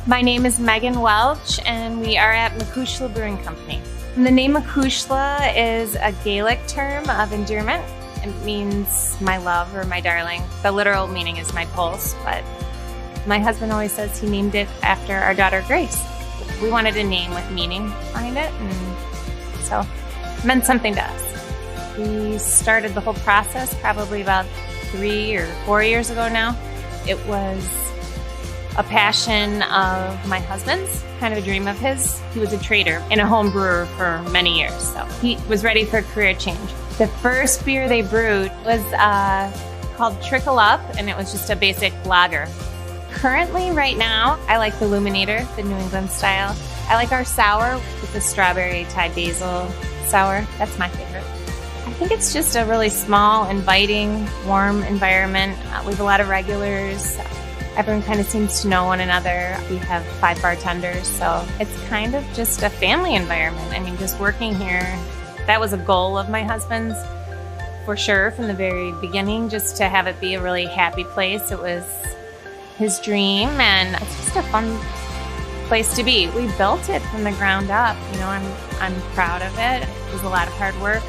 My name is Megan Welch, and we are at Macushla Brewing Company. And the name Macushla is a Gaelic term of endearment. It means my love or my darling. The literal meaning is my pulse, but my husband always says he named it after our daughter Grace. We wanted a name with meaning behind it, and so it meant something to us. We started the whole process probably about 3 or 4 years ago now. It was a passion of my husband's, kind of a dream of his. He was a trader and a home brewer for many years, so he was ready for a career change. The first beer they brewed was called Trickle Up, and it was just a basic lager. Currently, right now, I like the Luminator, the New England style. I like our sour with the strawberry Thai basil sour. That's my favorite. I think it's just a really small, inviting, warm environment. We have a lot of regulars. Everyone kind of seems to know one another. We have 5 bartenders, so it's kind of just a family environment. I mean, just working here, that was a goal of my husband's, for sure, from the very beginning, just to have it be a really happy place. It was his dream, and it's just a fun place to be. We built it from the ground up. You know, I'm proud of it. It was a lot of hard work.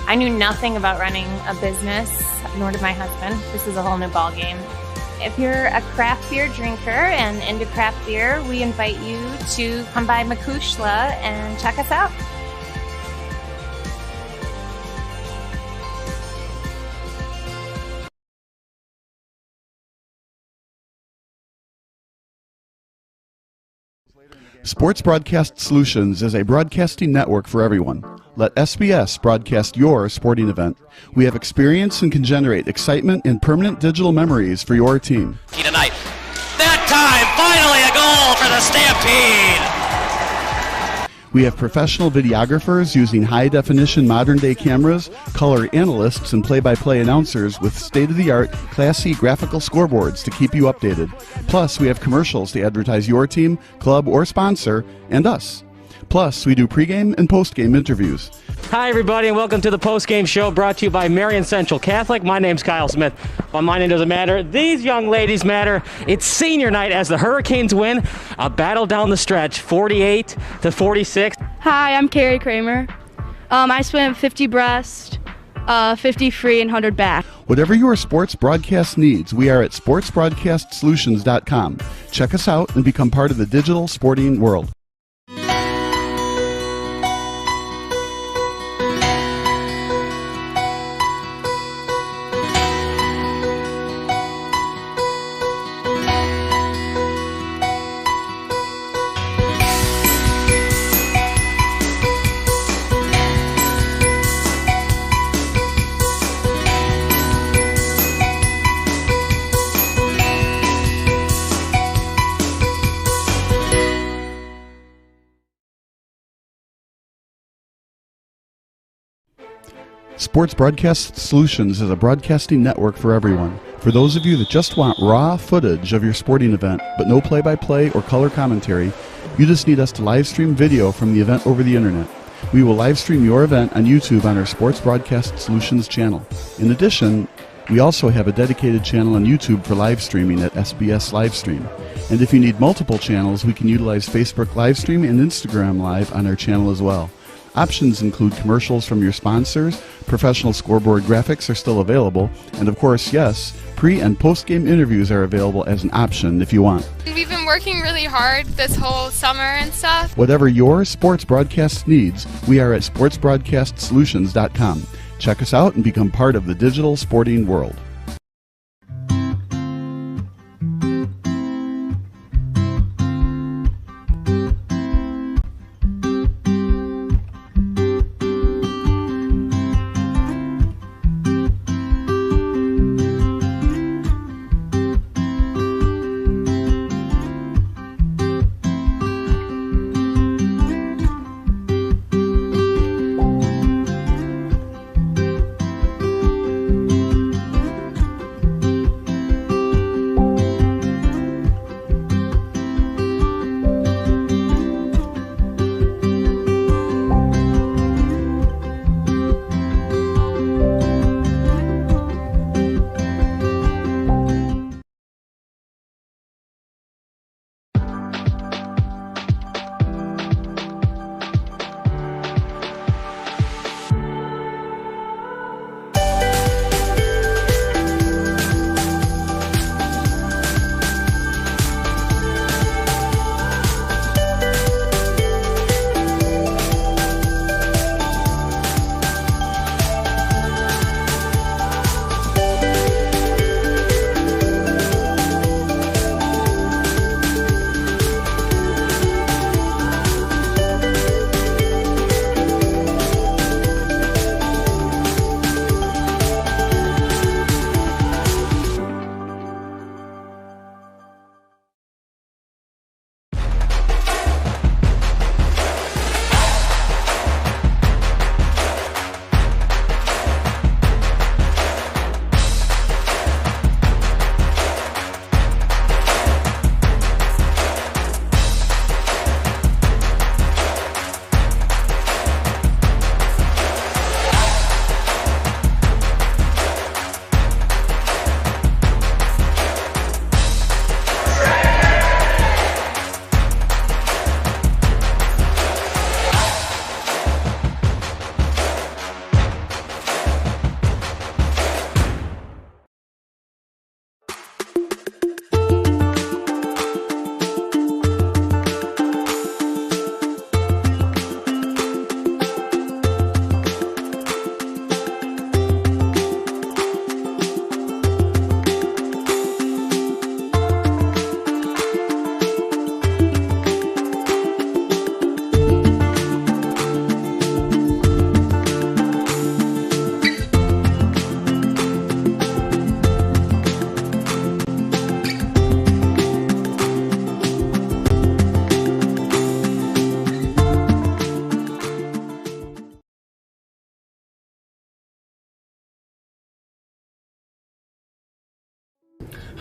I knew nothing about running a business, nor did my husband. This is a whole new ball game. If you're a craft beer drinker and into craft beer, we invite you to come by Macushla and check us out. Sports Broadcast Solutions is a broadcasting network for everyone. Let SBS broadcast your sporting event. We have experience and can generate excitement and permanent digital memories for your team. Tonight. That time, finally a goal for the Stampede! We have professional videographers using high-definition modern-day cameras, color analysts, and play-by-play announcers with state-of-the-art, classy graphical scoreboards to keep you updated. Plus, we have commercials to advertise your team, club, or sponsor, and us. Plus, we do pregame and postgame interviews. Hi, everybody, and welcome to the postgame show brought to you by Marion Central Catholic. My name's Kyle Smith, but my name doesn't matter. These young ladies matter. It's senior night as the Hurricanes win a battle down the stretch, 48-46. Hi, I'm Carrie Kramer. I swim 50 breast, 50 free, and 100 back. Whatever your sports broadcast needs, we are at sportsbroadcastsolutions.com. Check us out and become part of the digital sporting world. Sports Broadcast Solutions is a broadcasting network for everyone. For those of you that just want raw footage of your sporting event, but no play-by-play or color commentary, you just need us to live stream video from the event over the internet. We will live stream your event on YouTube on our Sports Broadcast Solutions channel. In addition, we also have a dedicated channel on YouTube for live streaming at SBS Livestream. And if you need multiple channels, we can utilize Facebook Livestream and Instagram Live on our channel as well. Options include commercials from your sponsors, professional scoreboard graphics are still available, and of course, yes, pre- and post-game interviews are available as an option if you want. We've been working really hard this whole summer and stuff. Whatever your sports broadcast needs, we are at sportsbroadcastsolutions.com. Check us out and become part of the digital sporting world.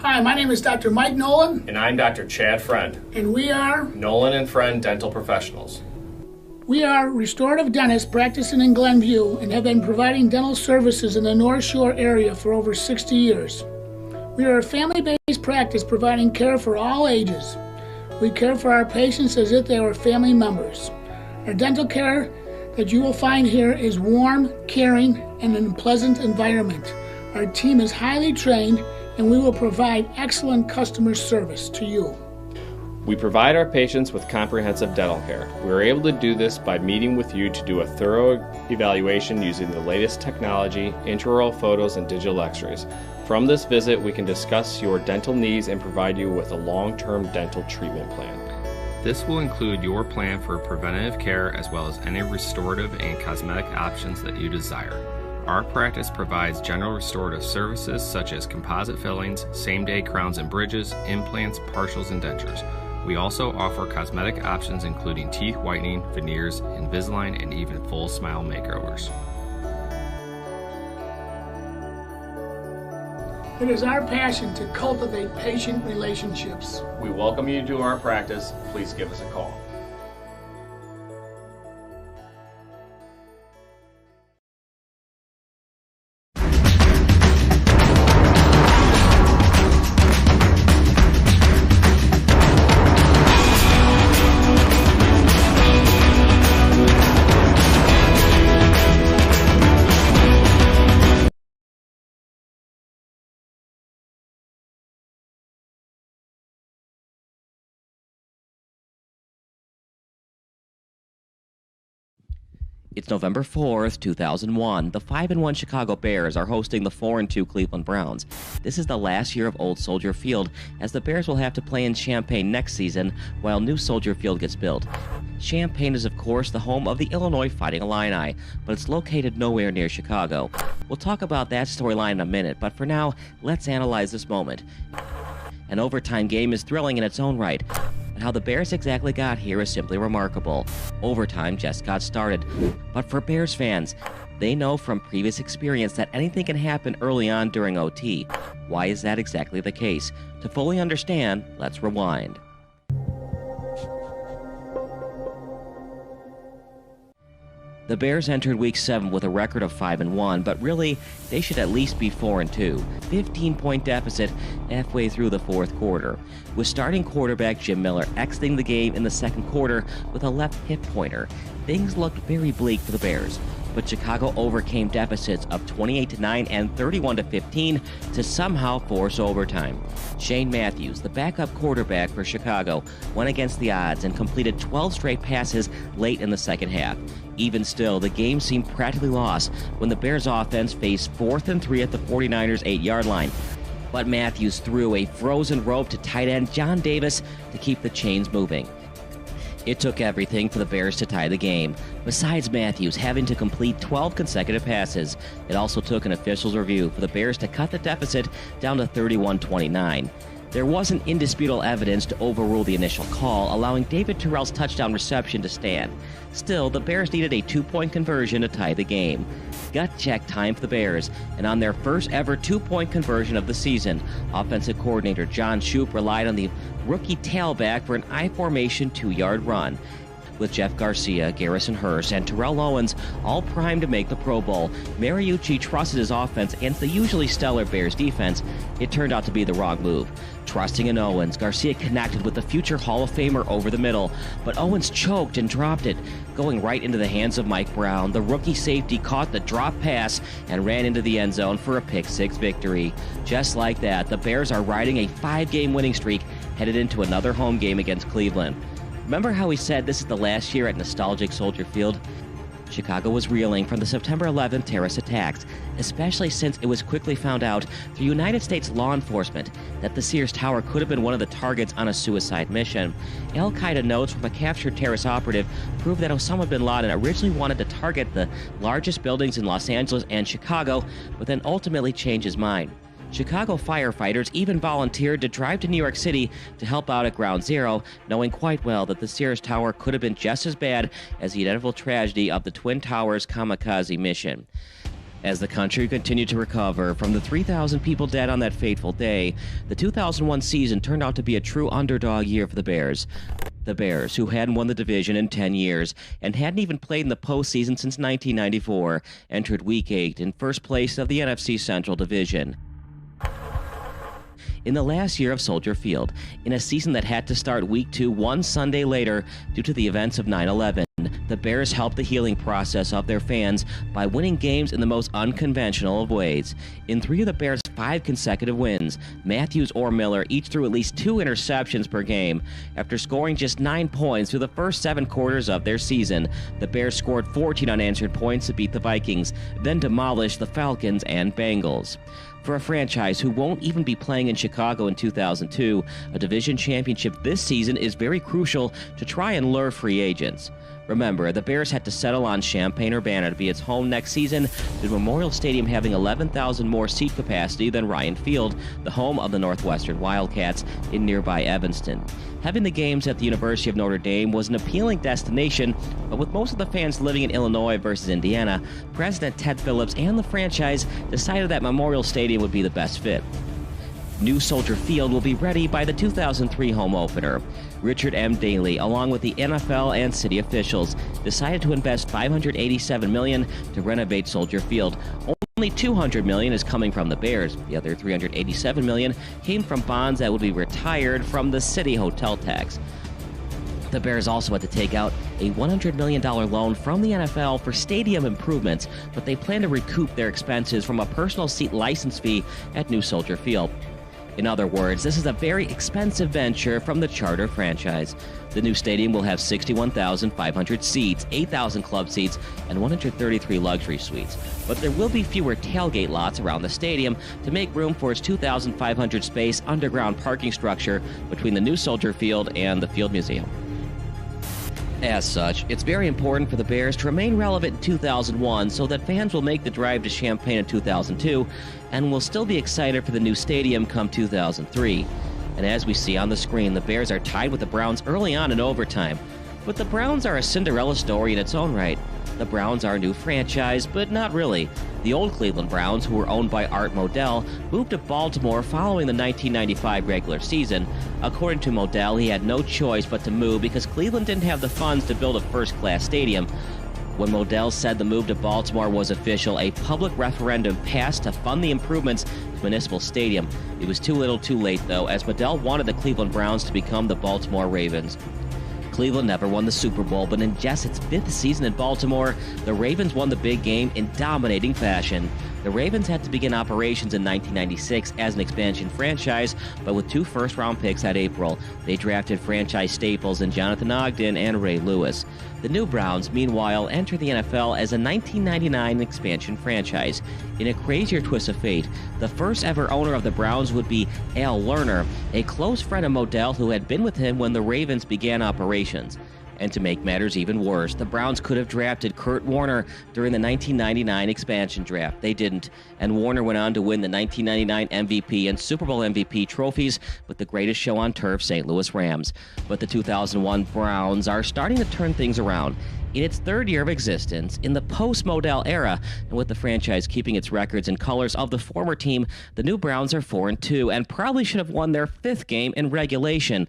Hi, my name is Dr. Mike Nolan, And I'm Dr. Chad Friend, and we are Nolan and Friend Dental Professionals. we are restorative dentists practicing in Glenview and have been providing dental services in the North Shore area for over 60 years. We are a family-based practice providing care for all ages. We care for our patients as if they were family members. Our dental care that you will find here is warm, caring, and in a pleasant environment. Our team is highly trained, and we will provide excellent customer service to you. We provide our patients with comprehensive dental care. We are able to do this by meeting with you to do a thorough evaluation using the latest technology, intraoral photos, and digital x-rays. From this visit, we can discuss your dental needs and provide you with a long-term dental treatment plan. This will include your plan for preventative care as well as any restorative and cosmetic options that you desire. Our practice provides general restorative services such as composite fillings, same-day crowns and bridges, implants, partials, and dentures. We also offer cosmetic options including teeth whitening, veneers, Invisalign, and even full smile makeovers. It is our passion to cultivate patient relationships. We welcome you to our practice. Please give us a call. It's November 4th, 2001. The 5-1 Chicago Bears are hosting the 4-2 Cleveland Browns. This is the last year of Old Soldier Field, as the Bears will have to play in Champaign next season while new Soldier Field gets built. Champaign is, of course, the home of the Illinois Fighting Illini, but it's located nowhere near Chicago. We'll talk about that storyline in a minute, but for now, let's analyze this moment. An overtime game is thrilling in its own right, and how the Bears exactly got here is simply remarkable. Overtime just got started. But for Bears fans, they know from previous experience that anything can happen early on during OT. Why is that exactly the case? To fully understand, let's rewind. The Bears entered Week 7 with a record of 5-1, but really, they should at least be 4-2. 15-point deficit halfway through the fourth quarter, with starting quarterback Jim Miller exiting the game in the second quarter with a left hip pointer. Things looked very bleak for the Bears, but Chicago overcame deficits of 28-9 and 31-15 to somehow force overtime. Shane Matthews, the backup quarterback for Chicago, went against the odds and completed 12 straight passes late in the second half. Even still, the game seemed practically lost when the Bears offense faced 4th and 3 at the 49ers' 8-yard line. But Matthews threw a frozen rope to tight end John Davis to keep the chains moving. It took everything for the Bears to tie the game. Besides Matthews having to complete 12 consecutive passes, it also took an official's review for the Bears to cut the deficit down to 31-29. There wasn't indisputable evidence to overrule the initial call, allowing David Terrell's touchdown reception to stand. Still, the Bears needed a 2-point conversion to tie the game. Gut check time for the Bears, and on their first ever 2-point conversion of the season, offensive coordinator John Shoup relied on the rookie tailback for an I-formation 2-yard run. With Jeff Garcia, Garrison Hurst, and Terrell Owens all primed to make the Pro Bowl, Mariucci trusted his offense against the usually stellar Bears defense. It turned out to be the wrong move. Trusting in Owens, Garcia connected with the future Hall of Famer over the middle, but Owens choked and dropped it, going right into the hands of Mike Brown. The rookie safety caught the drop pass and ran into the end zone for a pick-6 victory. Just like that, the Bears are riding a 5-game winning streak headed into another home game against Cleveland. Remember how we said this is the last year at nostalgic Soldier Field? Chicago was reeling from the September 11th terrorist attacks, especially since it was quickly found out through United States law enforcement that the Sears Tower could have been one of the targets on a suicide mission. Al-Qaeda notes from a captured terrorist operative proved that Osama bin Laden originally wanted to target the largest buildings in Los Angeles and Chicago, but then ultimately changed his mind. Chicago firefighters even volunteered to drive to New York City to help out at Ground Zero, knowing quite well that the Sears Tower could have been just as bad as the inevitable tragedy of the Twin Towers kamikaze mission. As the country continued to recover from the 3,000 people dead on that fateful day, the 2001 season turned out to be a true underdog year for the Bears. The Bears, who hadn't won the division in 10 years and hadn't even played in the postseason since 1994, entered Week 8 in first place of the NFC Central Division. In the last year of Soldier Field, in a season that had to start Week 2 one Sunday later due to the events of 9/11, the Bears helped the healing process of their fans by winning games in the most unconventional of ways. In 3 of the Bears' 5 consecutive wins, Matthews or Miller each threw at least 2 interceptions per game. After scoring just 9 points through the first 7 quarters of their season, the Bears scored 14 unanswered points to beat the Vikings, then demolished the Falcons and Bengals. For a franchise who won't even be playing in Chicago in 2002, a division championship this season is very crucial to try and lure free agents. Remember, the Bears had to settle on Champaign-Urbana to be its home next season, with Memorial Stadium having 11,000 more seat capacity than Ryan Field, the home of the Northwestern Wildcats in nearby Evanston. Having the games at the University of Notre Dame was an appealing destination, but with most of the fans living in Illinois versus Indiana, President Ted Phillips and the franchise decided that Memorial Stadium would be the best fit. New Soldier Field will be ready by the 2003 home opener. Richard M. Daley, along with the NFL and city officials, decided to invest $587 million to renovate Soldier Field. Only $200 million is coming from the Bears. The other $387 million came from bonds that would be retired from the city hotel tax. The Bears also had to take out a $100 million loan from the NFL for stadium improvements, but they plan to recoup their expenses from a personal seat license fee at New Soldier Field. In other words, this is a very expensive venture from the Charter franchise. The new stadium will have 61,500 seats, 8,000 club seats, and 133 luxury suites. But there will be fewer tailgate lots around the stadium to make room for its 2,500 space underground parking structure between the New Soldier Field and the Field Museum. As such, it's very important for the Bears to remain relevant in 2001 so that fans will make the drive to Champaign in 2002 and will still be excited for the new stadium come 2003. And as we see on the screen, the Bears are tied with the Browns early on in overtime. But the Browns are a Cinderella story in its own right. The Browns are a new franchise, but not really. The old Cleveland Browns, who were owned by Art Modell, moved to Baltimore following the 1995 regular season. According to Modell, he had no choice but to move because Cleveland didn't have the funds to build a first-class stadium. When Modell said the move to Baltimore was official, a public referendum passed to fund the improvements to Municipal Stadium. It was too little too late, though, as Modell wanted the Cleveland Browns to become the Baltimore Ravens. Cleveland never won the Super Bowl, but in just its 5th season in Baltimore, the Ravens won the big game in dominating fashion. The Ravens had to begin operations in 1996 as an expansion franchise, but with 2 first-round picks that April, they drafted franchise staples in Jonathan Ogden and Ray Lewis. The new Browns, meanwhile, entered the NFL as a 1999 expansion franchise. In a crazier twist of fate, the first ever owner of the Browns would be Al Lerner, a close friend of Modell who had been with him when the Ravens began operations. And to make matters even worse, the Browns could have drafted Kurt Warner during the 1999 expansion draft. They didn't, and Warner went on to win the 1999 MVP and Super Bowl MVP trophies with the greatest show on turf, St. Louis Rams. But the 2001 Browns are starting to turn things around. In its 3rd year of existence, in the post-Modell era, and with the franchise keeping its records and colors of the former team, the new Browns are 4-2 and probably should have won their 5th game in regulation.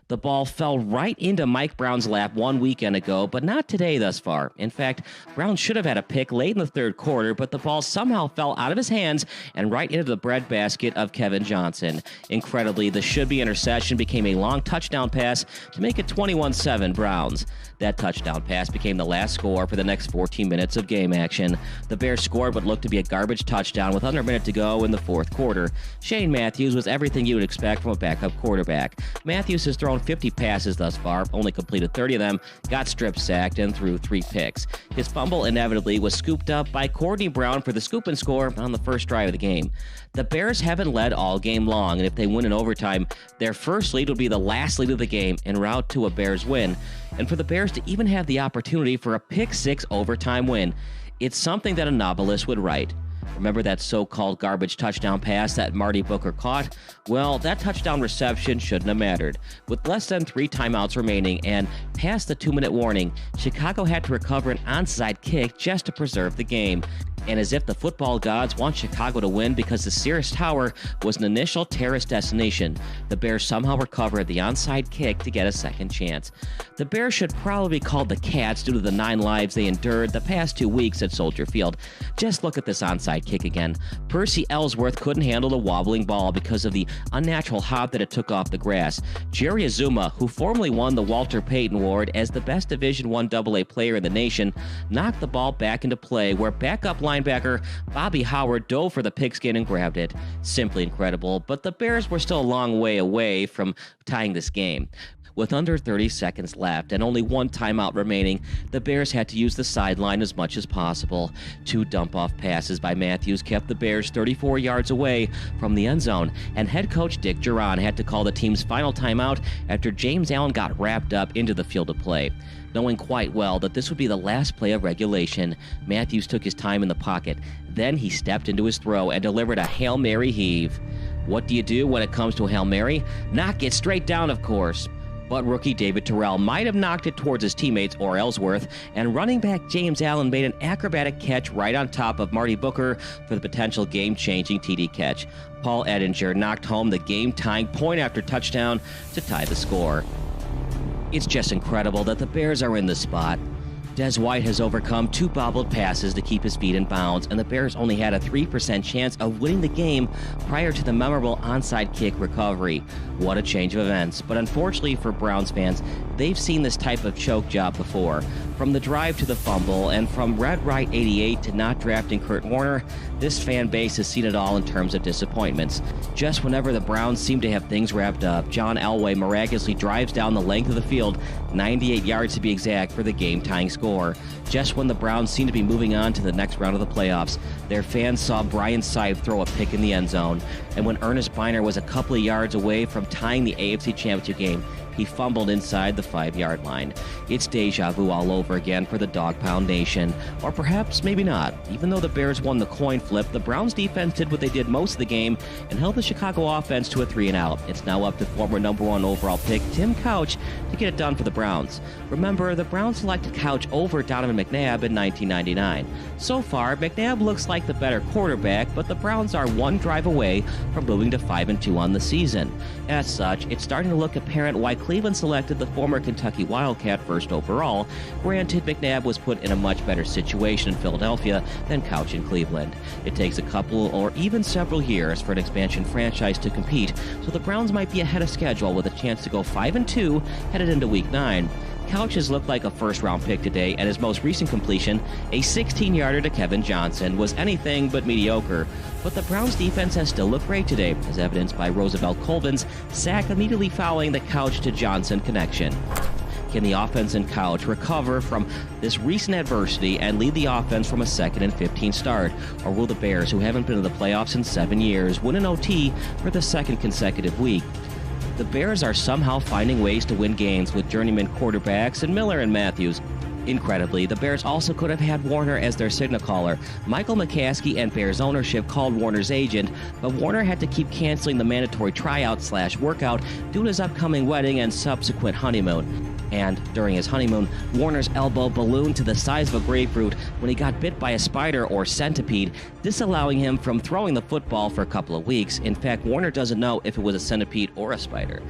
The ball fell right into Mike Brown's lap one weekend ago, but not today thus far. In fact, Brown should have had a pick late in the 3rd quarter, but the ball somehow fell out of his hands and right into the breadbasket of Kevin Johnson. Incredibly, the should-be interception became a long touchdown pass to make it 21-7 Browns. That touchdown pass became the last score for the next 14 minutes of game action. The Bears scored what looked to be a garbage touchdown with under a minute to go in the 4th quarter. Shane Matthews was everything you would expect from a backup quarterback. Matthews has thrown 50 passes thus far, only completed 30 of them, got strip-sacked, and threw 3 picks. His fumble inevitably was scooped up by Courtney Brown for the scoop and score on the first drive of the game. The Bears haven't led all game long, and if they win in overtime, their first lead will be the last lead of the game en route to a Bears win. And for the Bears to even have the opportunity for a pick-6 overtime win, it's something that a novelist would write. Remember that so-called garbage touchdown pass that Marty Booker caught? Well, that touchdown reception shouldn't have mattered. With less than 3 timeouts remaining and past the 2-minute warning, Chicago had to recover an onside kick just to preserve the game. And as if the football gods want Chicago to win because the Sears Tower was an initial terrorist destination, the Bears somehow recovered the onside kick to get a second chance. The Bears should probably be called the Cats due to the 9 lives they endured the past 2 weeks at Soldier Field. Just look at this onside kick again. Percy Ellsworth couldn't handle the wobbling ball because of the unnatural hop that it took off the grass. Jerry Azuma, who formerly won the Walter Payton Award as the best Division I AA player in the nation, knocked the ball back into play where backup linebacker Bobby Howard dove for the pigskin and grabbed it. Simply incredible, but the Bears were still a long way away from tying this game. With under 30 seconds left and only 1 timeout remaining, the Bears had to use the sideline as much as possible. 2 dump-off passes by Matthews kept the Bears 34 yards away from the end zone, and head coach Dick Duran had to call the team's final timeout after James Allen got wrapped up into the field of play. Knowing quite well that this would be the last play of regulation, Matthews took his time in the pocket. Then he stepped into his throw and delivered a Hail Mary heave. What do you do when it comes to a Hail Mary? Knock it straight down, of course. But rookie David Terrell might have knocked it towards his teammates or Ellsworth, and running back James Allen made an acrobatic catch right on top of Marty Booker for the potential game-changing TD catch. Paul Edinger knocked home the game-tying point after touchdown to tie the score. It's just incredible that the Bears are in this spot. Des White has overcome 2 bobbled passes to keep his feet in bounds, and the Bears only had a 3% chance of winning the game prior to the memorable onside kick recovery. What a change of events. But unfortunately for Browns fans, they've seen this type of choke job before. From the drive to the fumble, and from Red Right 88 to not drafting Kurt Warner, this fan base has seen it all in terms of disappointments. Just whenever the Browns seem to have things wrapped up, John Elway miraculously drives down the length of the field, 98 yards to be exact, for the game-tying score. Just when the Browns seem to be moving on to the next round of the playoffs, their fans saw Brian Sipe throw a pick in the end zone. And when Ernest Biner was a couple of yards away from tying the AFC Championship game, he fumbled inside the 5-yard line. It's deja vu all over again for the Dog Pound Nation. Or perhaps maybe not. Even though the Bears won the coin flip, the Browns defense did what they did most of the game and held the Chicago offense to a 3-and-out. It's now up to former #1 overall pick Tim Couch to get it done for the Browns. Remember, the Browns selected Couch over Donovan McNabb in 1999. So far, McNabb looks like the better quarterback, but the Browns are 1 drive away from moving to 5-2 on the season. As such, it's starting to look apparent why Cleveland selected the former Kentucky Wildcat first overall. Granted, McNabb was put in a much better situation in Philadelphia than Couch in Cleveland. It takes a couple or even several years for an expansion franchise to compete, so the Browns might be ahead of schedule with a chance to go 5-2 headed into Week 9. Couch has looked like a first-round pick today, and his most recent completion, a 16-yarder to Kevin Johnson, was anything but mediocre. But the Browns' defense has still looked great today, as evidenced by Roosevelt Colvin's sack immediately following the Couch to Johnson connection. Can the offense and Couch recover from this recent adversity and lead the offense from a 2nd and 15 start? Or will the Bears, who haven't been to the playoffs in 7 years, win an OT for the 2nd consecutive week? The Bears are somehow finding ways to win games with journeyman quarterbacks in Miller and Matthews. Incredibly, the Bears also could have had Warner as their signal caller. Michael McCaskey and Bears ownership called Warner's agent, but Warner had to keep canceling the mandatory tryout/workout due to his upcoming wedding and subsequent honeymoon. And during his honeymoon, Warner's elbow ballooned to the size of a grapefruit when he got bit by a spider or centipede, disallowing him from throwing the football for a couple of weeks. In fact, Warner doesn't know if it was a centipede or a spider.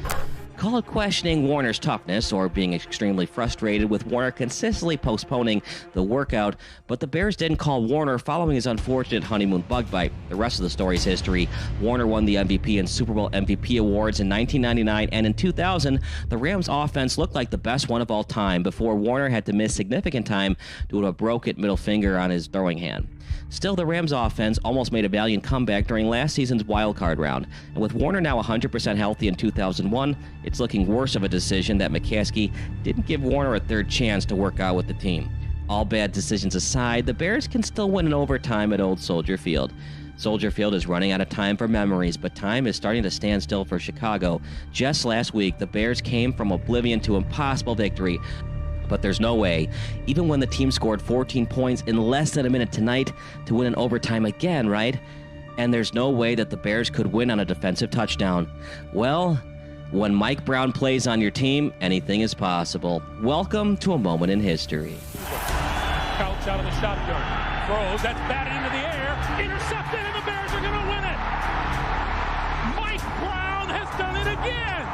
Call it questioning Warner's toughness or being extremely frustrated with Warner consistently postponing the workout, but the Bears didn't call Warner following his unfortunate honeymoon bug bite. The rest of the story's history. Warner won the MVP and Super Bowl MVP awards in 1999, and in 2000, the Rams' offense looked like the best one of all time before Warner had to miss significant time due to a broken middle finger on his throwing hand. Still, the Rams' offense almost made a valiant comeback during last season's wildcard round, and with Warner now 100% healthy in 2001, it's looking worse of a decision that McCaskey didn't give Warner a 3rd chance to work out with the team. All bad decisions aside, the Bears can still win in overtime at Old Soldier Field. Soldier Field is running out of time for memories, but time is starting to stand still for Chicago. Just last week, the Bears came from oblivion to impossible victory. But there's no way, even when the team scored 14 points in less than a minute tonight, to win in overtime again, right? And there's no way that the Bears could win on a defensive touchdown. Well, when Mike Brown plays on your team, anything is possible. Welcome to a moment in history. Couch out of the shotgun. throws. That's batted into the air. Intercepted, and the Bears are going to win it. Mike Brown has done it again.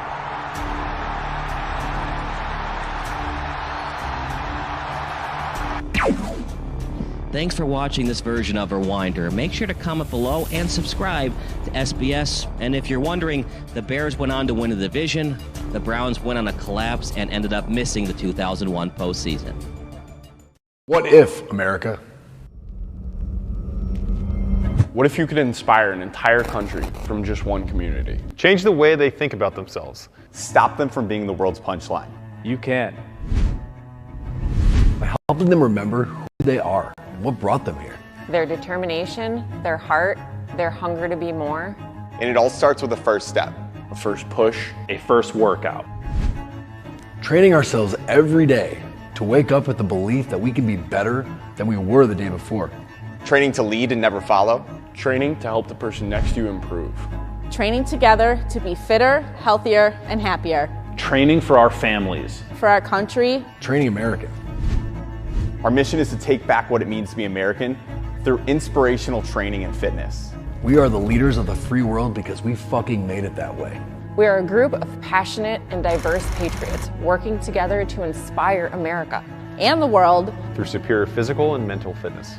Thanks for watching this version of Rewinder. Make sure to comment below and subscribe to SBS. And if you're wondering, the Bears went on to win the division, the Browns went on a collapse and ended up missing the 2001 postseason. What if, America? What if you could inspire an entire country from just one community? Change the way they think about themselves. Stop them from being the world's punchline. You can. By helping them remember who they are and what brought them here. Their determination, their heart, their hunger to be more. And it all starts with a first step. A first push, a first workout. Training ourselves every day to wake up with the belief that we can be better than we were the day before. Training to lead and never follow. Training to help the person next to you improve. Training together to be fitter, healthier, and happier. Training for our families. For our country. Training America. Our mission is to take back what it means to be American through inspirational training and fitness. We are the leaders of the free world because we fucking made it that way. We are a group of passionate and diverse patriots working together to inspire America and the world through superior physical and mental fitness.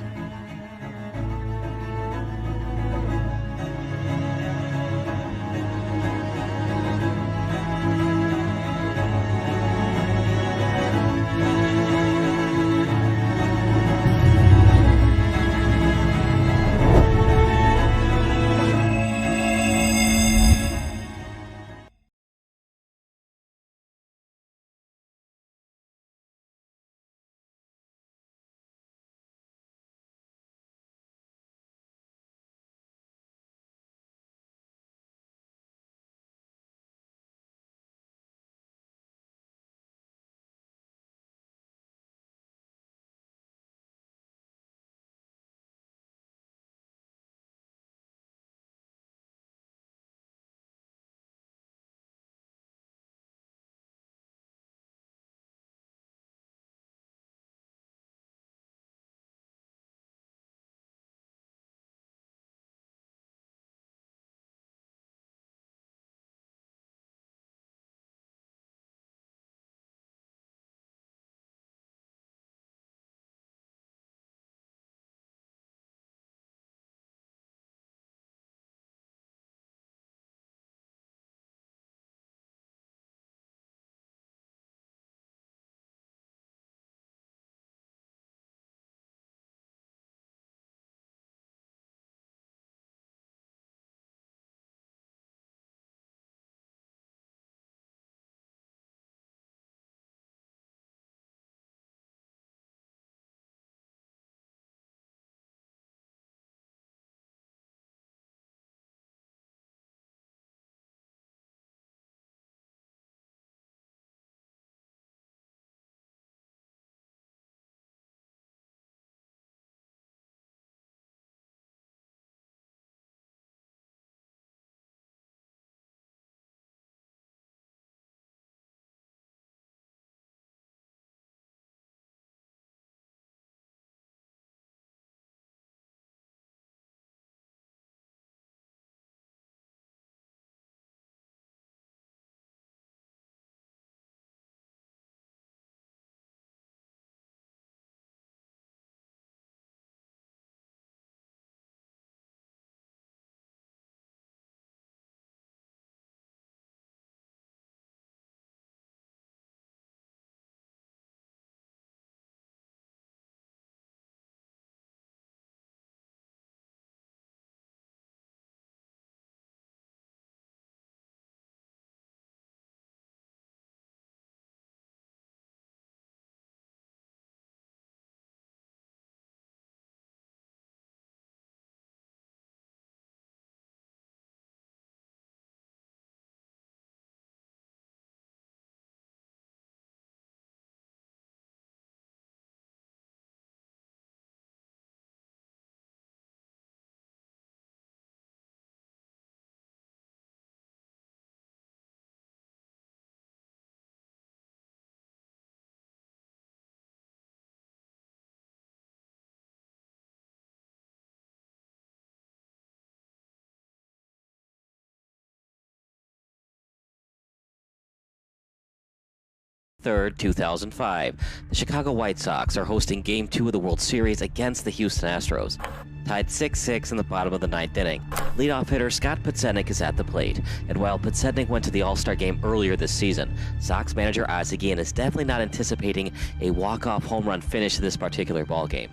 3rd, 2005. The Chicago White Sox are hosting Game 2 of the World Series against the Houston Astros. Tied 6-6 in the bottom of the 9th inning. Leadoff hitter Scott Podsednik is at the plate, and while Podsednik went to the All-Star game earlier this season, Sox manager Ozzie Guillen is definitely not anticipating a walk-off home run finish to this particular ballgame.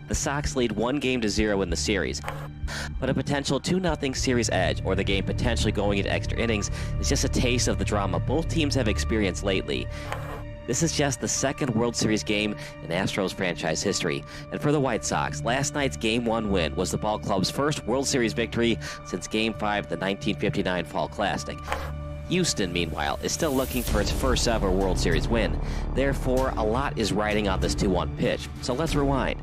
The Sox lead 1-0 in the series, but a potential 2-0 series edge, or the game potentially going into extra innings, is just a taste of the drama both teams have experienced lately. This is just the second World Series game in Astros franchise history, and for the White Sox, last night's Game 1 win was the ball club's first World Series victory since Game 5 of the 1959 Fall Classic. Houston, meanwhile, is still looking for its first ever World Series win. Therefore, a lot is riding on this 2-1 pitch, so let's rewind.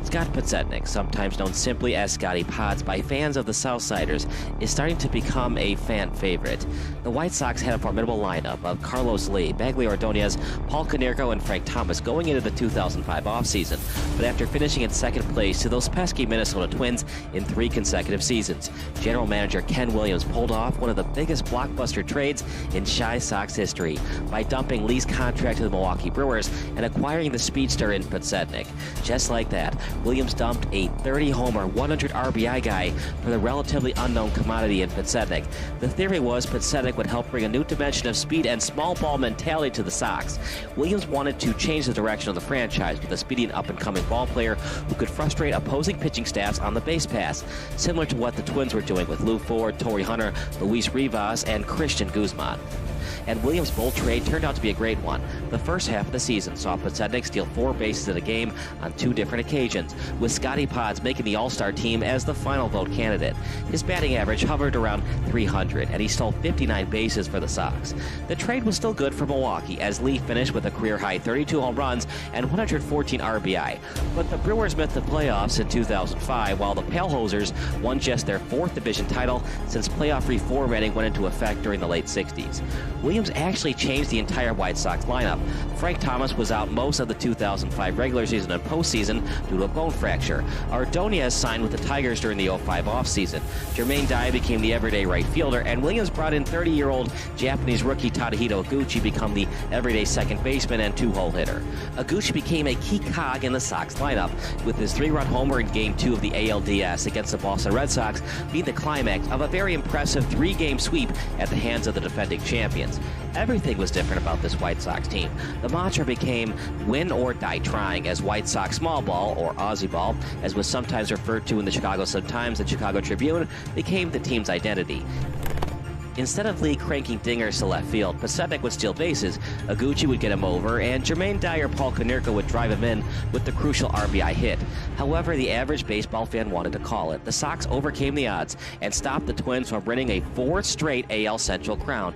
Scott Podsednik, sometimes known simply as Scotty Pods by fans of the Southsiders, is starting to become a fan favorite. The White Sox had a formidable lineup of Carlos Lee, Bagley Ordonez, Paul Konerko, and Frank Thomas going into the 2005 offseason, but after finishing in second place to those pesky Minnesota Twins in 3 consecutive seasons, general manager Ken Williams pulled off one of the biggest blockbuster trades in Chi Sox history by dumping Lee's contract to the Milwaukee Brewers and acquiring the speedster in Podsednik. Just like that, Williams dumped a 30-homer, 100 RBI guy for the relatively unknown commodity in Podsednik. The theory was Podsednik would help bring a new dimension of speed and small ball mentality to the Sox. Williams wanted to change the direction of the franchise with a speedy and up-and-coming ball player who could frustrate opposing pitching staffs on the base pass, similar to what the Twins were doing with Lou Ford, Torrey Hunter, Luis Rivas, and Christian Guzman. And Williams' bold trade turned out to be a great one. The first half of the season saw Podsednik steal 4 bases in a game on 2 different occasions, with Scotty Pods making the All-Star team as the final vote candidate. His batting average hovered around 300, and he stole 59 bases for the Sox. The trade was still good for Milwaukee, as Lee finished with a career-high 32 home runs and 114 RBI. But the Brewers missed the playoffs in 2005, while the Palehosers won just their 4th division title since playoff reformatting went into effect during the late 60s. Williams actually changed the entire White Sox lineup. Frank Thomas was out most of the 2005 regular season and postseason due to a bone fracture. Ordonez signed with the Tigers during the 05 offseason. Jermaine Dye became the everyday right fielder, and Williams brought in 30-year-old Japanese rookie Tadahito Iguchi become the everyday second baseman and 2-hole hitter. Iguchi became a key cog in the Sox lineup, with his 3-run homer in Game 2 of the ALDS against the Boston Red Sox being the climax of a very impressive 3-game sweep at the hands of the defending champions. Everything was different about this White Sox team. The mantra became win or die trying, as White Sox small ball, or Aussie ball, as was sometimes referred to in the Chicago Sun-Times and Chicago Tribune, became the team's identity. Instead of Lee cranking dingers to left field, Podsednik would steal bases, Iguchi would get him over, and Jermaine Dye or Paul Konerko would drive him in with the crucial RBI hit. However, the average baseball fan wanted to call it. The Sox overcame the odds and stopped the Twins from winning a 4th straight AL Central crown.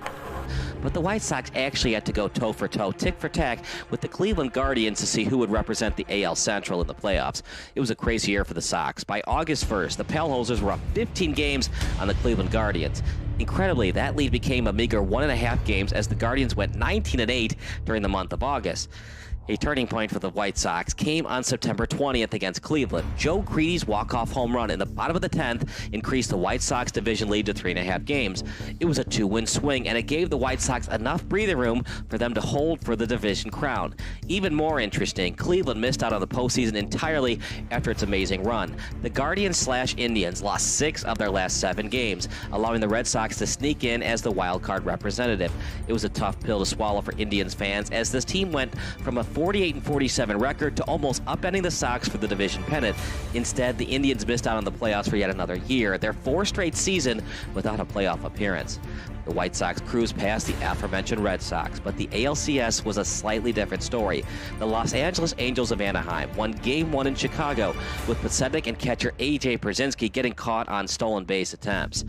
But the White Sox actually had to go toe-for-toe, tick-for-tack with the Cleveland Guardians to see who would represent the AL Central in the playoffs. It was a crazy year for the Sox. By August 1st, the Palehosers were up 15 games on the Cleveland Guardians. Incredibly, that lead became a meager 1.5 games as the Guardians went 19-8 during the month of August. A turning point for the White Sox came on September 20th against Cleveland. Joe Creedy's walk-off home run in the bottom of the 10th increased the White Sox division lead to 3.5 games. It was a 2-win swing, and it gave the White Sox enough breathing room for them to hold for the division crown. Even more interesting, Cleveland missed out on the postseason entirely after its amazing run. The Guardians/Indians lost 6 of their last 7 games, allowing the Red Sox to sneak in as the wild card representative. It was a tough pill to swallow for Indians fans, as this team went from a 48-47 record to almost upending the Sox for the division pennant. Instead, the Indians missed out on the playoffs for yet another year, their 4th straight season without a playoff appearance. The White Sox cruised past the aforementioned Red Sox, but the ALCS was a slightly different story. The Los Angeles Angels of Anaheim won Game 1 in Chicago, with Podsednik and catcher A.J. Pierzynski getting caught on stolen base attempts.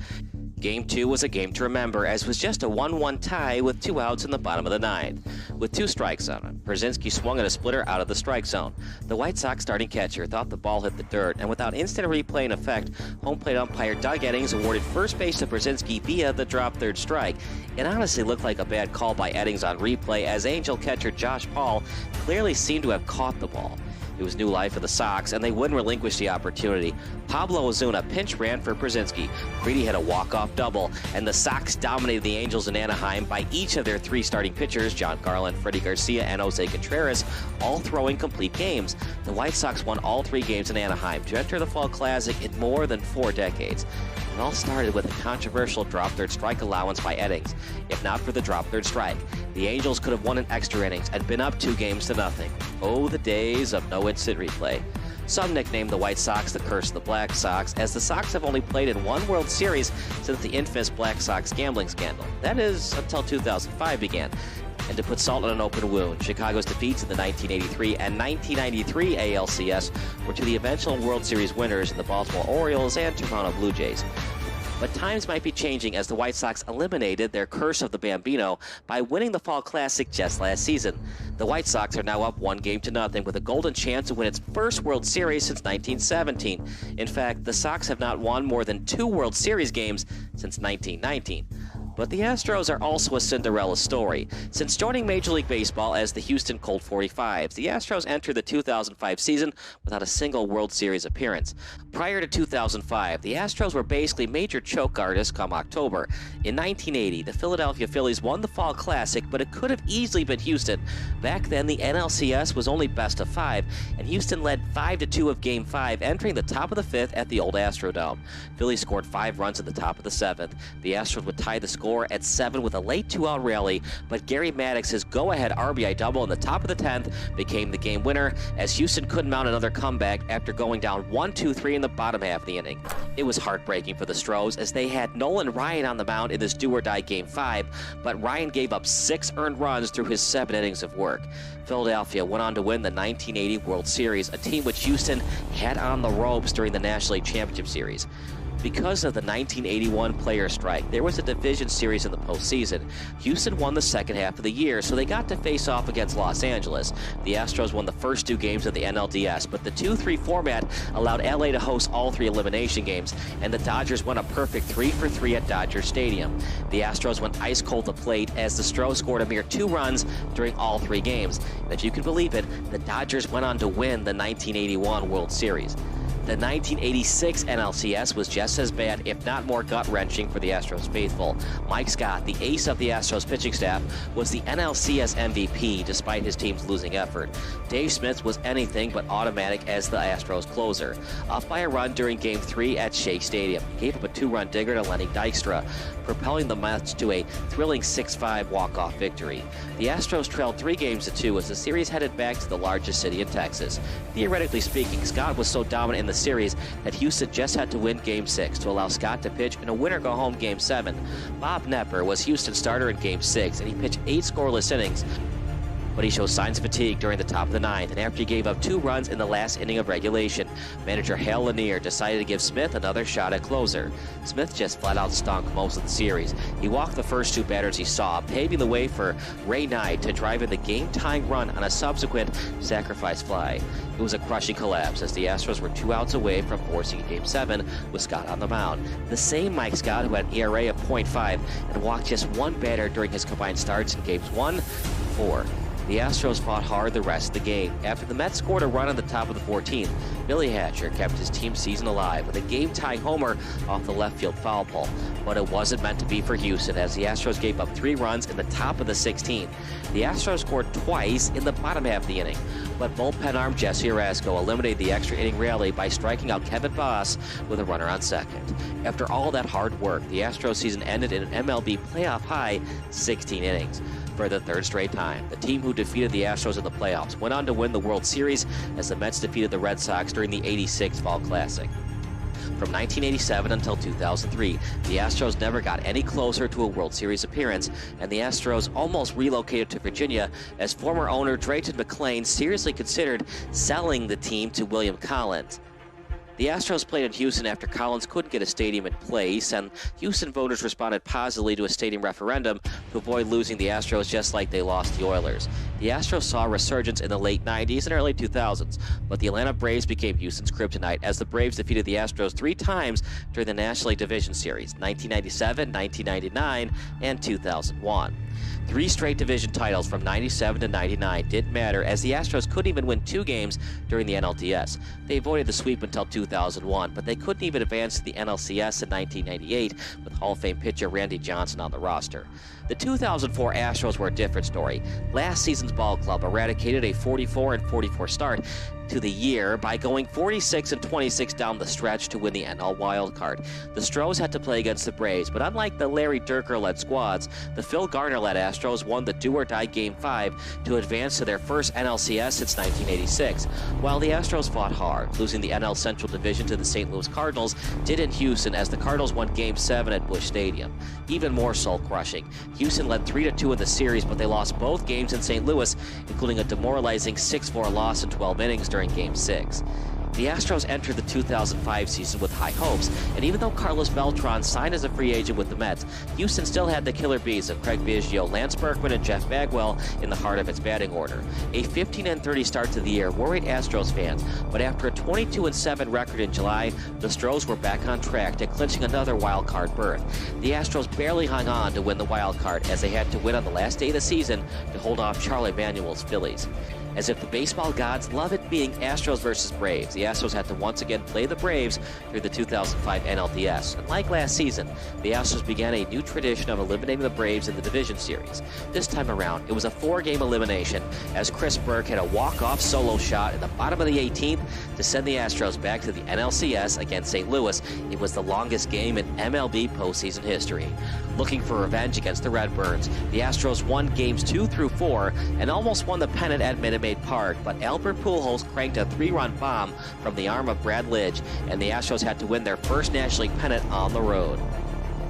Game 2 was a game to remember, as it was just a 1-1 tie with 2 outs in the bottom of the 9th. With 2 strikes on it, Pierzynski swung at a splitter out of the strike zone. The White Sox starting catcher thought the ball hit the dirt, and without instant replay in effect, home plate umpire Doug Eddings awarded first base to Pierzynski via the drop third strike. It honestly looked like a bad call by Eddings on replay, as Angel catcher Josh Paul clearly seemed to have caught the ball. It was new life for the Sox, and they wouldn't relinquish the opportunity. Pablo Ozuna pinch ran for Brzezinski. Greedy had a walk-off double, and the Sox dominated the Angels in Anaheim by each of their 3 starting pitchers, John Garland, Freddie Garcia, and Jose Contreras, all throwing complete games. The White Sox won all 3 games in Anaheim to enter the Fall Classic in more than 4 decades. It all started with a controversial drop third strike allowance by Eddings. If not for the drop third strike, the Angels could have won in extra innings and been up 2-0. Oh, the days of no instant replay. Some nicknamed the White Sox the curse of the Black Sox, as the Sox have only played in 1 World Series since the infamous Black Sox gambling scandal. That is, until 2005 began. And to put salt in an open wound, Chicago's defeats in the 1983 and 1993 ALCS were to the eventual World Series winners in the Baltimore Orioles and Toronto Blue Jays. But times might be changing as the White Sox eliminated their curse of the Bambino by winning the Fall Classic just last season. The White Sox are now up 1-0 with a golden chance to win its first World Series since 1917. In fact, the Sox have not won more than 2 World Series games since 1919. But the Astros are also a Cinderella story. Since joining Major League Baseball as the Houston Colt 45s, the Astros entered the 2005 season without a single World Series appearance. Prior to 2005, the Astros were basically major choke artists come October. In 1980, the Philadelphia Phillies won the Fall Classic, but it could have easily been Houston. Back then, the NLCS was only best of 5, and Houston led 5-2 of Game 5, entering the top of the 5th at the old Astrodome. Philly scored 5 runs in the top of the 7th. The Astros would tie the score at 7 with a late 2-out rally, but Gary Maddox's go-ahead RBI double in the top of the 10th became the game winner, as Houston couldn't mount another comeback after going down 1-2-3 in the bottom half of the inning. It was heartbreaking for the Stros, as they had Nolan Ryan on the mound in this do-or-die Game 5, but Ryan gave up 6 earned runs through his 7 innings of work. Philadelphia went on to win the 1980 World Series, a team which Houston had on the ropes during the National League Championship Series. Because of the 1981 player strike, there was a division series in the postseason. Houston won the second half of the year, so they got to face off against Los Angeles. The Astros won the first 2 games of the NLDS, but the 2-3 format allowed LA to host all 3 elimination games, and the Dodgers won a perfect 3-for-3 at Dodger Stadium. The Astros went ice cold to plate, as the Stros scored a mere 2 runs during all 3 games. And if you can believe it, the Dodgers went on to win the 1981 World Series. The 1986 NLCS was just as bad, if not more gut-wrenching for the Astros faithful. Mike Scott, the ace of the Astros pitching staff, was the NLCS MVP despite his team's losing effort. Dave Smith was anything but automatic as the Astros closer. Up by a run during Game 3 at Shea Stadium, he gave up a 2-run digger to Lenny Dykstra, propelling the Mets to a thrilling 6-5 walk-off victory. The Astros trailed 3-2 as the series headed back to the largest city in Texas. Theoretically speaking, Scott was so dominant in the series that Houston just had to win Game 6 to allow Scott to pitch in a winner-go-home Game 7. Bob Knepper was Houston's starter in Game 6, and he pitched 8 scoreless innings, but he showed signs of fatigue during the top of the 9th, and after he gave up 2 runs in the last inning of regulation, manager Hal Lanier decided to give Smith another shot at closer. Smith just flat-out stunk most of the series. He walked the first 2 batters he saw, paving the way for Ray Knight to drive in the game-tying run on a subsequent sacrifice fly. It was a crushing collapse, as the Astros were 2 outs away from forcing Game 7 with Scott on the mound. The same Mike Scott who had an ERA of .5 and walked just 1 batter during his combined starts in Games 1 and 4. The Astros fought hard the rest of the game. After the Mets scored a run on the top of the 14th, Billy Hatcher kept his team's season alive with a game-tying homer off the left field foul pole. But it wasn't meant to be for Houston, as the Astros gave up 3 runs in the top of the 16th. The Astros scored twice in the bottom half of the inning, but bullpen arm Jesse Orasco eliminated the extra inning rally by striking out Kevin Boss with a runner on second. After all that hard work, the Astros season ended in an MLB playoff high 16 innings. For the 3rd straight time, the team who defeated the Astros in the playoffs went on to win the World Series as the Mets defeated the Red Sox during the '86 Fall Classic. From 1987 until 2003, the Astros never got any closer to a World Series appearance, and the Astros almost relocated to Virginia as former owner Drayton McClain seriously considered selling the team to William Collins. The Astros played in Houston after Collins couldn't get a stadium in place, and Houston voters responded positively to a stadium referendum to avoid losing the Astros just like they lost the Oilers. The Astros saw a resurgence in the late 90s and early 2000s, but the Atlanta Braves became Houston's kryptonite as the Braves defeated the Astros 3 times during the National League Division Series, 1997, 1999, and 2001. 3 straight division titles from 97 to 99 didn't matter, as the Astros couldn't even win 2 games during the NLDS. They avoided the sweep until 2001, but they couldn't even advance to the NLCS in 1998 with Hall of Fame pitcher Randy Johnson on the roster. The 2004 Astros were a different story. Last season's ball club eradicated a 44-44 start to the year by going 46-26 down the stretch to win the NL wildcard. The Stros had to play against the Braves, but unlike the Larry Dierker-led squads, the Phil Garner-led Astros won the do-or-die Game 5 to advance to their first NLCS since 1986. While the Astros fought hard, losing the NL Central Division to the St. Louis Cardinals did in Houston, as the Cardinals won Game 7 at Busch Stadium. Even more soul-crushing, Houston led 3-2 in the series, but they lost both games in St. Louis, including a demoralizing 6-4 loss in 12 innings during Game 6. The Astros entered the 2005 season with high hopes, and even though Carlos Beltran signed as a free agent with the Mets, Houston still had the killer bees of Craig Biggio, Lance Berkman, and Jeff Bagwell in the heart of its batting order. A 15-30 start to the year worried Astros fans, but after a 22-7 record in July, the Stros were back on track to clinching another wild card berth. The Astros barely hung on to win the wild card, as they had to win on the last day of the season to hold off Charlie Manuel's Phillies. As if the baseball gods love it being Astros versus Braves, the Astros had to once again play the Braves through the 2005 NLDS. And like last season, the Astros began a new tradition of eliminating the Braves in the division series. This time around, it was a 4-game elimination, as Chris Burke had a walk-off solo shot in the bottom of the 18th to send the Astros back to the NLCS against St. Louis. It was the longest game in MLB postseason history. Looking for revenge against the Redbirds, the Astros won games 2 through 4 and almost won the pennant at Minute Maid Park, but Albert Pujols cranked a 3-run bomb from the arm of Brad Lidge, and the Astros had to win their first National League pennant on the road.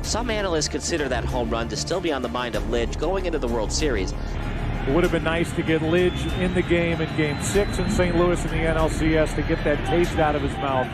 Some analysts consider that home run to still be on the mind of Lidge going into the World Series. It would have been nice to get Lidge in the game in Game 6 in St. Louis in the NLCS to get that taste out of his mouth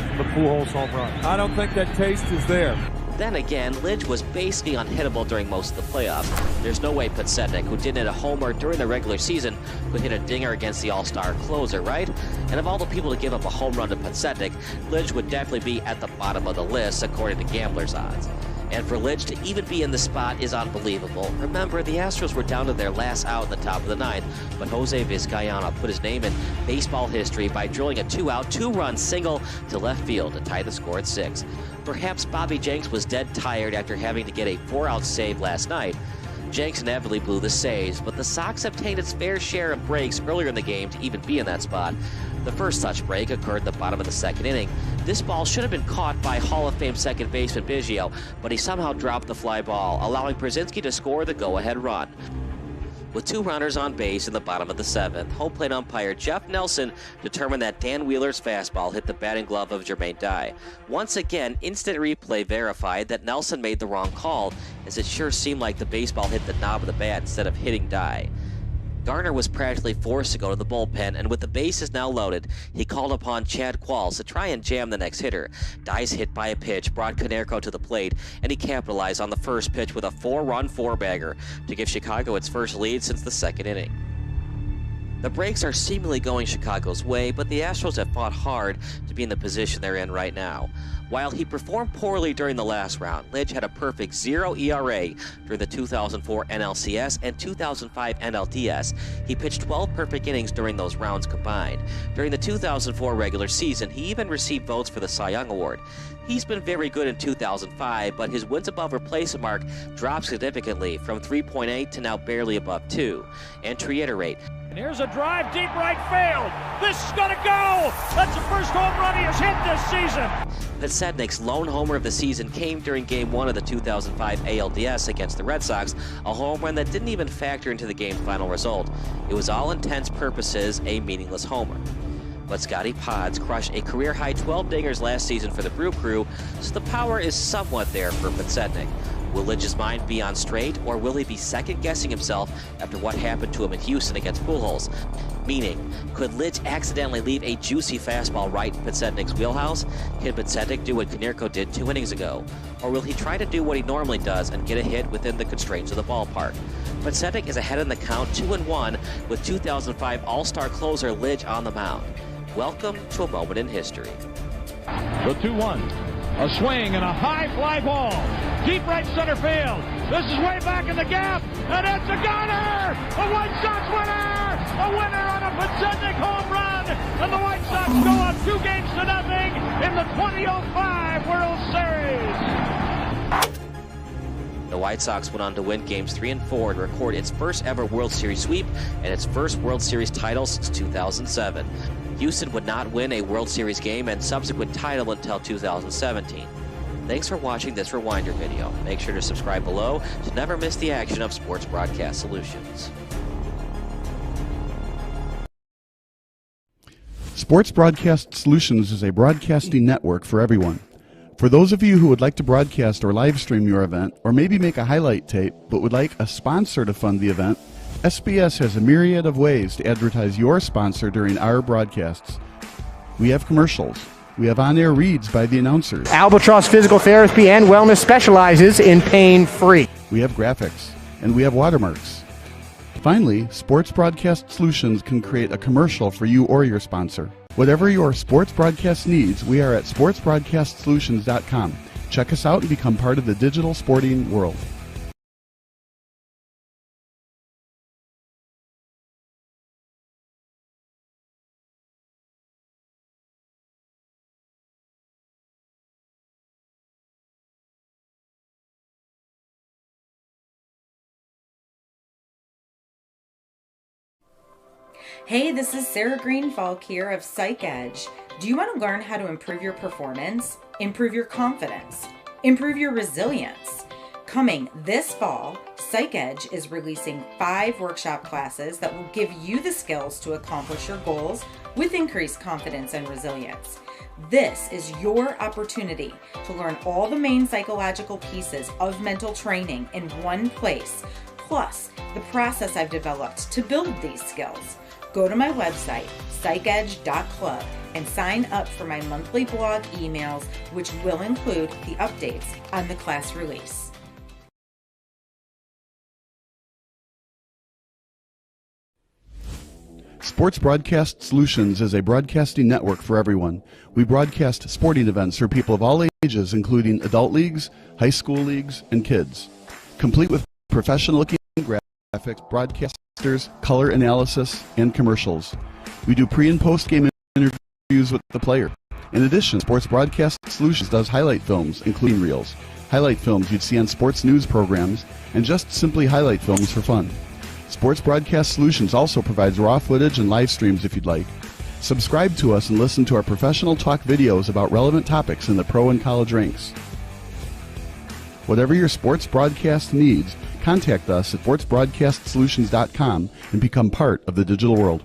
from the Pujols home run. I don't think that taste is there. Then again, Lidge was basically unhittable during most of the playoffs. There's no way Petsetnik, who didn't hit a homer during the regular season, could hit a dinger against the All-Star closer, right? And of all the people to give up a home run to Petsetnik, Lidge would definitely be at the bottom of the list, according to Gambler's Odds. And for Lidge to even be in the spot is unbelievable. Remember, the Astros were down to their last out in the top of the 9th, but Jose Vizcaino put his name in baseball history by drilling a 2-out, 2-run single to left field to tie the score at 6. Perhaps Bobby Jenks was dead tired after having to get a 4-out save last night. Jenks inevitably blew the saves, but the Sox obtained its fair share of breaks earlier in the game to even be in that spot. The first such break occurred at the bottom of the 2nd inning. This ball should have been caught by Hall of Fame second baseman Biggio, but he somehow dropped the fly ball, allowing Brzezinski to score the go-ahead run. With 2 runners on base in the bottom of the 7th, home plate umpire Jeff Nelson determined that Dan Wheeler's fastball hit the batting glove of Jermaine Dye. Once again, instant replay verified that Nelson made the wrong call, as it sure seemed like the baseball hit the knob of the bat instead of hitting Dye. Garner was practically forced to go to the bullpen, and with the bases now loaded, he called upon Chad Qualls to try and jam the next hitter. Dye's hit by a pitch brought Konerko to the plate, and he capitalized on the first pitch with a 4-run 4-bagger to give Chicago its first lead since the 2nd inning. The breaks are seemingly going Chicago's way, but the Astros have fought hard to be in the position they're in right now. While he performed poorly during the last round, Lidge had a perfect 0 ERA during the 2004 NLCS and 2005 NLDS. He pitched 12 perfect innings during those rounds combined. During the 2004 regular season, he even received votes for the Cy Young Award. He's been very good in 2005, but his wins above replacement mark dropped significantly from 3.8 to now barely above 2. And to reiterate, and here's a drive deep right field. This is going to go. That's the first home run he has hit this season. Petsetnik's lone homer of the season came during Game 1 of the 2005 ALDS against the Red Sox, a home run that didn't even factor into the game's final result. It was all intents purposes a meaningless homer. But Scotty Pods crushed a career-high 12 dingers last season for the Brew Crew, so the power is somewhat there for Petsetnik. Will Lidge's mind be on straight, or will he be second-guessing himself after what happened to him in Houston against Pujols? Meaning, could Lidge accidentally leave a juicy fastball right in Petsetnik's wheelhouse? Can Petsetnik do what Konerko did 2 innings ago? Or will he try to do what he normally does and get a hit within the constraints of the ballpark? Petsetnik is ahead in the count 2-1 with 2005 All-Star closer Lidge on the mound. Welcome to a moment in history. The 2-1. A swing and a high fly ball. deep right center field. This is way back in the gap, and it's a gunner! A White Sox winner! A winner on a Podsednik home run, and the White Sox go up 2-0 in the 2005 World Series. The White Sox went on to win games 3 and 4 and record its first ever World Series sweep and its first World Series title since 2007. Houston would not win a World Series game and subsequent title until 2017. Thanks for watching this Rewinder video. Make sure to subscribe below to never miss the action of Sports Broadcast Solutions. Sports Broadcast Solutions is a broadcasting network for everyone. For those of you who would like to broadcast or live stream your event, or maybe make a highlight tape, but would like a sponsor to fund the event, SBS has a myriad of ways to advertise your sponsor during our broadcasts. We have commercials. We have on-air reads by the announcers. Albatross Physical Therapy and Wellness specializes in pain-free. We have graphics, and we have watermarks. Finally, Sports Broadcast Solutions can create a commercial for you or your sponsor. Whatever your sports broadcast needs, we are at sportsbroadcastsolutions.com. Check us out and become part of the digital sporting world. Hey, this is Sarah Greenfalk here of Psych Edge. Do you want to learn how to improve your performance, improve your confidence, improve your resilience? Coming this fall, Psych Edge is releasing 5 workshop classes that will give you the skills to accomplish your goals with increased confidence and resilience. This is your opportunity to learn all the main psychological pieces of mental training in one place, plus the process I've developed to build these skills. Go to my website, psychedge.club, and sign up for my monthly blog emails, which will include the updates on the class release. Sports Broadcast Solutions is a broadcasting network for everyone. We broadcast sporting events for people of all ages, including adult leagues, high school leagues, and kids. Complete with professional-looking graphics, broadcasters, color analysis, and commercials. We do pre- and post-game interviews with the player. In addition, Sports Broadcast Solutions does highlight films, including reels, highlight films you'd see on sports news programs, and just simply highlight films for fun. Sports Broadcast Solutions also provides raw footage and live streams if you'd like. Subscribe to us and listen to our professional talk videos about relevant topics in the pro and college ranks. Whatever your sports broadcast needs, contact us at sportsbroadcastsolutions.com and become part of the digital world.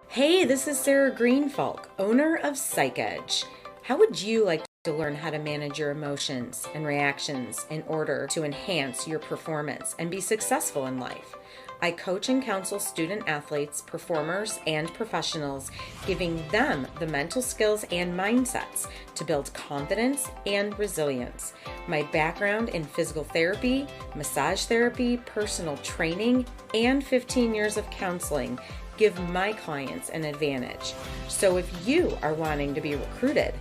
Hey, this is Sarah Greenfalk, owner of Psych Edge. How would you like to learn how to manage your emotions and reactions in order to enhance your performance and be successful in life? I coach and counsel student athletes, performers, and professionals, giving them the mental skills and mindsets to build confidence and resilience. My background in physical therapy, massage therapy, personal training, and 15 years of counseling give my clients an advantage. So if you are wanting to be recruited,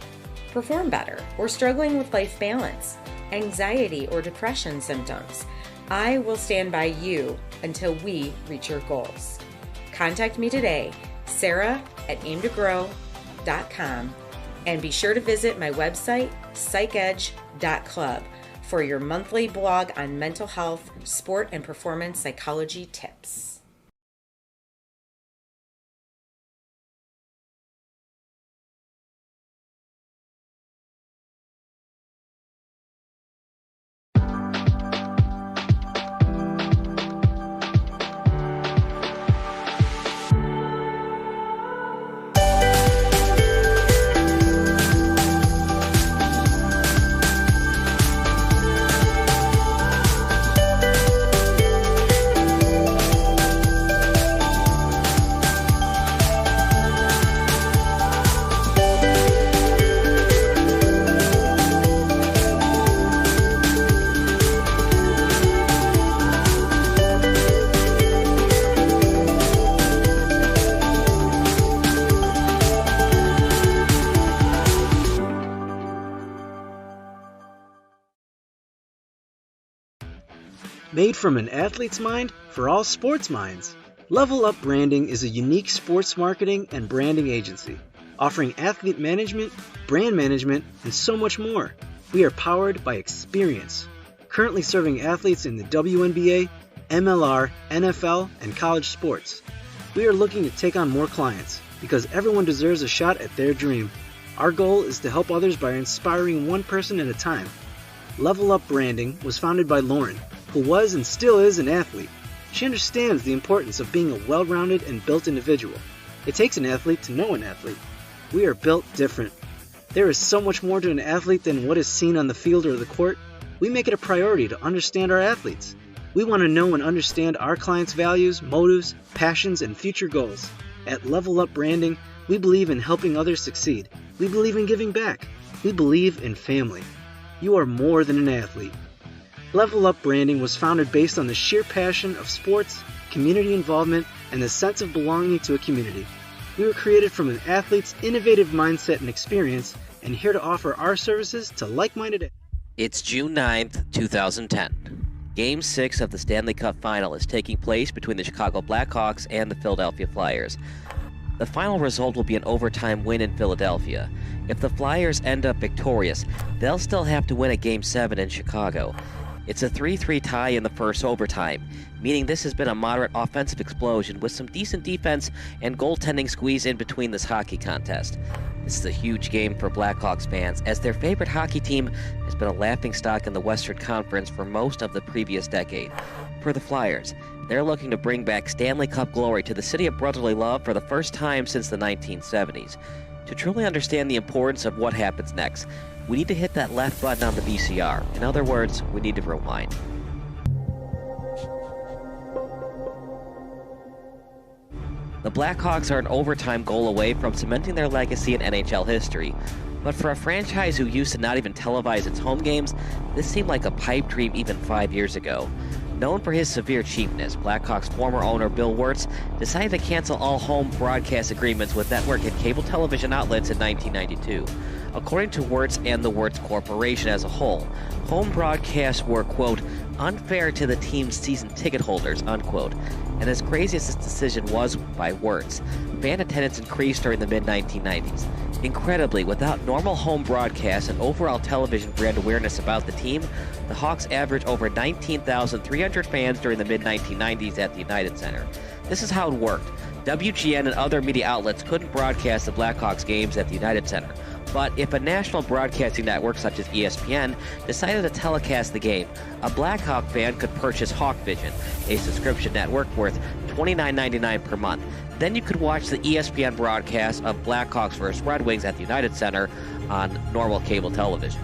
perform better, or struggling with life balance, anxiety, or depression symptoms, I will stand by you until we reach your goals. Contact me today, sarah@aimtogrow.com, and be sure to visit my website, psychedge.club, for your monthly blog on mental health, sport, and performance psychology tips. Made from an athlete's mind for all sports minds. Level Up Branding is a unique sports marketing and branding agency, offering athlete management, brand management, and so much more. We are powered by experience, currently serving athletes in the WNBA, MLR, NFL, and college sports. We are looking to take on more clients because everyone deserves a shot at their dream. Our goal is to help others by inspiring one person at a time. Level Up Branding was founded by Lauren, who was and still is an athlete. She understands the importance of being a well-rounded and built individual. It takes an athlete to know an athlete. We are built different. There is so much more to an athlete than what is seen on the field or the court. We make it a priority to understand our athletes. We want to know and understand our clients' values, motives, passions, and future goals. At Level Up Branding, we believe in helping others succeed. We believe in giving back. We believe in family. You are more than an athlete. Level Up Branding was founded based on the sheer passion of sports, community involvement, and the sense of belonging to a community. We were created from an athlete's innovative mindset and experience, and here to offer our services to like-minded athletes. It's June 9th, 2010. Game 6 of the Stanley Cup Final is taking place between the Chicago Blackhawks and the Philadelphia Flyers. The final result will be an overtime win in Philadelphia. If the Flyers end up victorious, they'll still have to win a Game 7 in Chicago. It's a 3-3 tie in the first overtime, meaning this has been a moderate offensive explosion with some decent defense and goaltending squeeze in between this hockey contest. This is a huge game for Blackhawks fans, as their favorite hockey team has been a laughingstock in the Western Conference for most of the previous decade. For the Flyers, they're looking to bring back Stanley Cup glory to the city of brotherly love for the first time since the 1970s. To truly understand the importance of what happens next, we need to hit that left button on the VCR. In other words, we need to rewind. The Blackhawks are an overtime goal away from cementing their legacy in NHL history. But for a franchise who used to not even televise its home games, this seemed like a pipe dream even 5 years ago. Known for his severe cheapness, Blackhawks former owner Bill Wirtz decided to cancel all home broadcast agreements with network and cable television outlets in 1992. According to Wirtz and the Wirtz Corporation as a whole, home broadcasts were, quote, unfair to the team's season ticket holders, unquote. And as crazy as this decision was by Wirtz, fan attendance increased during the mid-1990s. Incredibly, without normal home broadcasts and overall television brand awareness about the team, the Hawks averaged over 19,300 fans during the mid-1990s at the United Center. This is how it worked. WGN and other media outlets couldn't broadcast the Blackhawks games at the United Center. But if a national broadcasting network such as ESPN decided to telecast the game, a Blackhawk fan could purchase HawkVision, a subscription network worth $29.99 per month. Then you could watch the ESPN broadcast of Blackhawks vs. Red Wings at the United Center on normal cable television.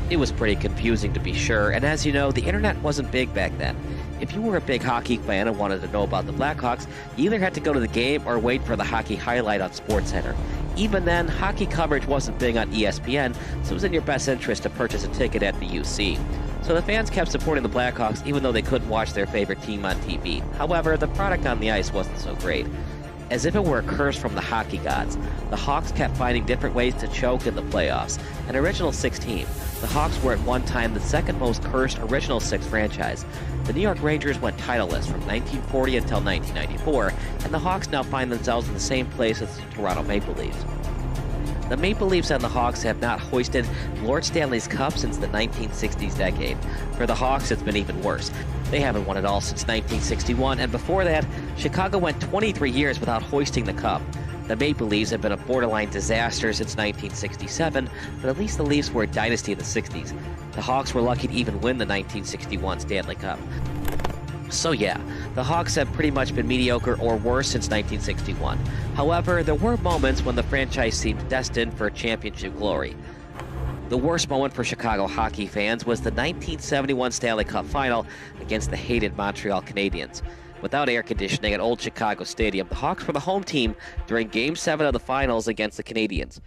It was pretty confusing, to be sure, and as you know, the internet wasn't big back then. If you were a big hockey fan and wanted to know about the Blackhawks, you either had to go to the game or wait for the hockey highlight on SportsCenter. Even then, hockey coverage wasn't big on ESPN, so it was in your best interest to purchase a ticket at the UC. So the fans kept supporting the Blackhawks even though they couldn't watch their favorite team on TV. However, the product on the ice wasn't so great. As if it were a curse from the hockey gods, the Hawks kept finding different ways to choke in the playoffs. An original six team, the Hawks were at one time the second most cursed original six franchise. The New York Rangers went titleless from 1940 until 1994, and the Hawks now find themselves in the same place as the Toronto Maple Leafs. The Maple Leafs and the Hawks have not hoisted Lord Stanley's Cup since the 1960s decade. For the Hawks, it's been even worse. They haven't won it all since 1961, and before that, Chicago went 23 years without hoisting the Cup. The Maple Leafs have been a borderline disaster since 1967, but at least the Leafs were a dynasty in the 60s. The Hawks were lucky to even win the 1961 Stanley Cup. So yeah, the Hawks have pretty much been mediocre or worse since 1961. However, there were moments when the franchise seemed destined for championship glory. The worst moment for Chicago hockey fans was the 1971 Stanley Cup Final against the hated Montreal Canadiens. Without air conditioning at Old Chicago Stadium, the Hawks were the home team during Game 7 of the Finals against the Canadiens.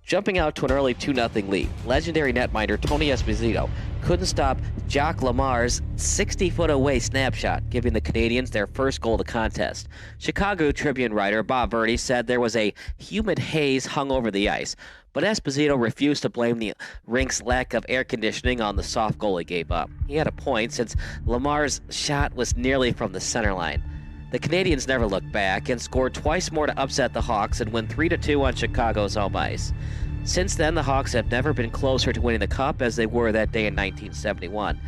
Jumping out to an early 2-0 lead, legendary netminder Tony Esposito couldn't stop Jacques Lamar's 60-foot-away snapshot, giving the Canadians their first goal of the contest. Chicago Tribune writer Bob Verdi said there was a humid haze hung over the ice, but Esposito refused to blame the rink's lack of air conditioning on the soft goal he gave up. He had a point, since Lamar's shot was nearly from the center line. The Canadians never looked back and scored twice more to upset the Hawks and win 3-2 on Chicago's home ice. Since then, the Hawks have never been closer to winning the Cup as they were that day in 1971.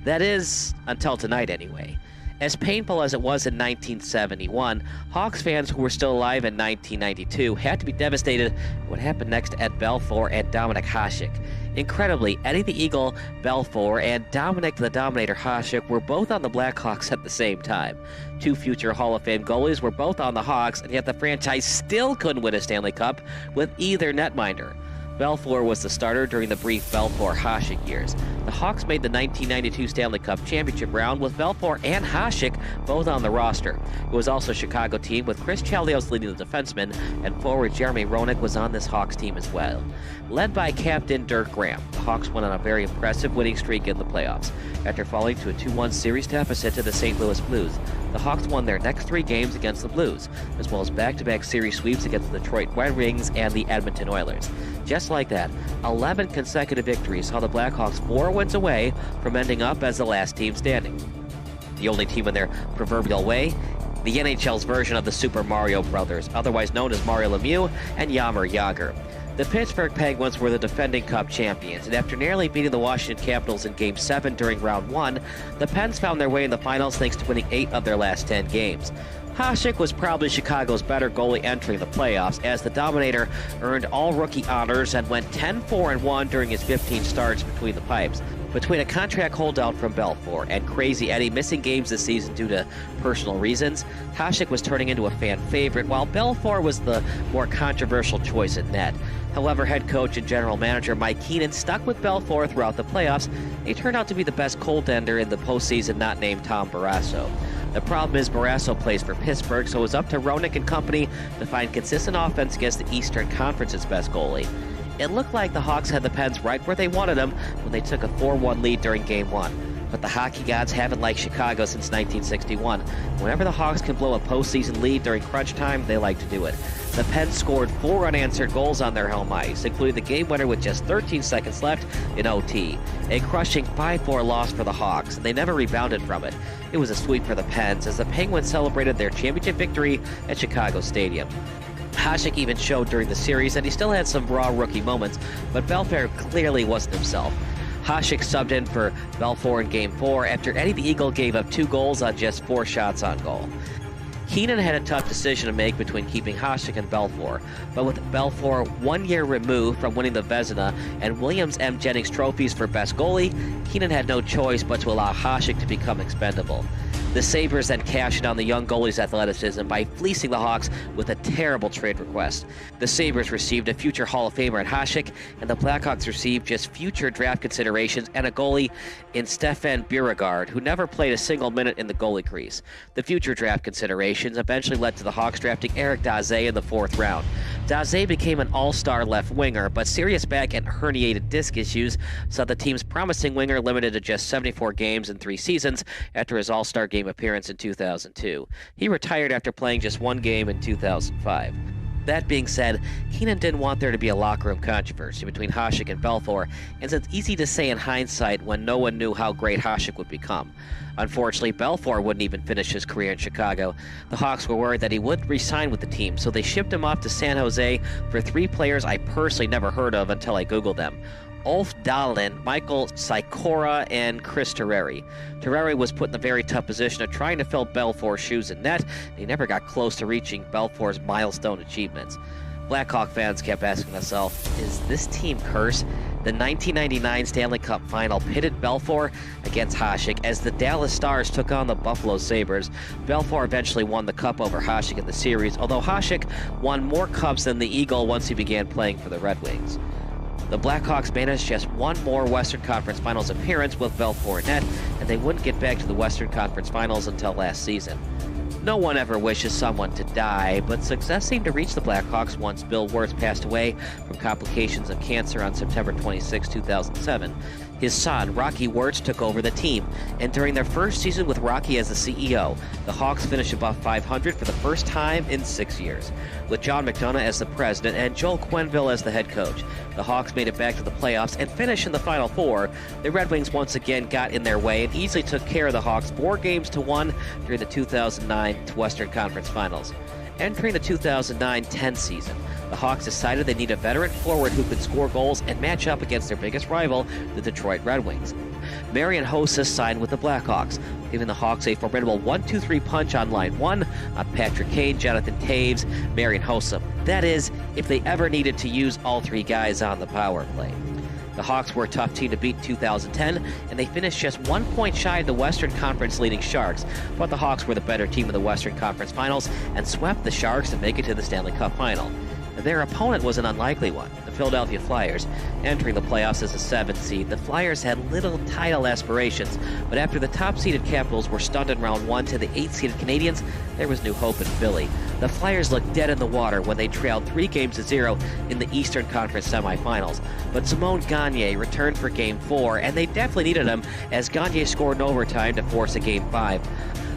That is, until tonight anyway. As painful as it was in 1971, Hawks fans who were still alive in 1992 had to be devastated at what happened next to Ed Belfour and Dominik Hasek. Incredibly, Eddie the Eagle Belfour and Dominik the Dominator Hasek were both on the Blackhawks at the same time. Two future Hall of Fame goalies were both on the Hawks, and yet the franchise still couldn't win a Stanley Cup with either netminder. Belfour was the starter during the brief Belfour-Hasek years. The Hawks made the 1992 Stanley Cup championship round with Belfour and Hasek both on the roster. It was also a Chicago team with Chris Chelios leading the defenseman, and forward Jeremy Roenick was on this Hawks team as well. Led by captain Dirk Graham, the Hawks went on a very impressive winning streak in the playoffs. After falling to a 2-1 series deficit to the St. Louis Blues, the Hawks won their next 3 games against the Blues, as well as back-to-back series sweeps against the Detroit Red Wings and the Edmonton Oilers. Just like that, 11 consecutive victories saw the Blackhawks 4 wins away from ending up as the last team standing. The only team in their proverbial way, the NHL's version of the Super Mario Brothers, otherwise known as Mario Lemieux and Jaromir Jagr. The Pittsburgh Penguins were the defending Cup champions, and after narrowly beating the Washington Capitals in Game 7 during Round 1, the Pens found their way in the finals thanks to winning 8 of their last 10 games. Hasek was probably Chicago's better goalie entering the playoffs, as the Dominator earned all rookie honors and went 10-4-1 during his 15 starts between the pipes. Between a contract holdout from Belfour and Crazy Eddie missing games this season due to personal reasons, Hasek was turning into a fan favorite, while Belfour was the more controversial choice in net. However, head coach and general manager Mike Keenan stuck with Belfour throughout the playoffs. He turned out to be the best goaltender in the postseason, not named Tom Barrasso. The problem is Barrasso plays for Pittsburgh, so it was up to Roenick and company to find consistent offense against the Eastern Conference's best goalie. It looked like the Hawks had the Pens right where they wanted them when they took a 4-1 lead during Game 1. But the hockey gods haven't liked Chicago since 1961. Whenever the Hawks can blow a postseason lead during crunch time, they like to do it. The Pens scored 4 unanswered goals on their home ice, including the game winner with just 13 seconds left in OT. A crushing 5-4 loss for the Hawks, and they never rebounded from it. It was a sweep for the Pens as the Penguins celebrated their championship victory at Chicago Stadium. Hasek even showed during the series that he still had some raw rookie moments, but Belfour clearly wasn't himself. Hasek subbed in for Belfour in Game 4 after Eddie the Eagle gave up 2 goals on just 4 shots on goal. Keenan had a tough decision to make between keeping Hasek and Belfour, but with Belfour 1 year removed from winning the Vezina and Williams M. Jennings trophies for best goalie, Keenan had no choice but to allow Hasek to become expendable. The Sabres then cashed in on the young goalie's athleticism by fleecing the Hawks with a terrible trade request. The Sabres received a future Hall of Famer in Hasek, and the Blackhawks received just future draft considerations and a goalie in Stefan Beauregard, who never played a single minute in the goalie crease. The future draft considerations eventually led to the Hawks drafting Eric Daze in the 4th round. Daze became an all-star left winger, but serious back and herniated disc issues saw the team's promising winger limited to just 74 games in 3 seasons after his all-star game appearance in 2002. He retired after playing just 1 game in 2005. That being said, Keenan didn't want there to be a locker room controversy between Hasek and Belfour, and it's easy to say in hindsight when no one knew how great Hasek would become. Unfortunately, Belfour wouldn't even finish his career in Chicago. The Hawks were worried that he would re-sign with the team, so they shipped him off to San Jose for 3 players I personally never heard of until I Googled them: Ulf Dahlin, Michael Sikora, and Chris Terreri. Terreri was put in the very tough position of trying to fill Belfour's shoes in net, and he never got close to reaching Belfour's milestone achievements. Blackhawk fans kept asking themselves, is this team cursed? The 1999 Stanley Cup Final pitted Belfour against Hasek as the Dallas Stars took on the Buffalo Sabres. Belfour eventually won the Cup over Hasek in the series, although Hasek won more Cups than the Eagle once he began playing for the Red Wings. The Blackhawks managed just 1 more Western Conference Finals appearance with Belfour in net, and they wouldn't get back to the Western Conference Finals until last season. No one ever wishes someone to die, but success seemed to reach the Blackhawks once Bill Wirtz passed away from complications of cancer on September 26, 2007. His son, Rocky Wirtz, took over the team, and during their first season with Rocky as the CEO, the Hawks finished above 500 for the first time in 6 years. With John McDonough as the president and Joel Quenneville as the head coach, the Hawks made it back to the playoffs and finished in the Final Four. The Red Wings once again got in their way and easily took care of the Hawks 4-1 during the 2009 Western Conference Finals. Entering the 2009-10 season, the Hawks decided they need a veteran forward who could score goals and match up against their biggest rival, the Detroit Red Wings. Marian Hossa signed with the Blackhawks, giving the Hawks a formidable 1-2-3 punch on line 1 on Patrick Kane, Jonathan Taves, Marian Hossa. That is, if they ever needed to use all three guys on the power play. The Hawks were a tough team to beat in 2010, and they finished just 1 point shy of the Western Conference leading Sharks, but the Hawks were the better team in the Western Conference Finals and swept the Sharks to make it to the Stanley Cup Final. Their opponent was an unlikely one, the Philadelphia Flyers. Entering the playoffs as a 7th seed, the Flyers had little title aspirations, but after the top-seeded Capitals were stunned in round 1 to the 8th-seeded Canadiens, there was new hope in Philly. The Flyers looked dead in the water when they trailed 3-0 in the Eastern Conference semifinals, but Simon Gagne returned for Game 4, and they definitely needed him as Gagne scored in overtime to force a Game 5.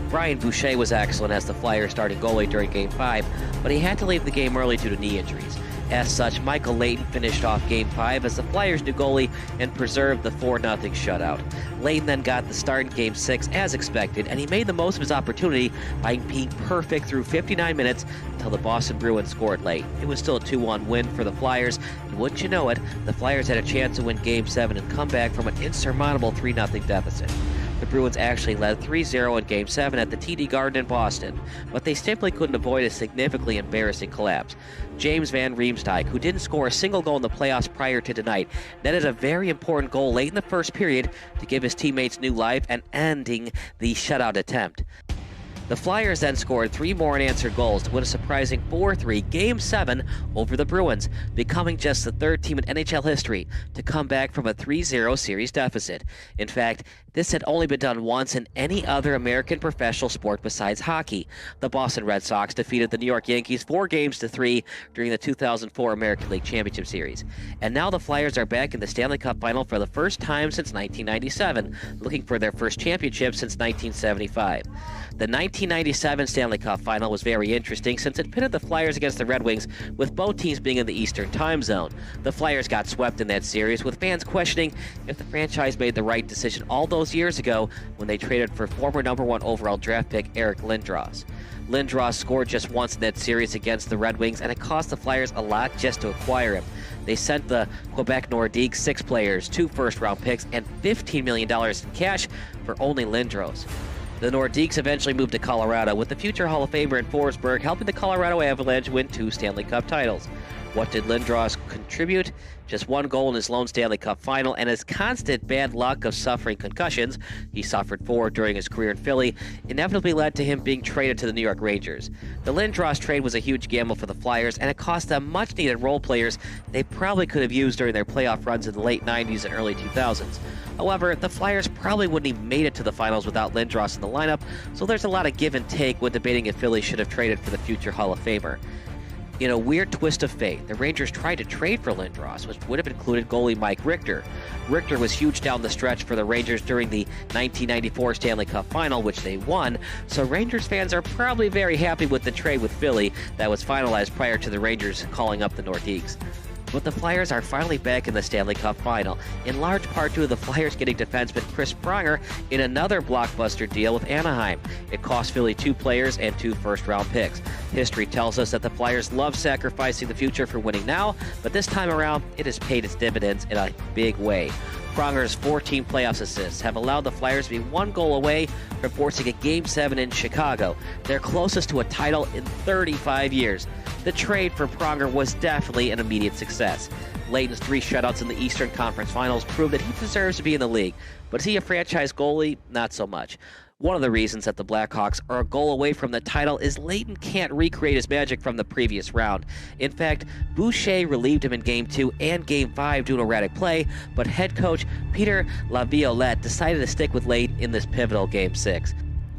Brian Boucher was excellent as the Flyers starting goalie during Game 5, but he had to leave the game early due to knee injuries. As such, Michael Layton finished off Game 5 as the Flyers' new goalie and preserved the 4-0 shutout. Layton then got the start in Game 6 as expected, and he made the most of his opportunity by being perfect through 59 minutes until the Boston Bruins scored late. It was still a 2-1 win for the Flyers, and wouldn't you know it, the Flyers had a chance to win Game 7 and come back from an insurmountable 3-0 deficit. The Bruins actually led 3-0 in Game 7 at the TD Garden in Boston, but they simply couldn't avoid a significantly embarrassing collapse. James Van Riemsdyk, who didn't score a single goal in the playoffs prior to tonight, netted a very important goal late in the first period to give his teammates new life and ending the shutout attempt. The Flyers then scored 3 more unanswered goals to win a surprising 4-3 Game 7 over the Bruins, becoming just the 3rd team in NHL history to come back from a 3-0 series deficit. In fact, this had only been done once in any other American professional sport besides hockey. The Boston Red Sox defeated the New York Yankees 4-3 during the 2004 American League Championship Series. And now the Flyers are back in the Stanley Cup Final for the first time since 1997, looking for their first championship since 1975. The 1997 Stanley Cup Final was very interesting since it pitted the Flyers against the Red Wings, with both teams being in the Eastern Time Zone. The Flyers got swept in that series, with fans questioning if the franchise made the right decision all those years ago when they traded for former #1 overall draft pick Eric Lindros. Lindros scored just once in that series against the Red Wings, and it cost the Flyers a lot just to acquire him. They sent the Quebec Nordiques 6 players, 2 first-round picks, and $15 million in cash for only Lindros. The Nordiques eventually moved to Colorado, with the future Hall of Famer in Forsberg helping the Colorado Avalanche win 2 Stanley Cup titles. What did Lindros contribute? Just 1 goal in his lone Stanley Cup final, and his constant bad luck of suffering concussions, he suffered 4 during his career in Philly, inevitably led to him being traded to the New York Rangers. The Lindros trade was a huge gamble for the Flyers, and it cost them much-needed role players they probably could have used during their playoff runs in the late 90s and early 2000s. However, the Flyers probably wouldn't have made it to the finals without Lindros in the lineup, so there's a lot of give and take when debating if Philly should have traded for the future Hall of Famer. In a weird twist of fate, the Rangers tried to trade for Lindros, which would have included goalie Mike Richter. Richter was huge down the stretch for the Rangers during the 1994 Stanley Cup Final, which they won, so Rangers fans are probably very happy with the trade with Philly that was finalized prior to the Rangers calling up the Nordiques. But the Flyers are finally back in the Stanley Cup Final, in large part due to the Flyers getting defenseman Chris Pronger in another blockbuster deal with Anaheim. It cost Philly 2 players and 2 first-round picks. History tells us that the Flyers love sacrificing the future for winning now, but this time around, it has paid its dividends in a big way. Pronger's 14 playoffs assists have allowed the Flyers to be 1 goal away from forcing a Game 7 in Chicago, their closest to a title in 35 years. The trade for Pronger was definitely an immediate success. Layton's 3 shutouts in the Eastern Conference Finals prove that he deserves to be in the league, but is he a franchise goalie? Not so much. One of the reasons that the Blackhawks are a goal away from the title is Layton can't recreate his magic from the previous round. In fact, Boucher relieved him in Game 2 and Game 5 due to erratic play, but head coach Peter Laviolette decided to stick with Layton in this pivotal Game 6.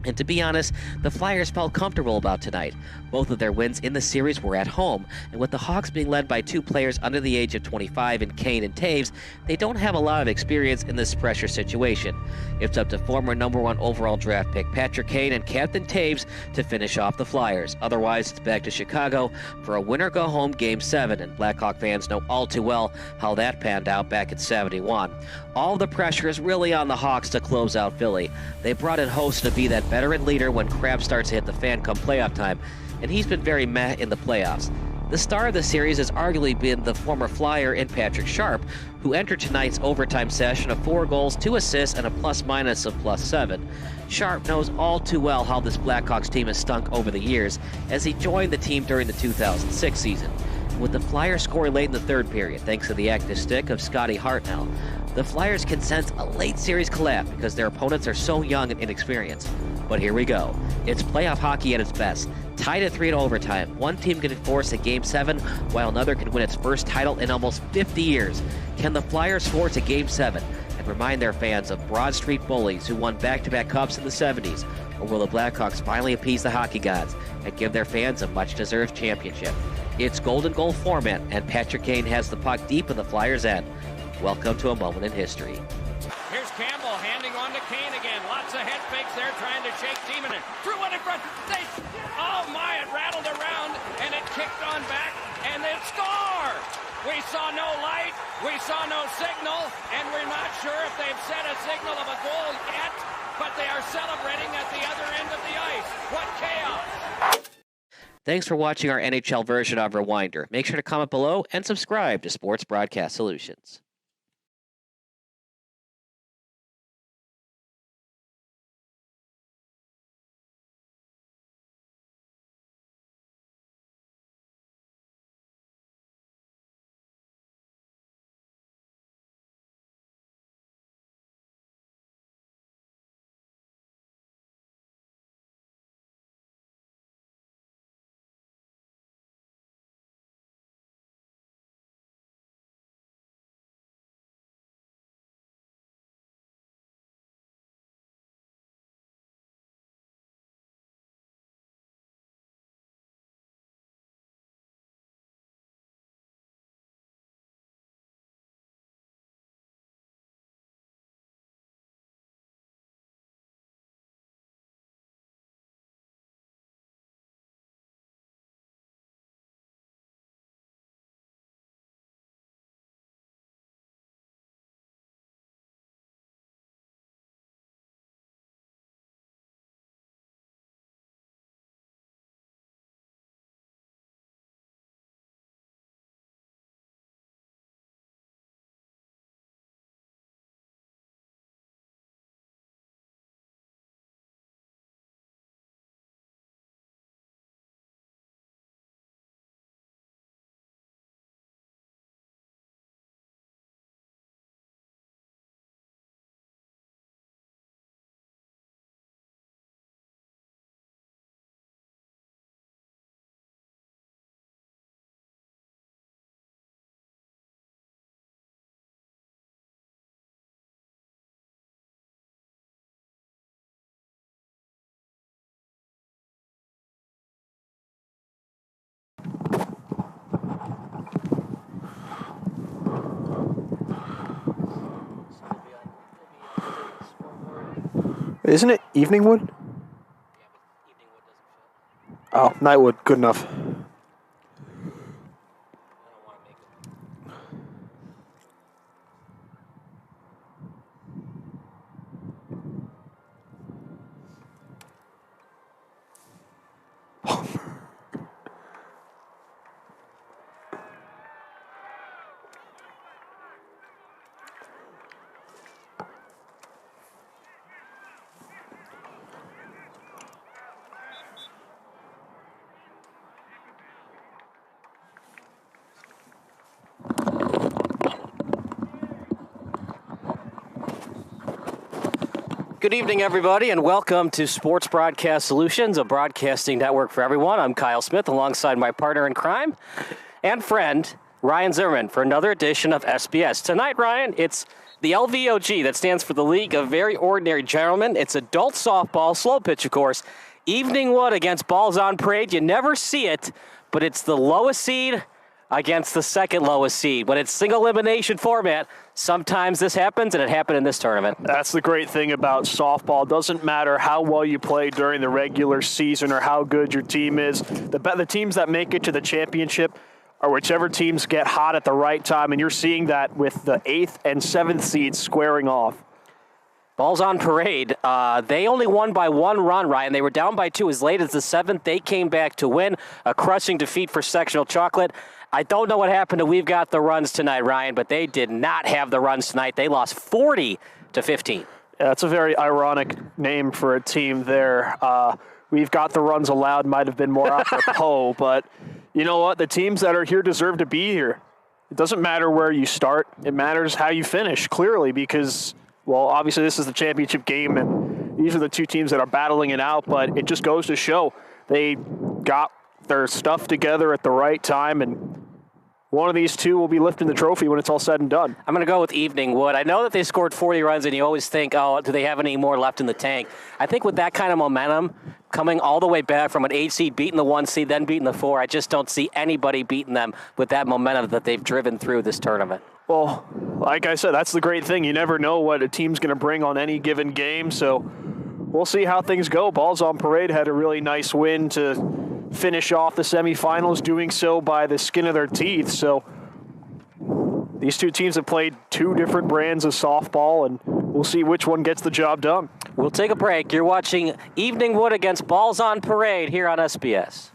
And to be honest, the Flyers felt comfortable about tonight. Both of their wins in the series were at home, and with the Hawks being led by 2 players under the age of 25 in Kane and Taves, they don't have a lot of experience in this pressure situation. It's up to former #1 overall draft pick Patrick Kane and Captain Taves to finish off the Flyers. Otherwise, it's back to Chicago for a winner-go-home Game 7, and Blackhawk fans know all too well how that panned out back in '71. All the pressure is really on the Hawks to close out Philly. They brought in Host to be that veteran leader when crap starts to hit the fan come playoff time, and he's been very meh in the playoffs. The star of the series has arguably been the former Flyer in Patrick Sharp, who entered tonight's overtime session of 4 goals, 2 assists, and a plus-minus of +7. Sharp knows all too well how this Blackhawks team has stunk over the years, as he joined the team during the 2006 season. With the Flyers scoring late in the 3rd period, thanks to the active stick of Scotty Hartnell, the Flyers can sense a late series collapse because their opponents are so young and inexperienced. But here we go. It's playoff hockey at its best. Tied at 3 in overtime, one team can force a Game 7, while another can win its first title in almost 50 years. Can the Flyers force a Game 7 and remind their fans of Broad Street bullies who won back-to-back cups in the 70s? Or will the Blackhawks finally appease the hockey gods and give their fans a much-deserved championship? It's golden goal format, and Patrick Kane has the puck deep in the Flyers' end. Welcome to a moment in history. Here's Campbell handing on to Kane again. Lots of head fakes there trying to shake Timonen. Threw it in front. Oh my, it rattled around and it kicked on back and it scored. We saw no light, we saw no signal, and we're not sure if they've set a signal of a goal yet, but they are celebrating at the other end of the ice. What chaos. Thanks for watching our NHL version of Rewinder. Make sure to comment below and subscribe to Sports Broadcast Solutions. Isn't it Eveningwood? Oh, Nightwood. Good enough. Good evening, everybody, and welcome to Sports Broadcast Solutions, a broadcasting network for everyone. I'm Kyle Smith, alongside my partner in crime and friend, Ryan Zimmerman for another edition of SBS. Tonight, Ryan, it's the LVOG. That stands for the League of Very Ordinary Gentlemen. It's adult softball, slow pitch, of course. Evening Wood against Balls on Parade. You never see it, but it's the lowest seed against the second lowest seed. When it's single elimination format, sometimes this happens, and it happened in this tournament. That's the great thing about softball. It doesn't matter how well you play during the regular season or how good your team is. The teams that make it to the championship are whichever teams get hot at the right time, and you're seeing that with the 8th and 7th seeds squaring off. Balls on Parade. They only won by 1 run, Ryan. They were down by 2 as late as the 7th. They came back to win. A crushing defeat for Sectional Chocolate. I don't know what happened to We've Got the Runs tonight, Ryan, but they did not have the runs tonight. They lost 40-15. Yeah, that's a very ironic name for a team there. We've Got the Runs allowed might have been more apropos, but you know what? The teams that are here deserve to be here. It doesn't matter where you start. It matters how you finish, clearly, because, well, obviously this is the championship game, and these are the two teams that are battling it out, but it just goes to show they got their stuff together at the right time, and one of these two will be lifting the trophy when it's all said and done. I'm going to go with Evening Wood. I know that they scored 40 runs, and you always think, oh, do they have any more left in the tank? I think with that kind of momentum, coming all the way back from an 8 seed, beating the 1 seed, then beating the 4, I just don't see anybody beating them with that momentum that they've driven through this tournament. Well, like I said, that's the great thing. You never know what a team's going to bring on any given game, so we'll see how things go. Balls on Parade had a really nice win to finish off the semifinals, doing so by the skin of their teeth. So these two teams have played 2 different brands of softball, and we'll see which one gets the job done. We'll take a break. You're watching Evening Wood against Balls on Parade here on SBS.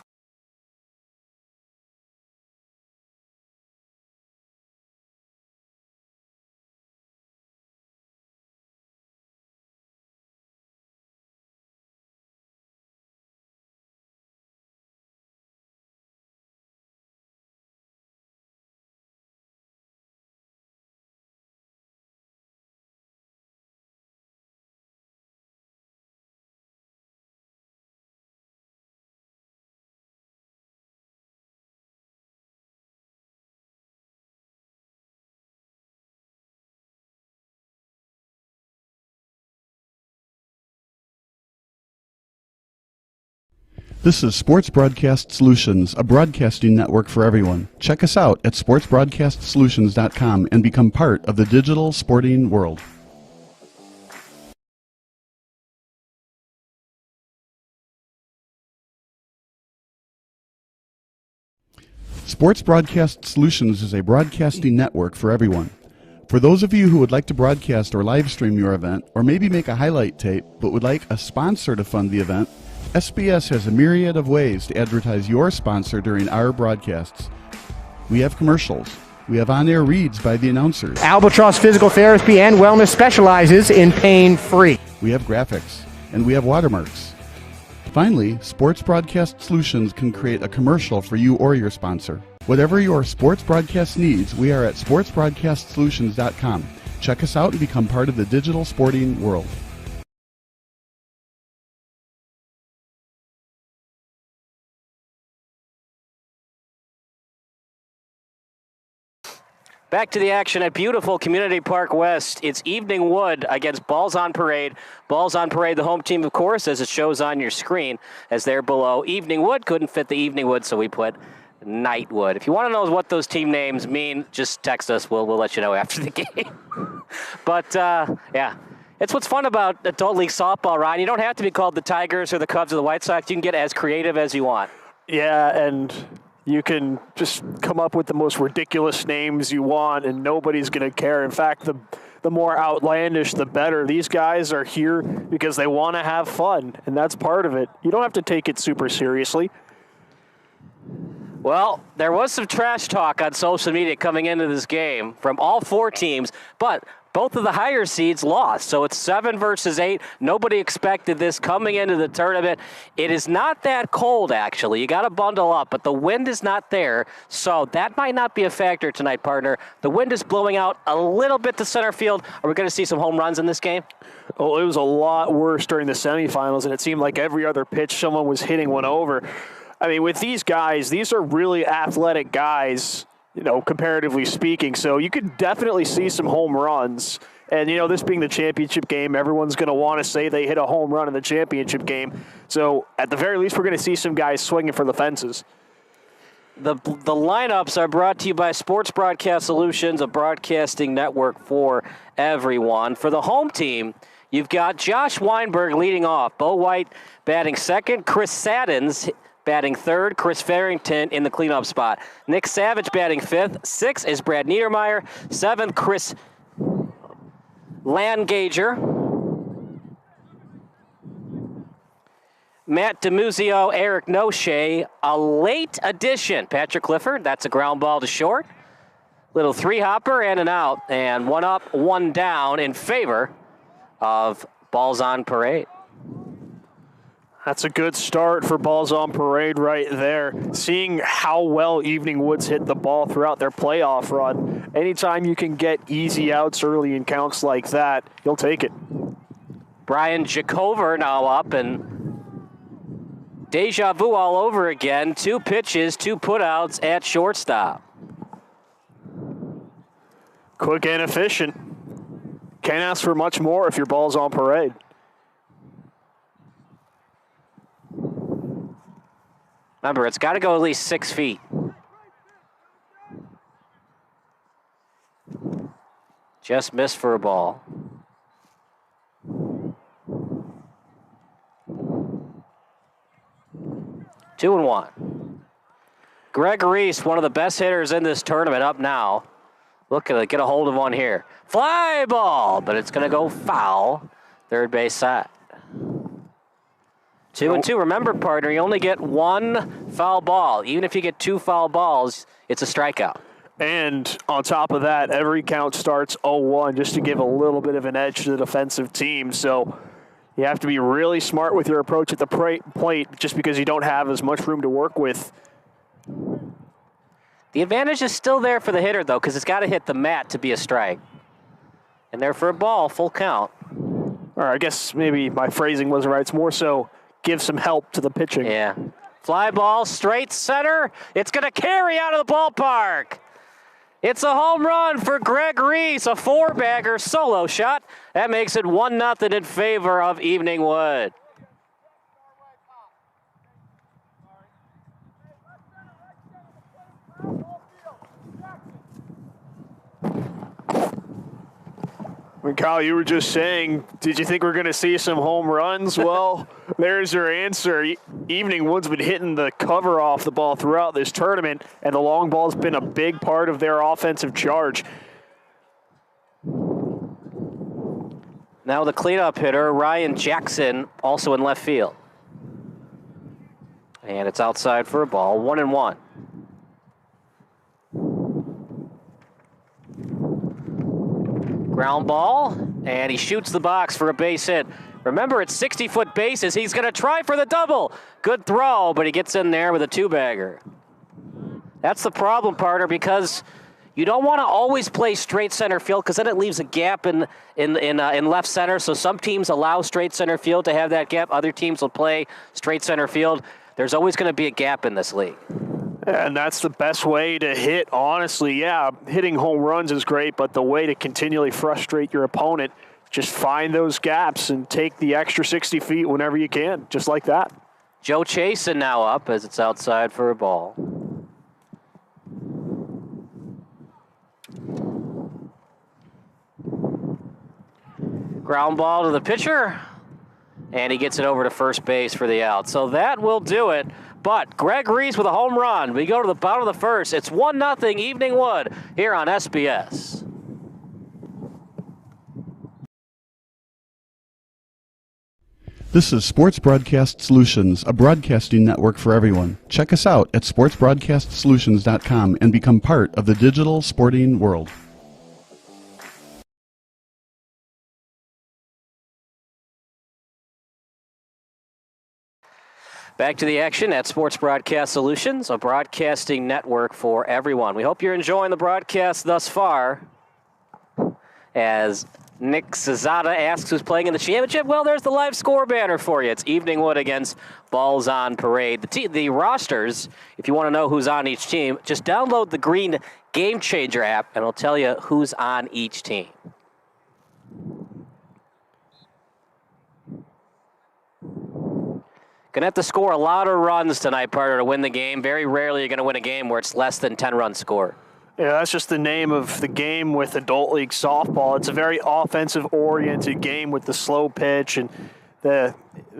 This is Sports Broadcast Solutions, a broadcasting network for everyone. Check us out at sportsbroadcastsolutions.com and become part of the digital sporting world. Sports Broadcast Solutions is a broadcasting network for everyone. For those of you who would like to broadcast or live stream your event, or maybe make a highlight tape but would like a sponsor to fund the event, SBS has a myriad of ways to advertise your sponsor during our broadcasts. We have commercials. We have on-air reads by the announcers. Albatross Physical Therapy and Wellness specializes in pain-free. We have graphics, and we have watermarks. Finally, Sports Broadcast Solutions can create a commercial for you or your sponsor. Whatever your sports broadcast needs, we are at sportsbroadcastsolutions.com. Check us out and become part of the digital sporting world. Back to the action at beautiful Community Park West. It's Evening Wood against Balls on Parade. Balls on Parade, the home team, of course, as it shows on your screen, as they're below. Evening Wood couldn't fit the Evening Wood, so we put Nightwood. If you want to know what those team names mean, just text us. We'll let you know after the game. But, yeah. It's what's fun about adult league softball, Ryan. You don't have to be called the Tigers or the Cubs or the White Sox. You can get as creative as you want. Yeah, and you can just come up with the most ridiculous names you want, and nobody's going to care. In fact, the more outlandish, the better. These guys are here because they want to have fun, and that's part of it. You don't have to take it super seriously. Well, there was some trash talk on social media coming into this game from all 4 teams, but both of the higher seeds lost. So it's 7 versus 8. Nobody expected this coming into the tournament. It is not that cold, actually. You got to bundle up, but the wind is not there. So that might not be a factor tonight, partner. The wind is blowing out a little bit to center field. Are we going to see some home runs in this game? Oh, it was a lot worse during the semifinals, and it seemed like every other pitch someone was hitting one over. I mean, with these guys, these are really athletic guys, comparatively speaking. So you could definitely see some home runs. And, this being the championship game, everyone's going to want to say they hit a home run in the championship game. So at the very least, we're going to see some guys swinging for the fences. The lineups are brought to you by Sports Broadcast Solutions, a broadcasting network for everyone. For the home team, you've got Josh Weinberg leading off. Bo White batting second. Chris Saddens batting third. Chris Farrington in the cleanup spot. Nick Savage batting fifth. Sixth is Brad Niedermeyer. Seventh, Chris Langager. Matt DeMuzio, Eric Noche, a late addition. Patrick Clifford, that's a ground ball to short. Little three-hopper and an out, and one up, one down in favor of Balls on Parade. That's a good start for Balls on Parade right there. Seeing how well Evening Woods hit the ball throughout their playoff run, anytime you can get easy outs early in counts like that, you'll take it. Brian Jacover now up, and deja vu all over again. 2 pitches, 2 putouts at shortstop. Quick and efficient. Can't ask for much more if your Balls on Parade. Remember, it's got to go at least 6 feet. Just missed for a ball. Two and one. Greg Reese, one of the best hitters in this tournament, up now. Look at it, get a hold of one here. Fly ball, but it's going to go foul. Third base side. 2 and 2. Remember, partner, you only get 1 foul ball. Even if you get 2 foul balls, it's a strikeout. And on top of that, every count starts 0-1 just to give a little bit of an edge to the defensive team. So you have to be really smart with your approach at the plate just because you don't have as much room to work with. The advantage is still there for the hitter, though, because it's got to hit the mat to be a strike. And there for a ball, full count. Or I guess maybe my phrasing wasn't right. It's more so give some help to the pitching. Yeah. Fly ball, straight center. It's going to carry out of the ballpark. It's a home run for Greg Reese, a 4-bagger solo shot. That makes it 1-0 in favor of Evening Wood. I mean, Kyle, you were just saying, did you think we're going to see some home runs? Well, there's your answer. Evening Wood's been hitting the cover off the ball throughout this tournament, and the long ball's been a big part of their offensive charge. Now the cleanup hitter, Ryan Jackson, also in left field. And it's outside for a ball, 1-1. Ground ball, and he shoots the box for a base hit. Remember, it's 60-foot bases. He's going to try for the double. Good throw, but he gets in there with a 2-bagger. That's the problem, partner, because you don't want to always play straight center field because then it leaves a gap in left center. So some teams allow straight center field to have that gap. Other teams will play straight center field. There's always going to be a gap in this league. And that's the best way to hit, honestly. Yeah, hitting home runs is great, but the way to continually frustrate your opponent, just find those gaps and take the extra 60 feet whenever you can, just like that. Joe Chasen now up as it's outside for a ball. Ground ball to the pitcher, and he gets it over to first base for the out. So that will do it. But Greg Reese with a home run. We go to the bottom of the first. It's 1-0 Evening Wood here on SBS. This is Sports Broadcast Solutions, a broadcasting network for everyone. Check us out at sportsbroadcastsolutions.com and become part of the digital sporting world. Back to the action at Sports Broadcast Solutions, a broadcasting network for everyone. We hope you're enjoying the broadcast thus far. As Nick Cesada asks who's playing in the championship, well, there's the live score banner for you. It's Evening Wood against Balls on Parade. The rosters, if you want to know who's on each team, just download the green Game Changer app, and it'll tell you who's on each team. Gonna have to score a lot of runs tonight, partner, to win the game. Very rarely you're gonna win a game where it's less than 10 runs scored. Yeah, that's just the name of the game with adult league softball. It's a very offensive-oriented game with the slow pitch and the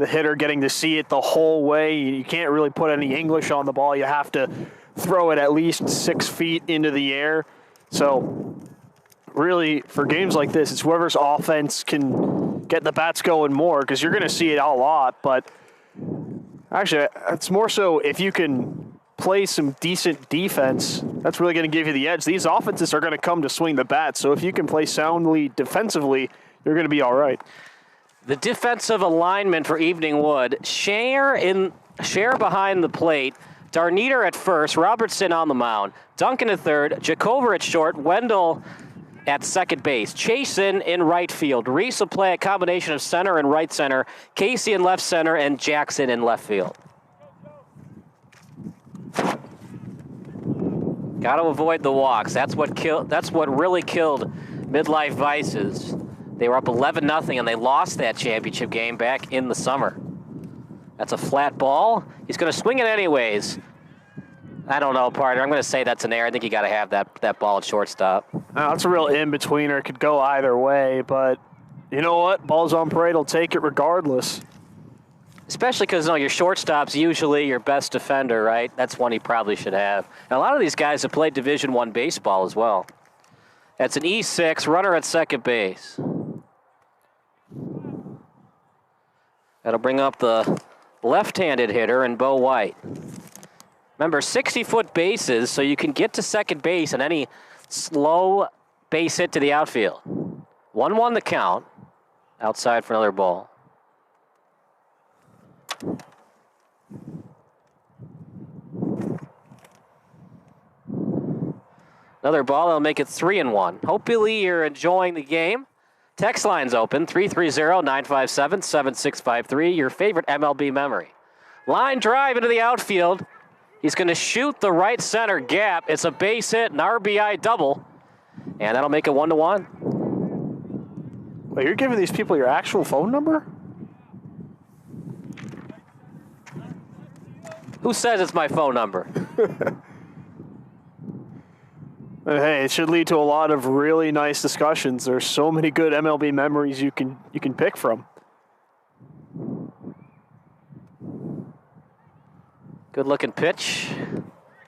hitter getting to see it the whole way. You can't really put any English on the ball. You have to throw it at least 6 feet into the air. So really, for games like this, it's whoever's offense can get the bats going more, because you're going to see it a lot. But actually, it's more so if you can play some decent defense, that's really going to give you the edge. These offenses are going to come to swing the bat. So if you can play soundly defensively, you're going to be all right. The defensive alignment for Evening Wood: Share behind the plate, Darniter at first, Robertson on the mound, Duncan at third, Jacover at short, Wendell at second base, Chasen in right field, Reese will play a combination of center and right center, Casey in left center, and Jackson in left field. Got to avoid the walks. That's what really killed Midlife Vices. They were up 11-0, and they lost that championship game back in the summer. That's a flat ball. He's going to swing it anyways. I don't know, partner. I'm going to say that's an error. I think you got to have that ball at shortstop. That's a real in-betweener. It could go either way, but you know what? Balls on Parade will take it regardless. Especially because your shortstop's usually your best defender, right? That's one he probably should have. And a lot of these guys have played Division I baseball as well. That's an E6, runner at second base. That'll bring up the left-handed hitter and Bo White. Remember, 60-foot bases, so you can get to second base on any slow base hit to the outfield. 1-1 the count. Outside for another ball. Another ball, that'll make it 3-1. Hopefully you're enjoying the game. Text line's open, 330-957-7653, your favorite MLB memory. Line drive into the outfield. He's going to shoot the right center gap. It's a base hit, an RBI double, and that'll make it 1-1. Wait, you're giving these people your actual phone number? Who says it's my phone number? Hey, it should lead to a lot of really nice discussions. There's so many good MLB memories you can pick from. Good looking pitch.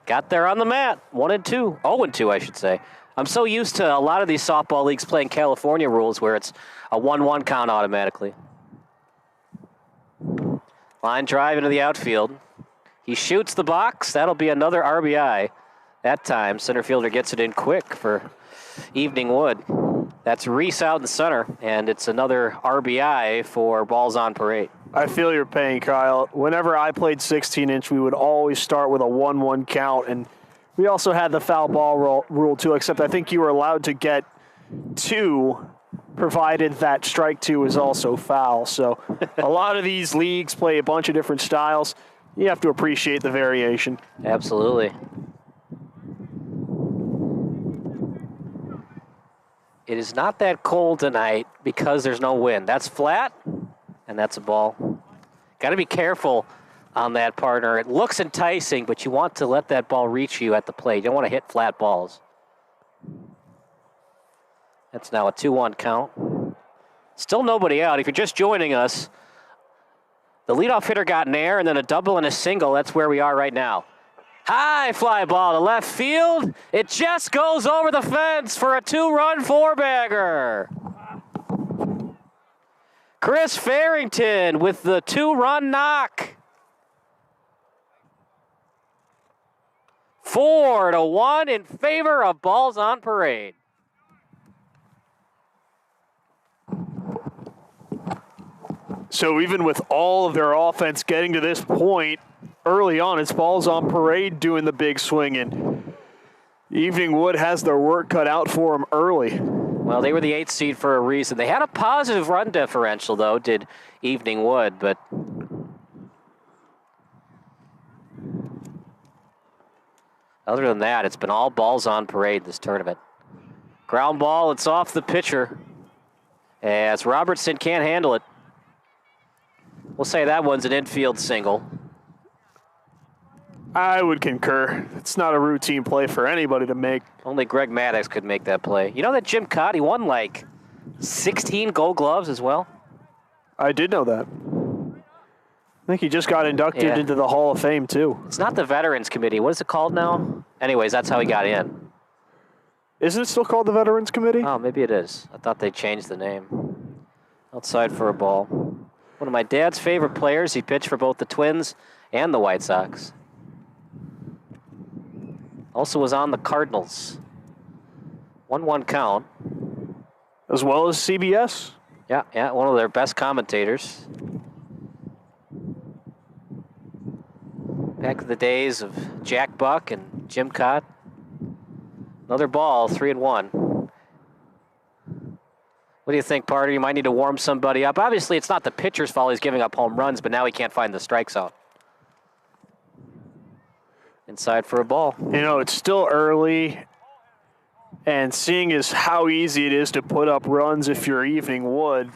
Got there on the mat. 1-2. 0-2, I should say. I'm so used to a lot of these softball leagues playing California rules where it's a 1-1 count automatically. Line drive into the outfield. He shoots the box. That'll be another RBI. That time, center fielder gets it in quick for Evening Wood. That's Reese out in center, and it's another RBI for Balls on Parade. I feel your pain, Kyle. Whenever I played 16-inch, we would always start with a 1-1 count, and we also had the foul ball rule too, except I think you were allowed to get 2, provided that strike 2 is also foul. So a lot of these leagues play a bunch of different styles. You have to appreciate the variation. Absolutely. It is not that cold tonight because there's no wind. That's flat, and that's a ball. Got to be careful on that, partner. It looks enticing, but you want to let that ball reach you at the plate. You don't want to hit flat balls. That's now a 2-1 count. Still nobody out. If you're just joining us, the leadoff hitter got an error and then a double and a single. That's where we are right now. High fly ball to left field. It just goes over the fence for a 2-run 4-bagger. Chris Farrington with the 2-run knock. 4-1 in favor of Balls on Parade. So even with all of their offense getting to this point, early on, it's Balls on Parade doing the big swinging. Evening Wood has their work cut out for them early. Well, they were the 8th seed for a reason. They had a positive run differential, though, did Evening Wood, but Other than that, it's been all balls on parade this tournament. Ground ball, it's off the pitcher. As Robertson can't handle it. We'll say that one's an infield single. I would concur. It's not a routine play for anybody to make. Only Greg Maddox could make that play. You know that Jim Cott, he won like 16 Gold Gloves as well? I did know that. I think he just got inducted into the Hall of Fame, too. It's not the Veterans Committee. What is it called now? Anyways, that's how he got in. Isn't it still called the Veterans Committee? Oh, maybe it is. I thought they changed the name. Outside for a ball. One of my dad's favorite players. He pitched for both the Twins and the White Sox. Also was on the Cardinals. 1-1 count. As well as CBS? Yeah, one of their best commentators. Back in the days of Jack Buck and Jim Cott. Another ball, 3-1. What do you think, Parter? You might need to warm somebody up. Obviously, it's not the pitcher's fault he's giving up home runs, but now he can't find the strike zone. Inside for a ball. You know, it's still early, and seeing as how easy it is to put up runs if you're Evening Wood,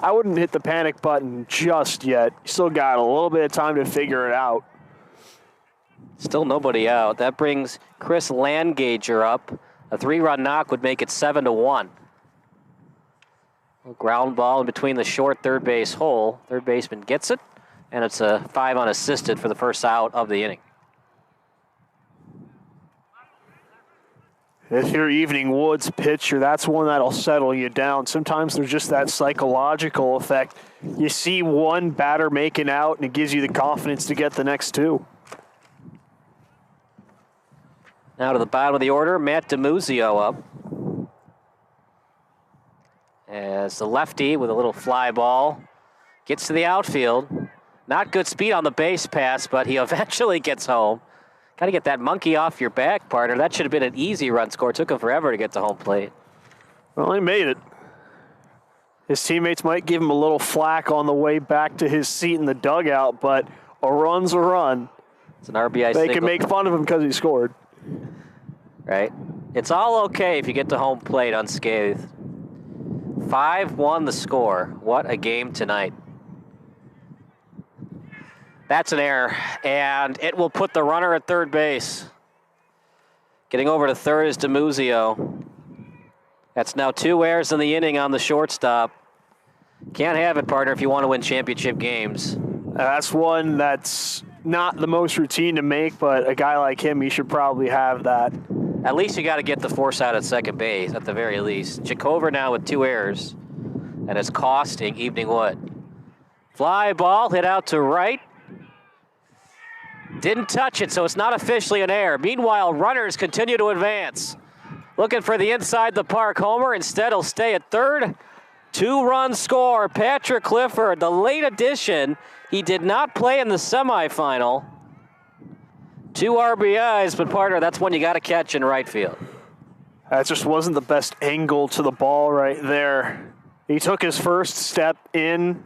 I wouldn't hit the panic button just yet. You still got a little bit of time to figure it out. Still nobody out. That brings Chris Landgager up. A 3-run knock would make it 7-1. A ground ball in between the short third base hole. Third baseman gets it, and it's a 5 unassisted for the first out of the inning. If you're Evening Wood's pitcher, that's one that'll settle you down. Sometimes there's just that psychological effect. You see one batter making out, and it gives you the confidence to get the next two. Now to the bottom of the order, Matt DiMuzio up. As the lefty with a little fly ball gets to the outfield. Not good speed on the base pass, but he eventually gets home. Got to get that monkey off your back, partner. That should have been an easy run score. Took him forever to get to home plate. Well, he made it. His teammates might give him a little flack on the way back to his seat in the dugout, but a run's a run. It's an RBI They single. can make fun of him because he scored. Right? It's all okay if you get to home plate unscathed. 5-1 the score. What a game tonight. That's an error, and it will put the runner at third base. Getting over to third is DiMuzio. That's now 2 errors in the inning on the shortstop. Can't have it, partner, if you want to win championship games. That's one that's not the most routine to make, but a guy like him, he should probably have that. At least you got to get the force out at second base, at the very least. Jacover now with 2 errors, and it's costing Evening Wood. Fly ball hit out to right. Didn't touch it, so it's not officially an error. Meanwhile, runners continue to advance. Looking for the inside the park homer. Instead, he'll stay at third. 2-run score. Patrick Clifford, the late addition. He did not play in the semifinal. 2 RBIs, but partner, that's one you got to catch in right field. That just wasn't the best angle to the ball right there. He took his first step in,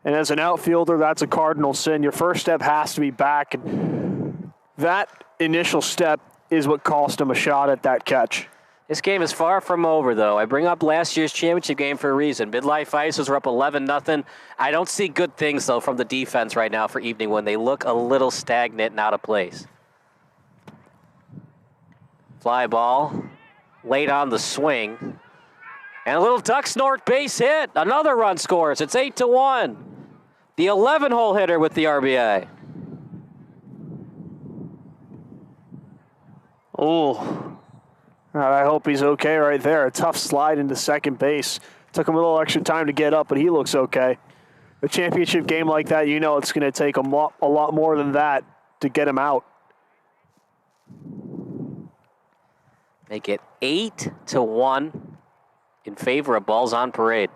and as an outfielder, that's a cardinal sin. Your first step has to be back, and that initial step is what cost him a shot at that catch. This game is far from over, though. I bring up last year's championship game for a reason. Midlife Ices were up 11-0. I don't see good things, though, from the defense right now for Evening when they look a little stagnant and out of place. Fly ball, late on the swing. And a little duck snort base hit. Another run scores. It's 8-1. The 11-hole hitter with the RBI. Oh, I hope he's okay right there. A tough slide into second base. Took him a little extra time to get up, but he looks okay. A championship game like that, you know it's going to take a lot more than that to get him out. Make it 8-1 in favor of balls on parade.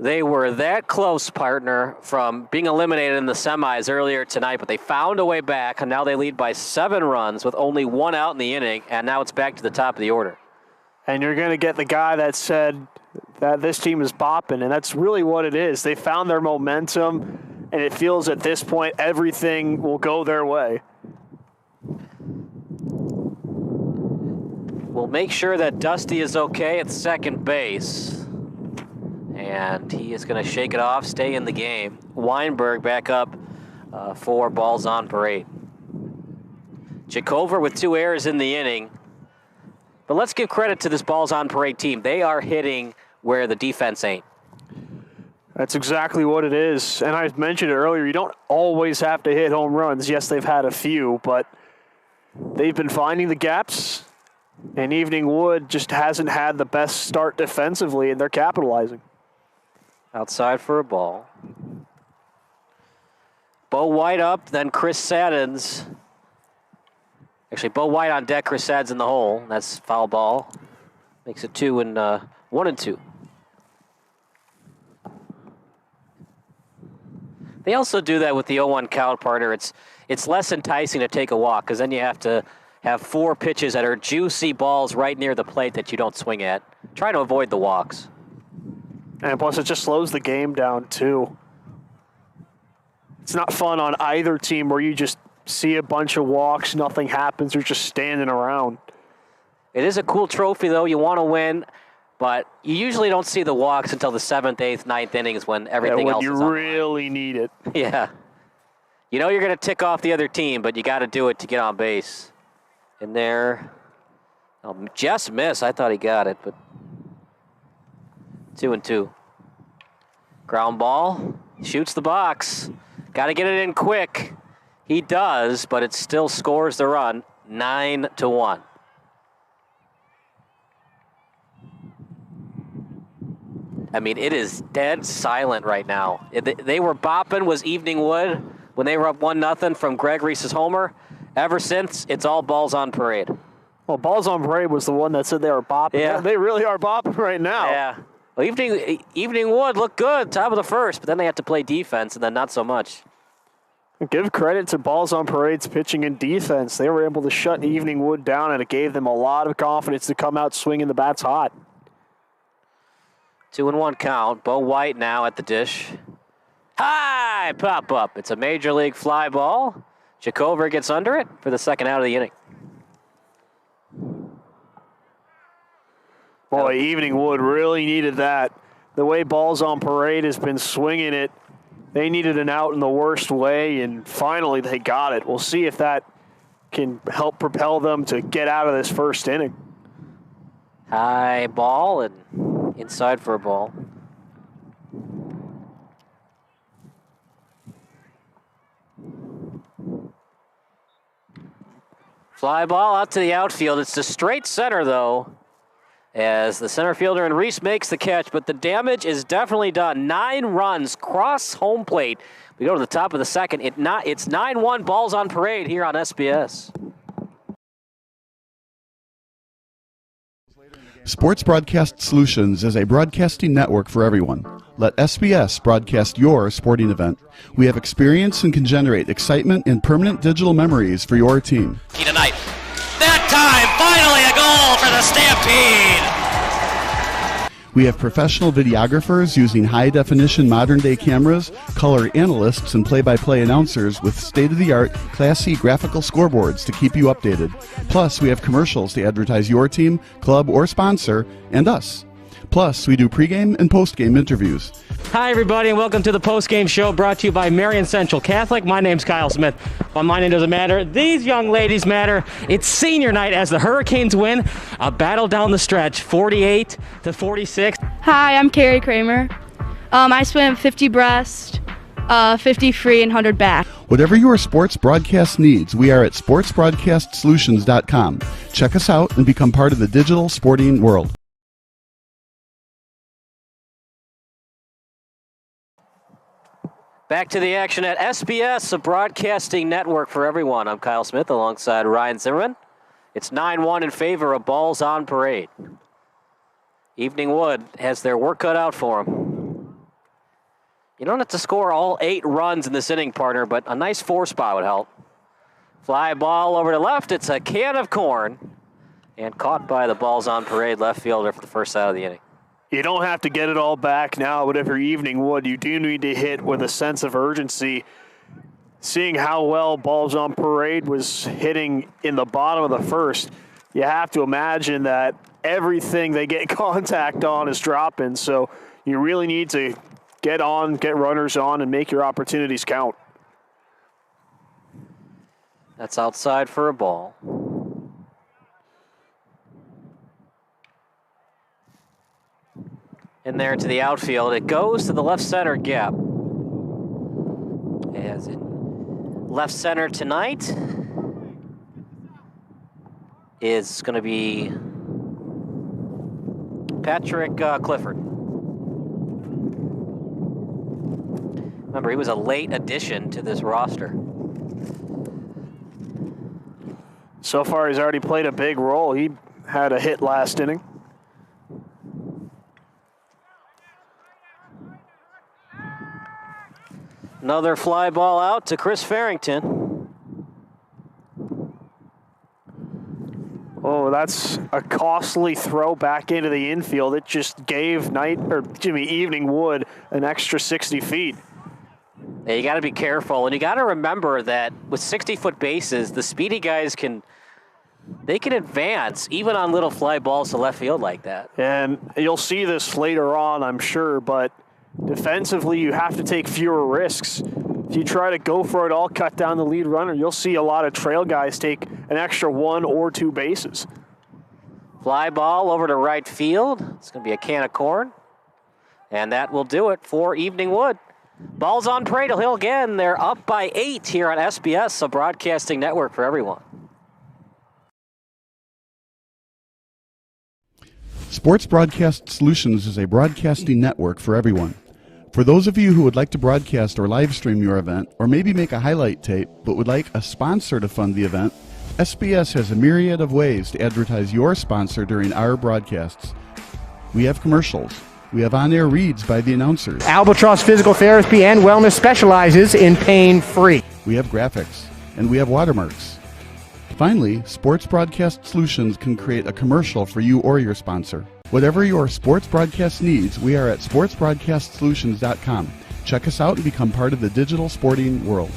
They were that close, partner, from being eliminated in the semis earlier tonight, but they found a way back, and now they lead by 7 runs with only 1 out in the inning, and now it's back to the top of the order. And you're going to get the guy that said that this team is bopping, and that's really what it is. They found their momentum, and it feels at this point everything will go their way. will make sure that Dusty is okay at second base. And he is going to shake it off, stay in the game. Weinberg back up for balls on parade. Jacover with 2 errors in the inning. But let's give credit to this balls on parade team. They are hitting where the defense ain't. That's exactly what it is. And I mentioned it earlier, you don't always have to hit home runs. Yes, they've had a few, but they've been finding the gaps. And Evening Wood just hasn't had the best start defensively, and they're capitalizing. Outside for a ball. Bo White up, then Chris Saddens. Actually, Bo White on deck, Chris Saddens in the hole. That's foul ball. Makes it 1-2. They also do that with the 0-1 count, partner. It's less enticing to take a walk because then you have to have 4 pitches that are juicy balls right near the plate that you don't swing at. Try to avoid the walks. And plus, it just slows the game down, too. It's not fun on either team where you just see a bunch of walks, nothing happens, you're just standing around. It is a cool trophy, though. You want to win, but you usually don't see the walks until the 7th, 8th, 9th innings when everything else is on. When you really need it. Yeah. You know you're going to tick off the other team, but you got to do it to get on base. In there. Just miss. I thought he got it, but 2-2. Ground ball. Shoots the box. Got to get it in quick. He does, but it still scores the run. 9-1. I mean, it is dead silent right now. They were bopping, was Evening Wood, when they were up 1-0 from Greg Reese's homer. Ever since, it's all balls on parade. Well, balls on parade was the one that said they were bopping. Yeah. They really are bopping right now. Yeah. Well, Evening Wood looked good, top of the first, but then they had to play defense, and then not so much. Give credit to balls on parade's pitching and defense. They were able to shut Evening Wood down, and it gave them a lot of confidence to come out swinging the bats hot. 2-1 count. Bo White now at the dish. High pop up. It's a major league fly ball. Jacover gets under it for the second out of the inning. Boy, Evening Wood really needed that. The way balls on parade has been swinging it, they needed an out in the worst way, and finally they got it. We'll see if that can help propel them to get out of this first inning. High ball and inside for a ball. Fly ball out to the outfield. It's to straight center, though, as the center fielder and Reese makes the catch, but the damage is definitely done. 9 runs cross home plate. We go to the top of the second. It's 9-1 balls on parade here on SBS. Sports Broadcast Solutions is a broadcasting network for everyone. Let SBS broadcast your sporting event. We have experience and can generate excitement and permanent digital memories for your team. Tonight. That time, finally a goal for the Stampede. We have professional videographers using high-definition modern-day cameras, color analysts, and play-by-play announcers with state-of-the-art, classy graphical scoreboards to keep you updated. Plus, we have commercials to advertise your team, club, or sponsor, and us. Plus, we do pregame and postgame interviews. Hi, everybody, and welcome to the postgame show brought to you by Marion Central Catholic. My name's Kyle Smith. Well, my name doesn't matter. These young ladies matter. It's senior night as the Hurricanes win a battle down the stretch, 48-46. Hi, I'm Carrie Kramer. I swim 50 breast, 50 free, and 100 back. Whatever your sports broadcast needs, we are at sportsbroadcastsolutions.com. Check us out and become part of the digital sporting world. Back to the action at SBS, a broadcasting network for everyone. I'm Kyle Smith alongside Ryan Zimmerman. It's 9-1 in favor of balls on parade. Evening Wood has their work cut out for them. You don't have to score all 8 runs in this inning, partner, but a nice 4 spot would help. Fly ball over to left. It's a can of corn. And caught by the balls on parade left fielder for the first out of the inning. You don't have to get it all back now, whatever Evening Wood. You do need to hit with a sense of urgency. Seeing how well balls on parade was hitting in the bottom of the first, you have to imagine that everything they get contact on is dropping. So you really need to get runners on, and make your opportunities count. That's outside for a ball. In there to the outfield. It goes to the left center gap. As in left center tonight is going to be Patrick Clifford. Remember, he was a late addition to this roster. So far, he's already played a big role. He had a hit last inning. Another fly ball out to Chris Farrington. Oh, that's a costly throw back into the infield. It just gave Evening Wood an extra 60 feet. Yeah, you got to be careful, and you got to remember that with 60-foot bases, the speedy guys can advance even on little fly balls to left field like that. And you'll see this later on, I'm sure, but defensively, you have to take fewer risks. If you try to go for it all, cut down the lead runner, you'll see a lot of trail guys take an extra 1 or 2 bases. Fly ball over to right field. It's going to be a can of corn. And that will do it for Evening Wood. Ball's on Pradle Hill again. They're up by 8 here on SBS, a broadcasting network for everyone. Sports Broadcast Solutions is a broadcasting network for everyone. For those of you who would like to broadcast or live stream your event, or maybe make a highlight tape, but would like a sponsor to fund the event, SBS has a myriad of ways to advertise your sponsor during our broadcasts. We have commercials. We have on-air reads by the announcers. Albatross Physical Therapy and Wellness specializes in pain-free. We have graphics, and we have watermarks. Finally, Sports Broadcast Solutions can create a commercial for you or your sponsor. Whatever your sports broadcast needs, we are at sportsbroadcastsolutions.com. Check us out and become part of the digital sporting world.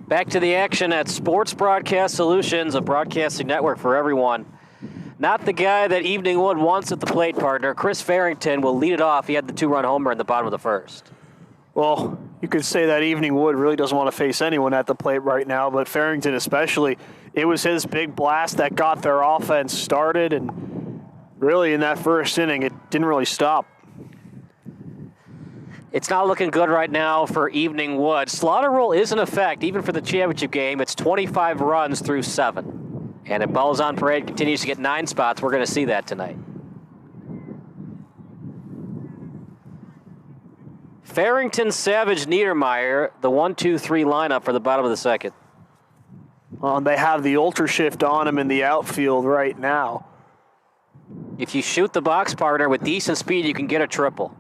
Back to the action at Sports Broadcast Solutions, a broadcasting network for everyone. Not the guy that Evening Wood wants at the plate, partner. Chris Farrington will lead it off. He had the 2-run homer in the bottom of the first. Well, you could say that Evening Wood really doesn't want to face anyone at the plate right now, but Farrington especially. It was his big blast that got their offense started, and really in that first inning, it didn't really stop. It's not looking good right now for Evening Wood. Slaughter rule is in effect, even for the championship game. It's 25 runs through 7. And if Balls on Parade continues to get 9 spots, we're going to see that tonight. Farrington, Savage, Niedermeyer, the 1-2-3 lineup for the bottom of the second. Well, they have the ultra shift on him in the outfield right now. If you shoot the box partner with decent speed, you can get a triple.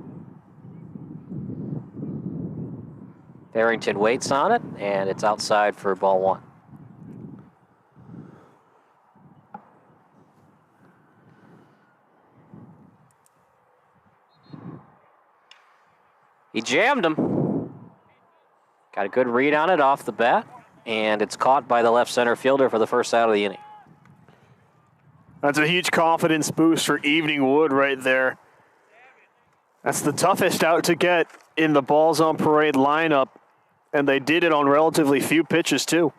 Farrington waits on it, and it's outside for ball 1. He jammed him. Got a good read on it off the bat, and it's caught by the left center fielder for the first out of the inning. That's a huge confidence boost for Evening Wood right there. That's the toughest out to get in the Balls on Parade lineup, and they did it on relatively few pitches too.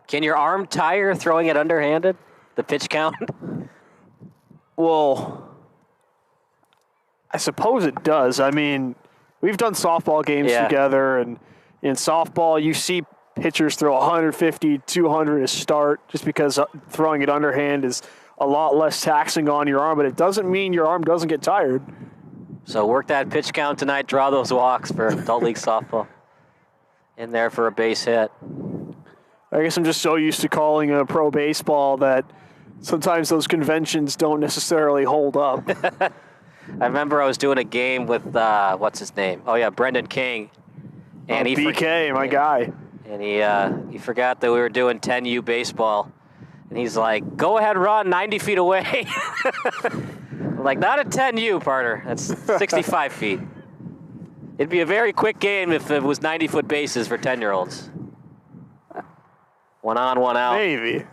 Can your arm tire throwing it underhanded? The pitch count? Well, I suppose it does. I mean, we've done softball games together, and in softball, you see pitchers throw 150, 200 to start just because throwing it underhand is a lot less taxing on your arm, but it doesn't mean your arm doesn't get tired. So work that pitch count tonight, draw those walks for adult league softball. In there for a base hit. I guess I'm just so used to calling a pro baseball that sometimes those conventions don't necessarily hold up. I remember I was doing a game with, what's his name? Oh, yeah, Brendan King. And BK, my guy. And he forgot that we were doing 10U baseball. And he's like, go ahead, run 90 feet away. I'm like, not a 10U, partner. That's 65 feet. It'd be a very quick game if it was 90-foot bases for 10-year-olds. One on, one out. Maybe.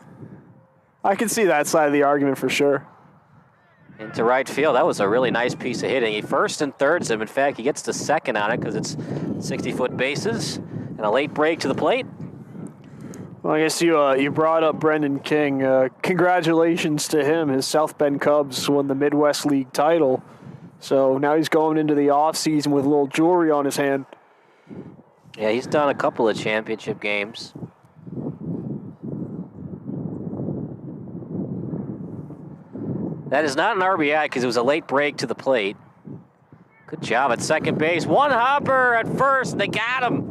I can see that side of the argument for sure. Into right field. That was a really nice piece of hitting. He first and thirds him. In fact, he gets to second on it because it's 60-foot bases and a late break to the plate. Well, I guess you brought up Brendan King. Congratulations to him. His South Bend Cubs won the Midwest League title. So now he's going into the offseason with a little jewelry on his hand. Yeah, he's done a couple of championship games. That is not an RBI because it was a late break to the plate. Good job at second base. One hopper at first. They got him.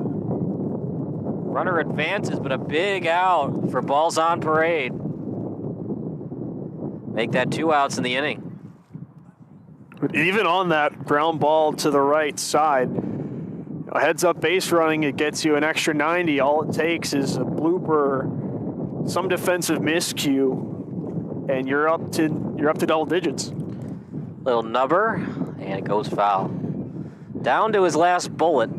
Runner advances, but a big out for balls on parade. Make that 2 outs in the inning. But even on that ground ball to the right side, a heads-up base running, it gets you an extra 90. All it takes is a blooper, some defensive miscue, and you're up to double digits. Little nubber, and it goes foul. Down to his last bullet.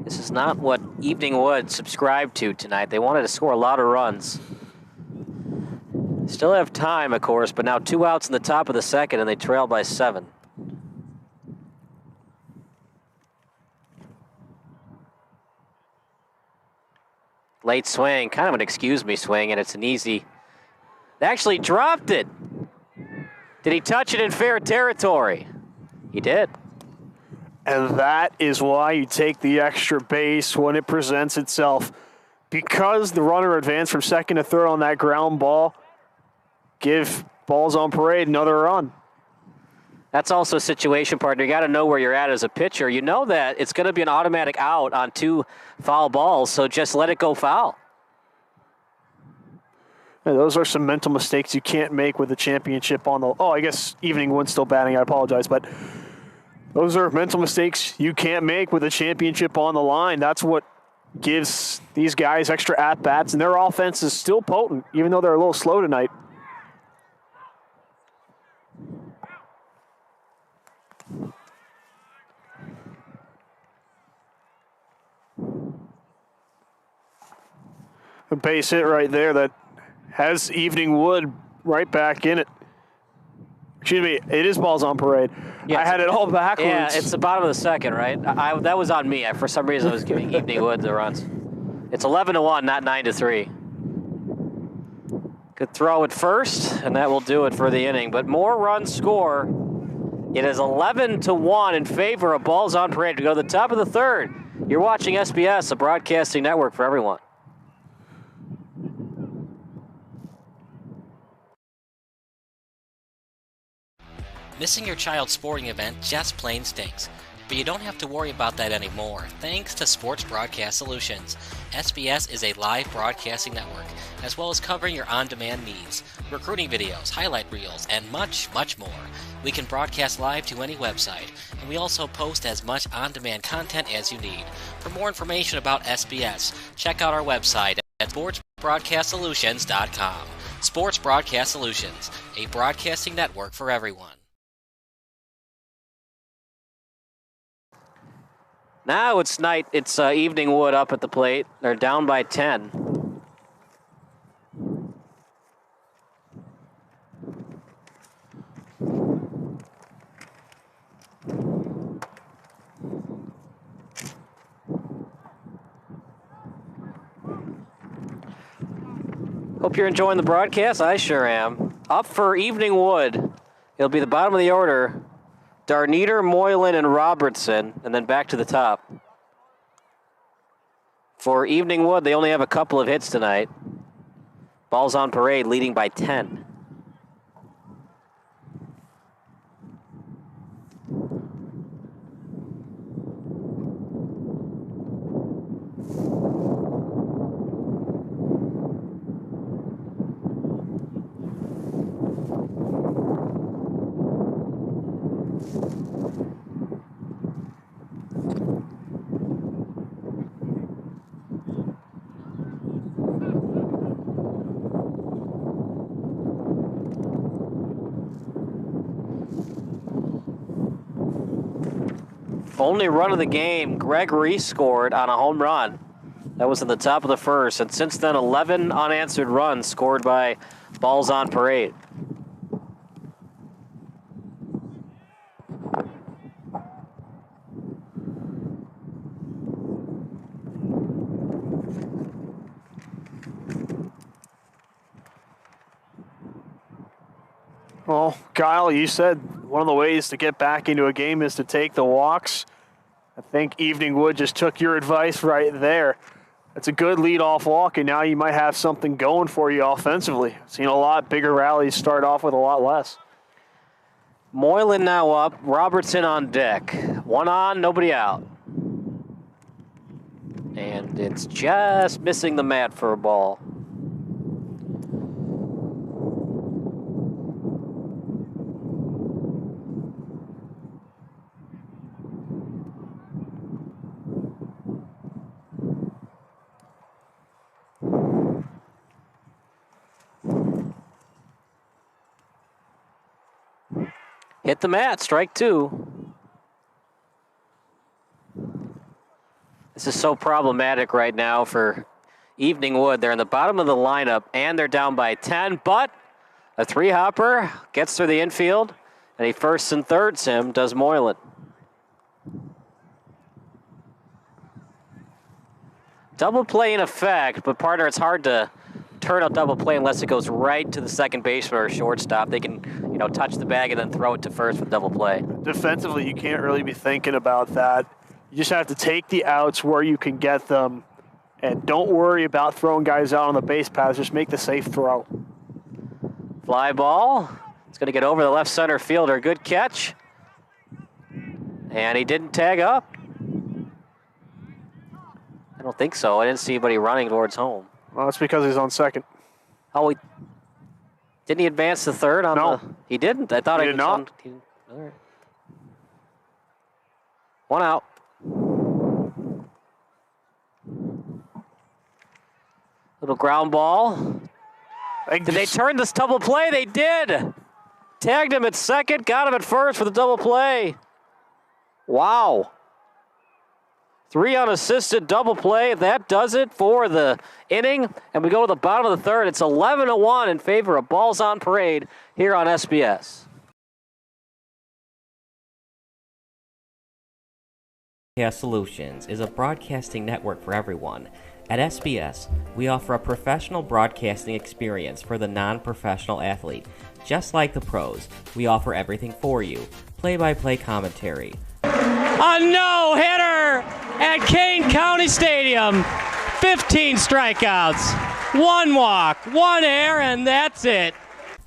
This is not what Evening Wood subscribed to tonight. They wanted to score a lot of runs. Still have time, of course, but now 2 outs in the top of the second, and they trail by 7. Late swing, kind of an excuse me swing, and it's an easy. They actually dropped it. Did he touch it in fair territory? He did. And that is why you take the extra base when it presents itself. Because the runner advanced from second to third on that ground ball, give balls on parade another run. That's also a situation, partner. You got to know where you're at as a pitcher. You know that it's going to be an automatic out on 2 foul balls, so just let it go foul. Yeah, those are some mental mistakes you can't make with the championship on the... Oh, I guess Evening Wood's still batting. I apologize, but those are mental mistakes you can't make with a championship on the line. That's what gives these guys extra at-bats, and their offense is still potent, even though they're a little slow tonight. A base hit right there that has Evening Wood right back in it. Excuse me, it is balls on parade. Yeah, I had it all backwards. Yeah, it's the bottom of the second, right? That was on me. For some reason, I was giving Evening Wood the runs. It's 11-1, not 9-3. Good throw at first, and that will do it for the inning. But more runs score. It is 11-1 in favor of balls on parade. We go to the top of the third. You're watching SBS, a broadcasting network for everyone. Missing your child's sporting event just plain stinks. But you don't have to worry about that anymore, thanks to Sports Broadcast Solutions. SBS is a live broadcasting network, as well as covering your on-demand needs, recruiting videos, highlight reels, and much, much more. We can broadcast live to any website, and we also post as much on-demand content as you need. For more information about SBS, check out our website at sportsbroadcastsolutions.com. Sports Broadcast Solutions, a broadcasting network for everyone. Now it's Evening Wood up at the plate. They're down by 10. Hope you're enjoying the broadcast. I sure am. Up for Evening Wood. It'll be the bottom of the order. Darniter, Moylan, and Robertson, and then back to the top. For Evening Wood, they only have a couple of hits tonight. Balls on parade, leading by 10. only run of the game, Greg Reese scored on a home run. That was in the top of the first, and since then, 11 unanswered runs scored by Balls on Parade. Well, Kyle, you said one of the ways to get back into a game is to take the walks. I think Evening Wood just took your advice right there. That's a good lead-off walk, and now you might have something going for you offensively. I've seen a lot bigger rallies start off with a lot less. Moylan now up, Robertson on deck. One on, nobody out. And it's just missing the mat for a ball. Hit the mat, strike two. This is so problematic right now for Evening Wood. They're in the bottom of the lineup, and they're down by 10, but a three-hopper gets through the infield, and he firsts and thirds him, does Moylan. Double play in effect, but partner, it's hard to turn a double play unless it goes right to the second baseman or shortstop. They can, touch the bag and then throw it to first with double play. Defensively, you can't really be thinking about that. You just have to take the outs where you can get them, and don't worry about throwing guys out on the base paths. Just make the safe throw. Fly ball. It's going to get over the left center fielder. Good catch. And he didn't tag up. I don't think so. I didn't see anybody running towards home. Well, that's because he's on second. Oh, didn't he advance to third on No. He didn't. I thought He did not. All right. One out. Little ground ball. Did they turn this double play? They did. Tagged him at second, got him at first for the double play. Wow. 3 unassisted double play. That does it for the inning. And we go to the bottom of the third. It's 11-1 in favor of Balls on Parade here on SBS. Broadcast Solutions is a broadcasting network for everyone. At SBS, we offer a professional broadcasting experience for the non-professional athlete. Just like the pros, we offer everything for you. Play-by-play commentary. A no-hitter at Kane County Stadium. 15 strikeouts, 1 walk, 1 error, and that's it.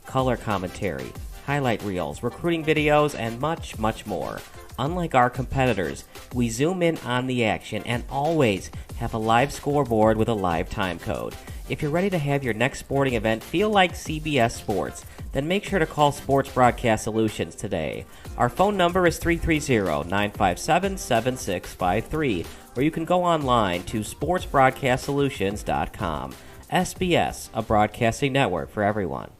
Color commentary, highlight reels, recruiting videos, and much, much more. Unlike our competitors, we zoom in on the action and always have a live scoreboard with a live time code. If you're ready to have your next sporting event feel like CBS Sports, then make sure to call Sports Broadcast Solutions today. Our phone number is 330-957-7653, or you can go online to sportsbroadcastsolutions.com. SBS, a broadcasting network for everyone.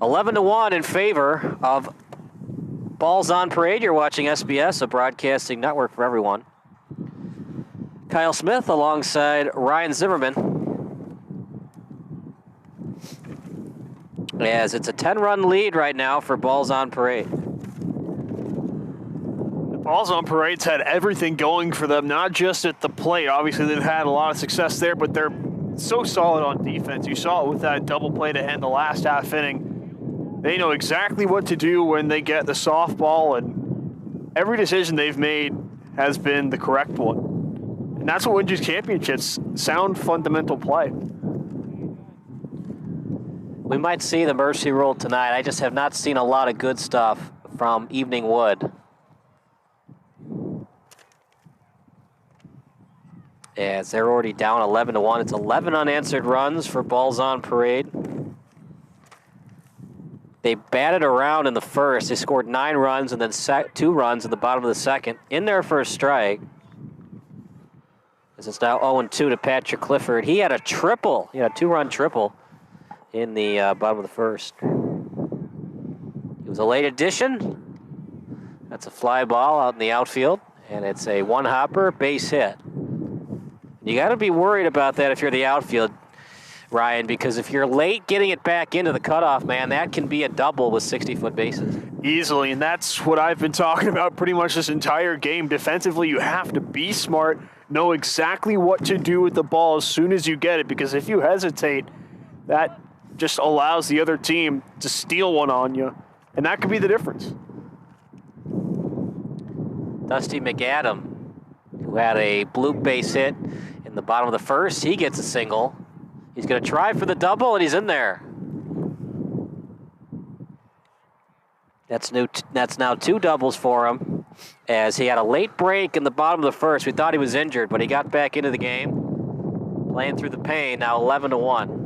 $11-1 in favor of Balls on Parade. You're watching SBS, a broadcasting network for everyone. Kyle Smith alongside Ryan Zimmerman. As it's a 10-run lead right now for Balls on Parade. The Balls on Parade's had everything going for them, not just at the plate. Obviously, they've had a lot of success there, but they're so solid on defense. You saw it with that double play to end the last half inning. They know exactly what to do when they get the softball, and every decision they've made has been the correct one. And that's what wins you championships, sound fundamental play. We might see the mercy rule tonight. I just have not seen a lot of good stuff from Evening Wood. As they're already down 11-1. It's 11 unanswered runs for Balls on Parade. They batted around in the first. They scored 9 runs and then 2 runs in the bottom of the second in their first strike. As it's now 0-2 to Patrick Clifford. He had a triple. He had a 2-run triple in the bottom of the first. It was a late addition. That's a fly ball out in the outfield, and it's a one-hopper base hit. You got to be worried about that if you're the outfield, Ryan, because if you're late getting it back into the cutoff, man, that can be a double with 60-foot bases. Easily, and that's what I've been talking about pretty much this entire game. Defensively, you have to be smart, know exactly what to do with the ball as soon as you get it, because if you hesitate, that just allows the other team to steal one on you, and that could be the difference. Dusty McAdam, who had a bloop base hit in the bottom of the first, he gets a single. He's going to try for the double, and he's in there. That's now 2 doubles for him, as he had a late break in the bottom of the first. We thought he was injured, but he got back into the game, playing through the pain, now 11-1.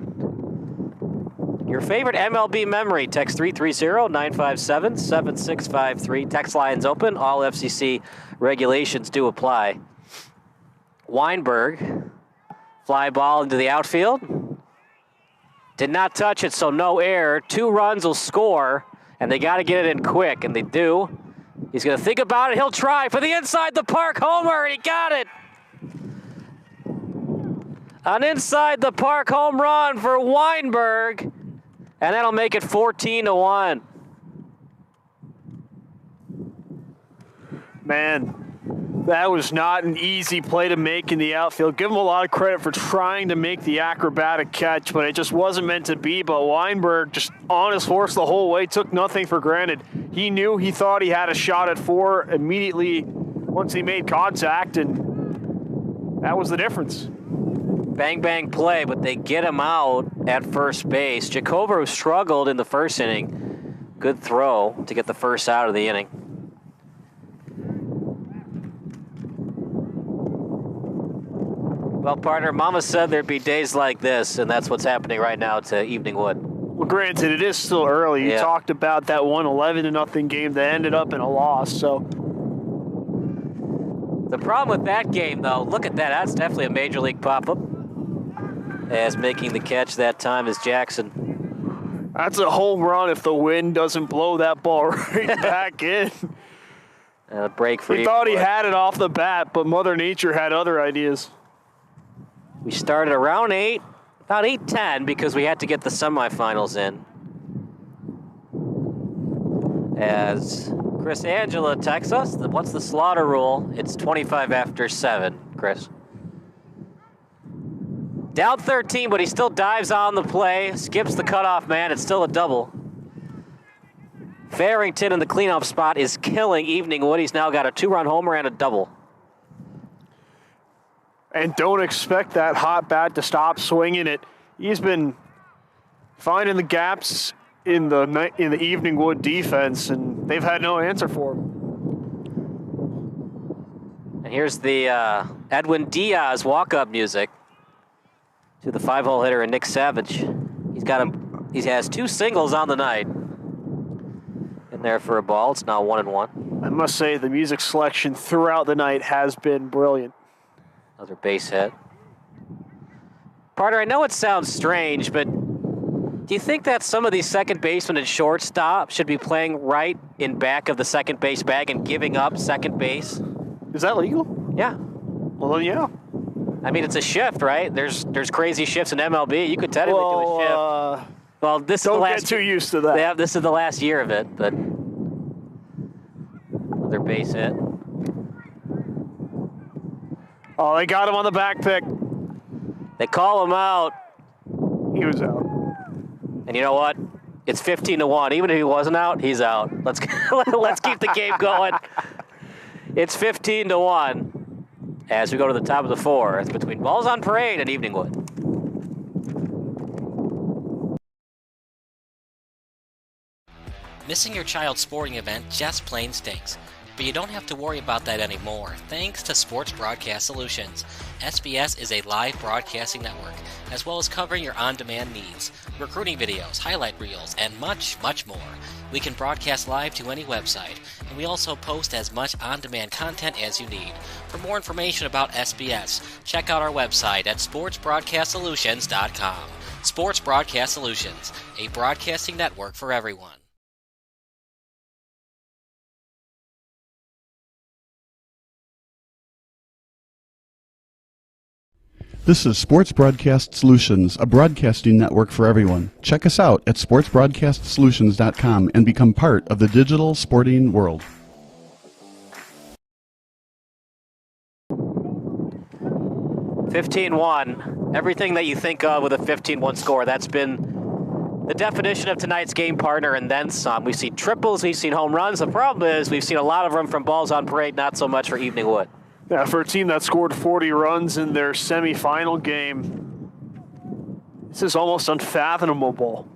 Your favorite MLB memory, text 330-957-7653. Text lines open. All FCC regulations do apply. Weinberg, fly ball into the outfield. Did not touch it, so no error. 2 runs will score, and they got to get it in quick, and they do. He's going to think about it. He'll try for the inside the park homer, and he got it. An inside the park home run for Weinberg, and that'll make it 14-1. Man, that was not an easy play to make in the outfield. Give him a lot of credit for trying to make the acrobatic catch, but it just wasn't meant to be. But Weinberg, just on his horse the whole way, took nothing for granted. He knew, he thought he had a shot at 4 immediately once he made contact, and that was the difference. Bang, bang play, but they get him out at first base. Jacobo, who struggled in the first inning, good throw to get the first out of the inning. Well, partner, Mama said there'd be days like this, and that's what's happening right now to Evening Wood. Well, granted, it is still early. You talked about that 1-11-0 game that ended up in a loss, so. The problem with that game, though, look at that. That's definitely a Major League pop-up. As making the catch that time is Jackson. That's a home run if the wind doesn't blow that ball right back in. A break for He thought he had it off the bat, but Mother Nature had other ideas. We started around 8, about 8:10, because we had to get the semifinals in. As Chris Angela texts us, what's the slaughter rule? It's 25 after 7, Chris. Down 13, but he still dives on the play, skips the cutoff man. It's still a double. Farrington in the cleanup spot is killing Evening Wood. He's now got a 2-run homer and a double. And don't expect that hot bat to stop swinging it. He's been finding the gaps in the Evening Wood defense, and they've had no answer for him. And here's the Edwin Diaz walk-up music to the 5-hole hitter and Nick Savage. He has 2 singles on the night. In there for a ball. It's now 1-1. I must say the music selection throughout the night has been brilliant. Another base hit. Partner, I know it sounds strange, but do you think that some of these second basemen and shortstop should be playing right in back of the second base bag and giving up second base? Is that legal? Yeah. Well, then, yeah. I mean, it's a shift, right? There's crazy shifts in MLB. You could technically do a shift. Well, this is the last. Don't get too used to that. Yeah, this is the last year of it, but another base hit. Oh, they got him on the back pick. They call him out. He was out. And you know what? It's 15-1. Even if he wasn't out, he's out. Let's keep the game going. It's 15-1 as we go to the top of the 4th between Balls on Parade and Evening Wood. Missing your child's sporting event just plain stinks. But you don't have to worry about that anymore, thanks to Sports Broadcast Solutions. SBS is a live broadcasting network, as well as covering your on-demand needs, recruiting videos, highlight reels, and much, much more. We can broadcast live to any website, and we also post as much on-demand content as you need. For more information about SBS, check out our website at sportsbroadcastsolutions.com. Sports Broadcast Solutions, a broadcasting network for everyone. This is Sports Broadcast Solutions, a broadcasting network for everyone. Check us out at sportsbroadcastsolutions.com and become part of the digital sporting world. (15-1). Everything that you think of with a 15-1 score, that's been the definition of tonight's game, partner, and then some. We've seen triples, we've seen home runs. The problem is we've seen a lot of them from balls on parade, not so much for Evening Wood. Yeah, for a team that scored 40 runs in their semifinal game, this is almost unfathomable.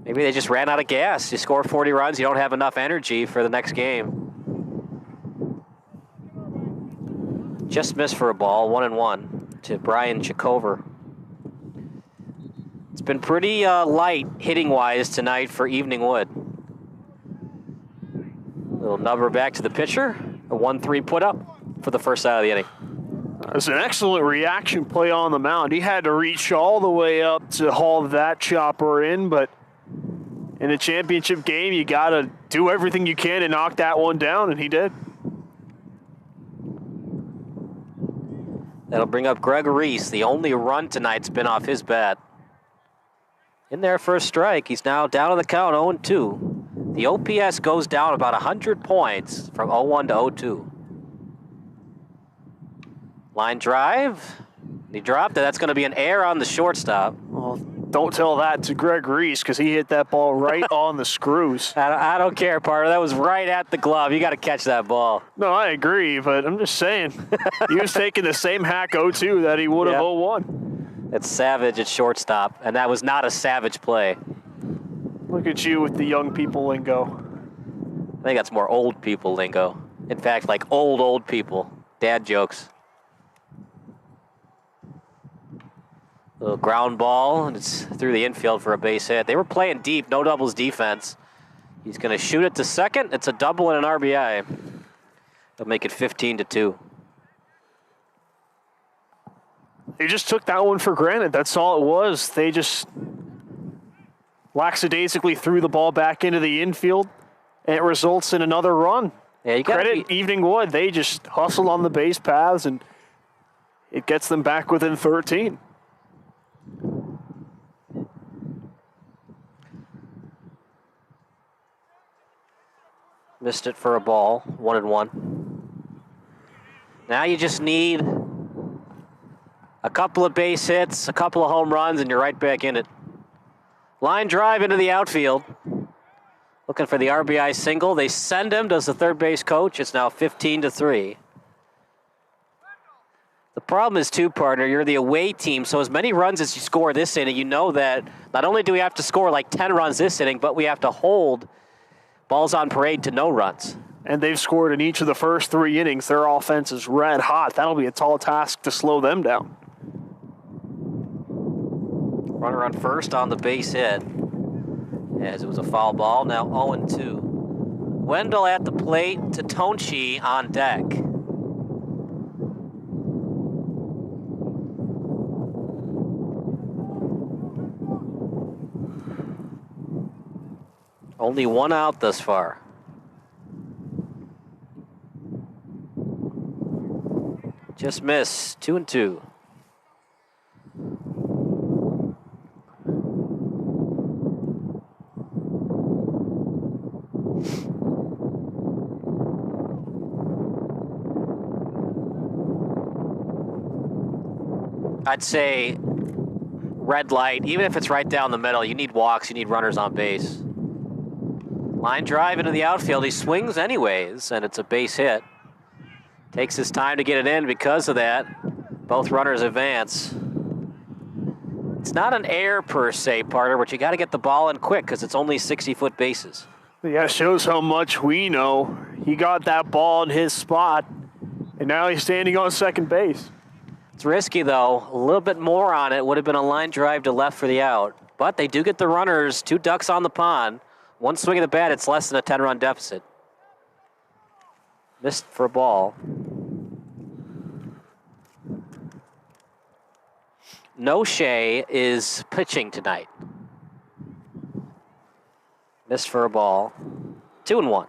Maybe they just ran out of gas. You score 40 runs, you don't have enough energy for the next game. Just missed for a ball, 1-1 to Brian Chikover. It's been pretty light hitting-wise tonight for Evening Wood. Little nubber back to the pitcher, a 1-3 put up for the first out of the inning. It was an excellent reaction play on the mound. He had to reach all the way up to haul that chopper in, but in a championship game, you got to do everything you can to knock that one down, and he did. That'll bring up Greg Reese. The only run tonight's been off his bat. In there for a strike. He's now down on the count, 0-2. The OPS goes down about 100 points from 0-1 to 0-2. Line drive. He dropped it. That's going to be an error on the shortstop. Well, don't tell that to Greg Reese because he hit that ball right on the screws. I don't care, partner. That was right at the glove. You got to catch that ball. No, I agree, but I'm just saying. He was taking the same hack 0-2 that he would have 0-1. It's Savage at shortstop, and that was not a Savage play. Look at you with the young people lingo. I think that's more old people lingo. In fact, like old people. Dad jokes. Little ground ball, and it's through the infield for a base hit. They were playing deep, no doubles defense. He's going to shoot it to second. It's a double and an RBI. They'll make it 15-2. They just took that one for granted. That's all it was. They just lackadaisically threw the ball back into the infield, and it results in another run. Yeah, you Credit Evening Wood. They just hustle on the base paths, and it gets them back within 13. Missed it for a ball, 1-1. Now you just need a couple of base hits, a couple of home runs, and you're right back in it. Line drive into the outfield. Looking for the RBI single. They send him, does the third base coach. It's now 15-3. The problem is, too, partner, you're the away team, so as many runs as you score this inning, you know that not only do we have to score like 10 runs this inning, but we have to hold balls on parade to no runs. And they've scored in each of the first 3 innings. Their offense is red hot. That'll be a tall task to slow them down. Runner on first on the base hit, as it was a foul ball, now 0-2. Wendell at the plate, Tatonchi on deck. Only one out thus far. Just missed, 2-2. I'd say red light, even if it's right down the middle, you need walks, you need runners on base. Line drive into the outfield. He swings anyways, and it's a base hit. Takes his time to get it in because of that. Both runners advance. It's not an error per se, partner, but you got to get the ball in quick because it's only 60-foot bases. Yeah, it shows how much we know. He got that ball in his spot, and now he's standing on second base. It's risky, though. A little bit more on it would have been a line drive to left for the out. But they do get the runners, 2 ducks on the pond. One swing of the bat, it's less than a 10-run deficit. Missed for a ball. Noche is pitching tonight. Missed for a ball. 2-1.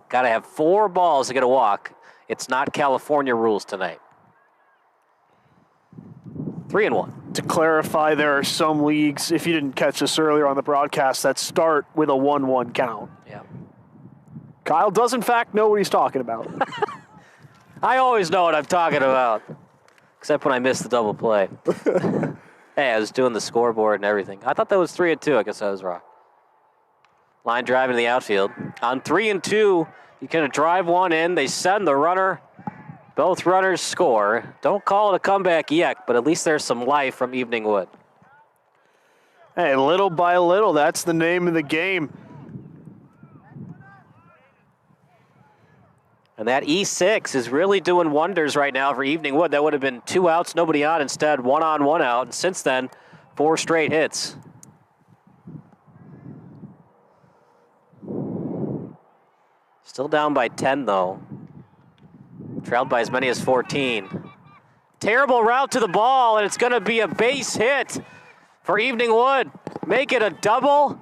Got to have 4 balls to get a walk. It's not California rules tonight. 3-1. To clarify, there are some leagues, if you didn't catch this earlier on the broadcast, that start with a 1-1 count. Yeah. Kyle does, in fact, know what he's talking about. I always know what I'm talking about, except when I miss the double play. Hey, I was doing the scoreboard and everything. I thought that was 3-2. I guess I was wrong. Line drive into the outfield. On 3-2, you can drive one in. They send the runner. Both runners score. Don't call it a comeback yet, but at least there's some life from Evening Wood. Hey, little by little, that's the name of the game. And that E6 is really doing wonders right now for Evening Wood. That would have been 2 outs, nobody on. Instead, 1 on, 1 out. And since then, 4 straight hits. Still down by 10, though. Trailed by as many as 14. Terrible route to the ball, and it's going to be a base hit for Evening Wood. Make it a double.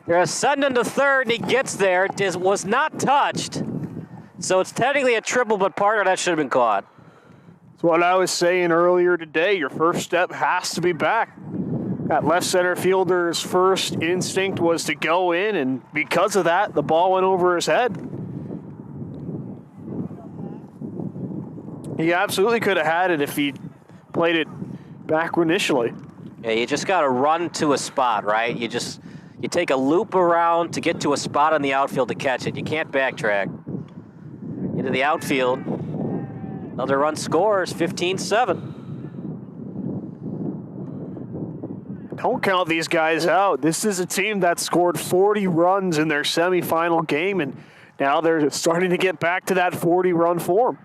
They're ascending to third, and he gets there. It was not touched. So it's technically a triple, but part of that should have been caught. That's what I was saying earlier today. Your first step has to be back. That left center fielder's first instinct was to go in, and because of that, the ball went over his head. He absolutely could have had it if he played it back initially. Yeah, you just got to run to a spot, right? You take a loop around to get to a spot on the outfield to catch it. You can't backtrack. Into the outfield. Another run scores, 15-7. Don't count these guys out. This is a team that scored 40 runs in their semifinal game, and now they're starting to get back to that 40-run form.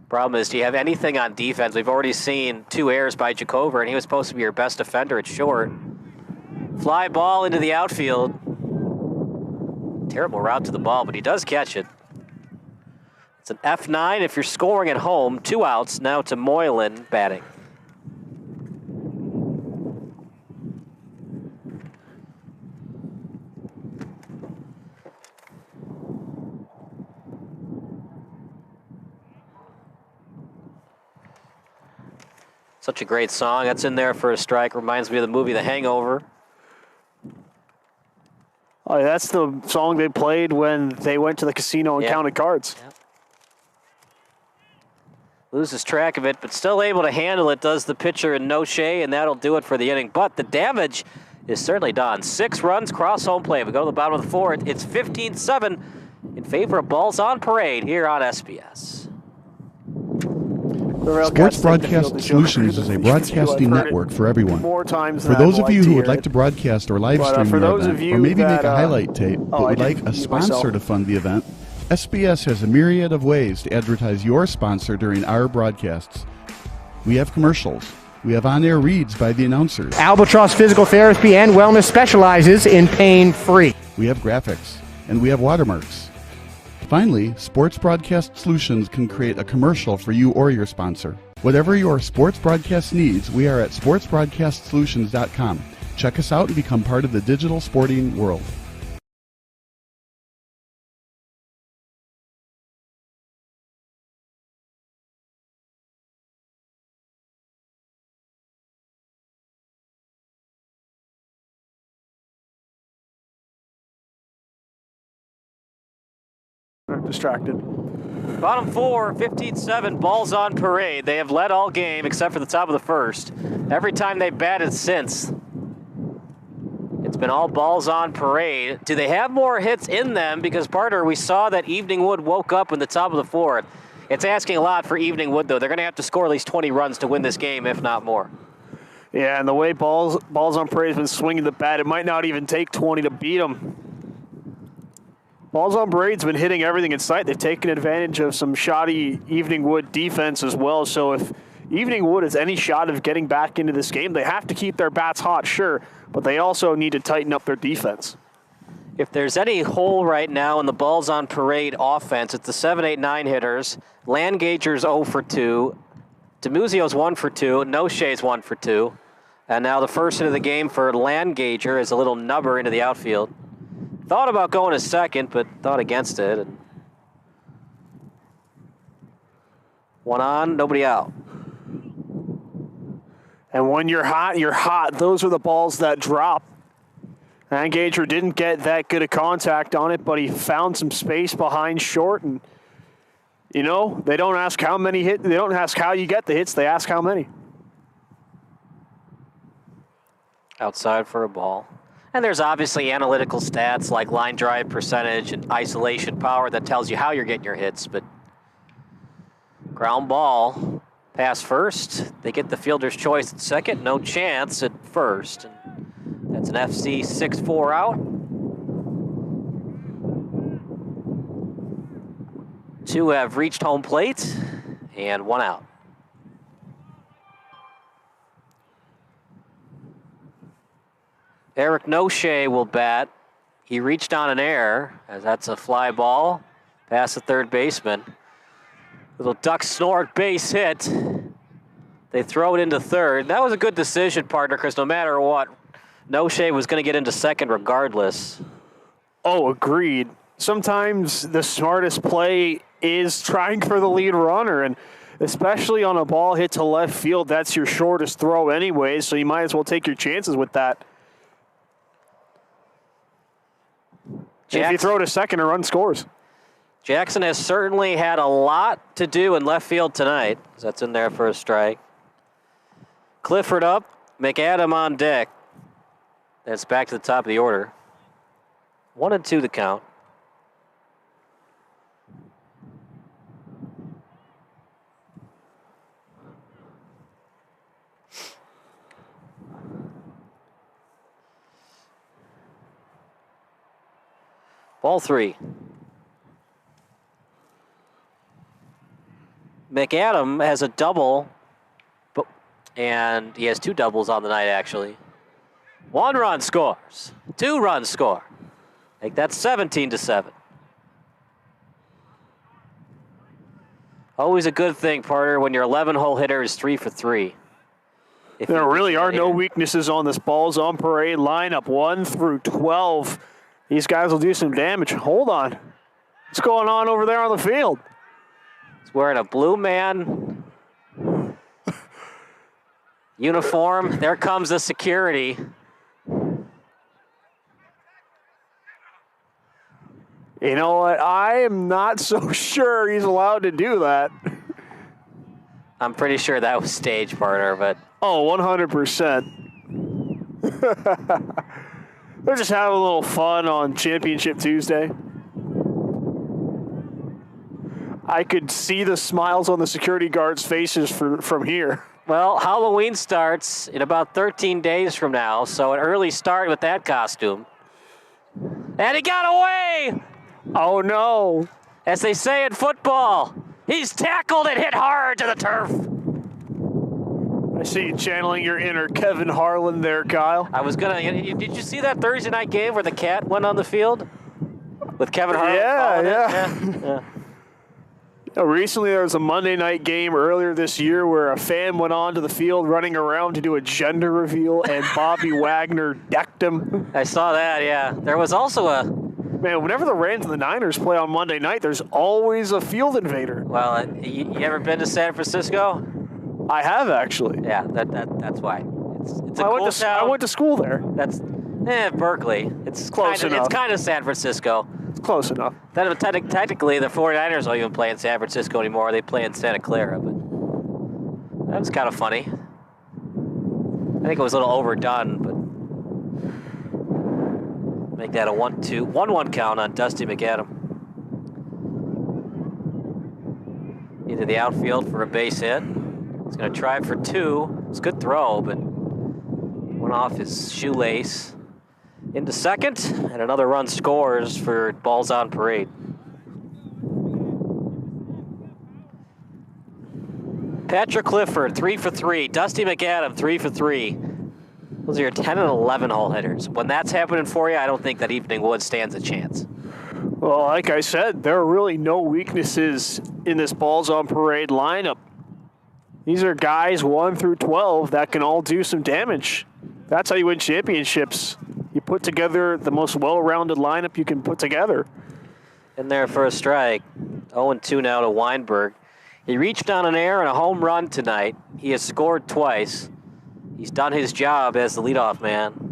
Problem is, do you have anything on defense? We've already seen 2 errors by Jacover, and he was supposed to be your best defender at short. Fly ball into the outfield. Terrible route to the ball, but he does catch it. It's an F9 if you're scoring at home. 2 outs, now to Moylan batting. Such a great song. That's in there for a strike. Reminds me of the movie The Hangover. Oh, that's the song they played when they went to the casino and counted cards. Yep. Loses track of it, but still able to handle it, does the pitcher in Noche, and that'll do it for the inning. But the damage is certainly done. 6 runs, cross home plate. We go to the bottom of the 4th. It's 15-7 in favor of Balls on Parade here on SBS. Sports Broadcast Solutions is a broadcasting network for everyone. For those of you who would like to broadcast or live stream your event, or maybe make a highlight tape, but would like a sponsor to fund the event, SBS has a myriad of ways to advertise your sponsor during our broadcasts. We have commercials. We have on-air reads by the announcers. Albatross Physical Therapy and Wellness specializes in pain-free. We have graphics, and we have watermarks. Finally, Sports Broadcast Solutions can create a commercial for you or your sponsor. Whatever your sports broadcast needs, we are at sportsbroadcastsolutions.com. Check us out and become part of the digital sporting world. Distracted. Bottom 4, 15-7, Balls on Parade. They have led all game except for the top of the 1st. Every time they batted since, it's been all balls on parade. Do they have more hits in them? Because, Barter, we saw that Evening Wood woke up in the top of the 4th. It's asking a lot for Evening Wood, though. They're going to have to score at least 20 runs to win this game, if not more. Yeah, and the way Balls on Parade has been swinging the bat, it might not even take 20 to beat them. Balls on Parade's been hitting everything in sight. They've taken advantage of some shoddy Evening Wood defense as well. So if Evening Wood has any shot of getting back into this game, they have to keep their bats hot, sure, but they also need to tighten up their defense. If there's any hole right now in the Balls on Parade offense, it's the 7, 8, 9 hitters. Landgager's 0 for 2. DeMuzio's 1 for 2. Noche's 1 for 2. And now the first hit of the game for Landgager is a little nubber into the outfield. Thought about going to second, but thought against it. And one on, nobody out. And when you're hot, you're hot. Those are the balls that drop. Landgager didn't get that good a contact on it, but he found some space behind short. And, you know, they don't ask how many hits. They don't ask how you get the hits. They ask how many. Outside for a ball. And there's obviously analytical stats like line drive percentage and isolation power that tells you how you're getting your hits, but ground ball, pass first. They get the fielder's choice at second, no chance at first. And that's an FC 6-4 out. 2 have reached home plate and 1 out. Eric Noche will bat. He reached on an error, as that's a fly ball past the third baseman. Little duck snort base hit. They throw it into third. That was a good decision, partner, because no matter what, Noche was going to get into second regardless. Oh, agreed. Sometimes the smartest play is trying for the lead runner, and especially on a ball hit to left field, that's your shortest throw anyway, so you might as well take your chances with that. If you throw to second, a run scores. Jackson has certainly had a lot to do in left field tonight. That's in there for a strike. Clifford up, McAdam on deck. That's back to the top of the order. 1-2 the count. Ball 3. McAdam has a double, and he has 2 doubles on the night, actually. 1 run scores. 2 runs score. Like that's 17-7. Always a good thing, partner, when your 11-hole hitter is 3 for 3. There really are no weaknesses on this balls on parade lineup. 1 through 12. These guys will do some damage. Hold on. What's going on over there on the field? He's wearing a blue man uniform. There comes the security. You know what? I am not so sure he's allowed to do that. I'm pretty sure that was stage, partner, but... Oh, 100%. They're just having a little fun on Championship Tuesday. I could see the smiles on the security guards' faces from here. Well, Halloween starts in about 13 days from now, so an early start with that costume. And he got away! Oh, no. As they say in football, he's tackled and hit hard to the turf. I see you channeling your inner Kevin Harlan there, Kyle. I was going to... Did you see that Thursday night game where the cat went on the field? With Kevin Harlan? Yeah. Recently, there was a Monday night game earlier this year where a fan went onto the field running around to do a gender reveal, and Bobby Wagner decked him. I saw that, yeah. There was also a... Man, whenever the Rams and the Niners play on Monday night, there's always a field invader. Well, you ever been to San Francisco? I have, actually. Yeah, that's why. It's a cool town. I went to school there. That's Berkeley. It's close enough. It's kind of San Francisco. It's close enough. Technically, the 49ers don't even play in San Francisco anymore. They play in Santa Clara, but that was kind of funny. I think it was a little overdone, but make that a 1-1 count on Dusty McAdam. Into the outfield for a base hit. He's going to try for 2. It's a good throw, but went off his shoelace. Into second, and another run scores for balls on parade. Patrick Clifford, 3 for 3. Dusty McAdam, 3 for 3. Those are your 10 and 11 hole hitters. When that's happening for you, I don't think that Evening Wood stands a chance. Well, like I said, there are really no weaknesses in this balls on parade lineup. These are guys 1 through 12 that can all do some damage. That's how you win championships. You put together the most well-rounded lineup you can put together. In there for a strike. 0-2 now to Weinberg. He reached on an air and a home run tonight. He has scored twice. He's done his job as the leadoff man.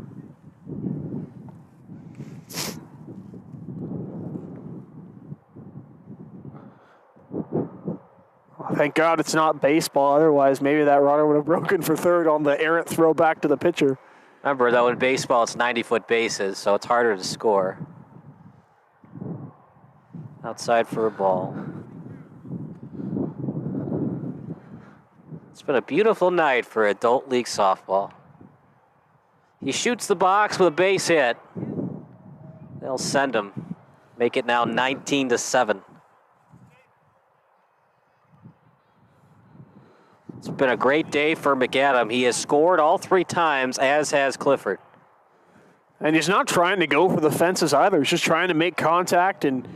Thank God it's not baseball. Otherwise, maybe that runner would have broken for third on the errant throw back to the pitcher. Remember, though, in baseball, it's 90-foot bases, so it's harder to score. Outside for a ball. It's been a beautiful night for adult league softball. He shoots the box with a base hit. They'll send him. Make it now 19-7. It's been a great day for McAdam. He has scored all 3 times, as has Clifford. And he's not trying to go for the fences either. He's just trying to make contact and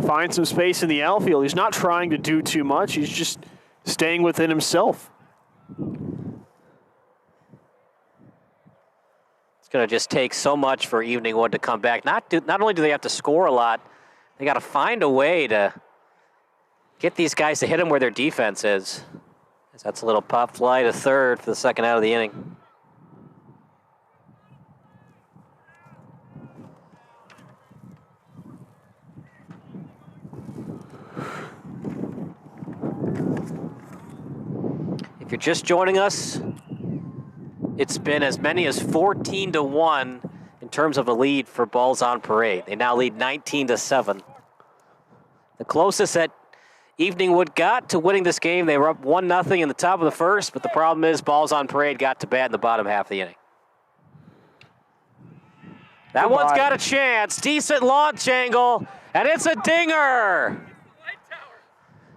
find some space in the outfield. He's not trying to do too much. He's just staying within himself. It's going to just take so much for Evening Wood to come back. Not only do they have to score a lot, they got to find a way to get these guys to hit them where their defense is. That's a little pop fly to third for the second out of the inning. If you're just joining us, it's been as many as 14-1 in terms of a lead for Balls on Parade. They now lead 19-7. The closest that Evening Wood got to winning this game, they were up 1-0 in the top of the first, but the problem is Balls on Parade got to bat in the bottom half of the inning. That one's got a chance. Decent launch angle, and it's a dinger.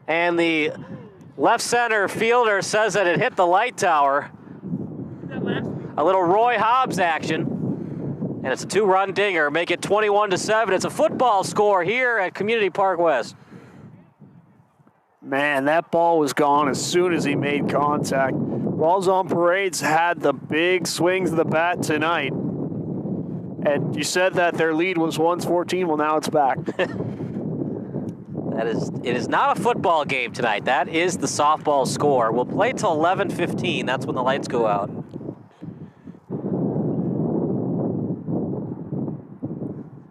And the left center fielder says that it hit the light tower. A little Roy Hobbs action. And it's a 2-run dinger. Make it 21-7. It's a football score here at Community Park West. Man, that ball was gone as soon as he made contact. Balls on Parade's had the big swings of the bat tonight. And you said that their lead was 1-14. Well, now it's back. It is not a football game tonight. That is the softball score. We'll play till 11:15. That's when the lights go out.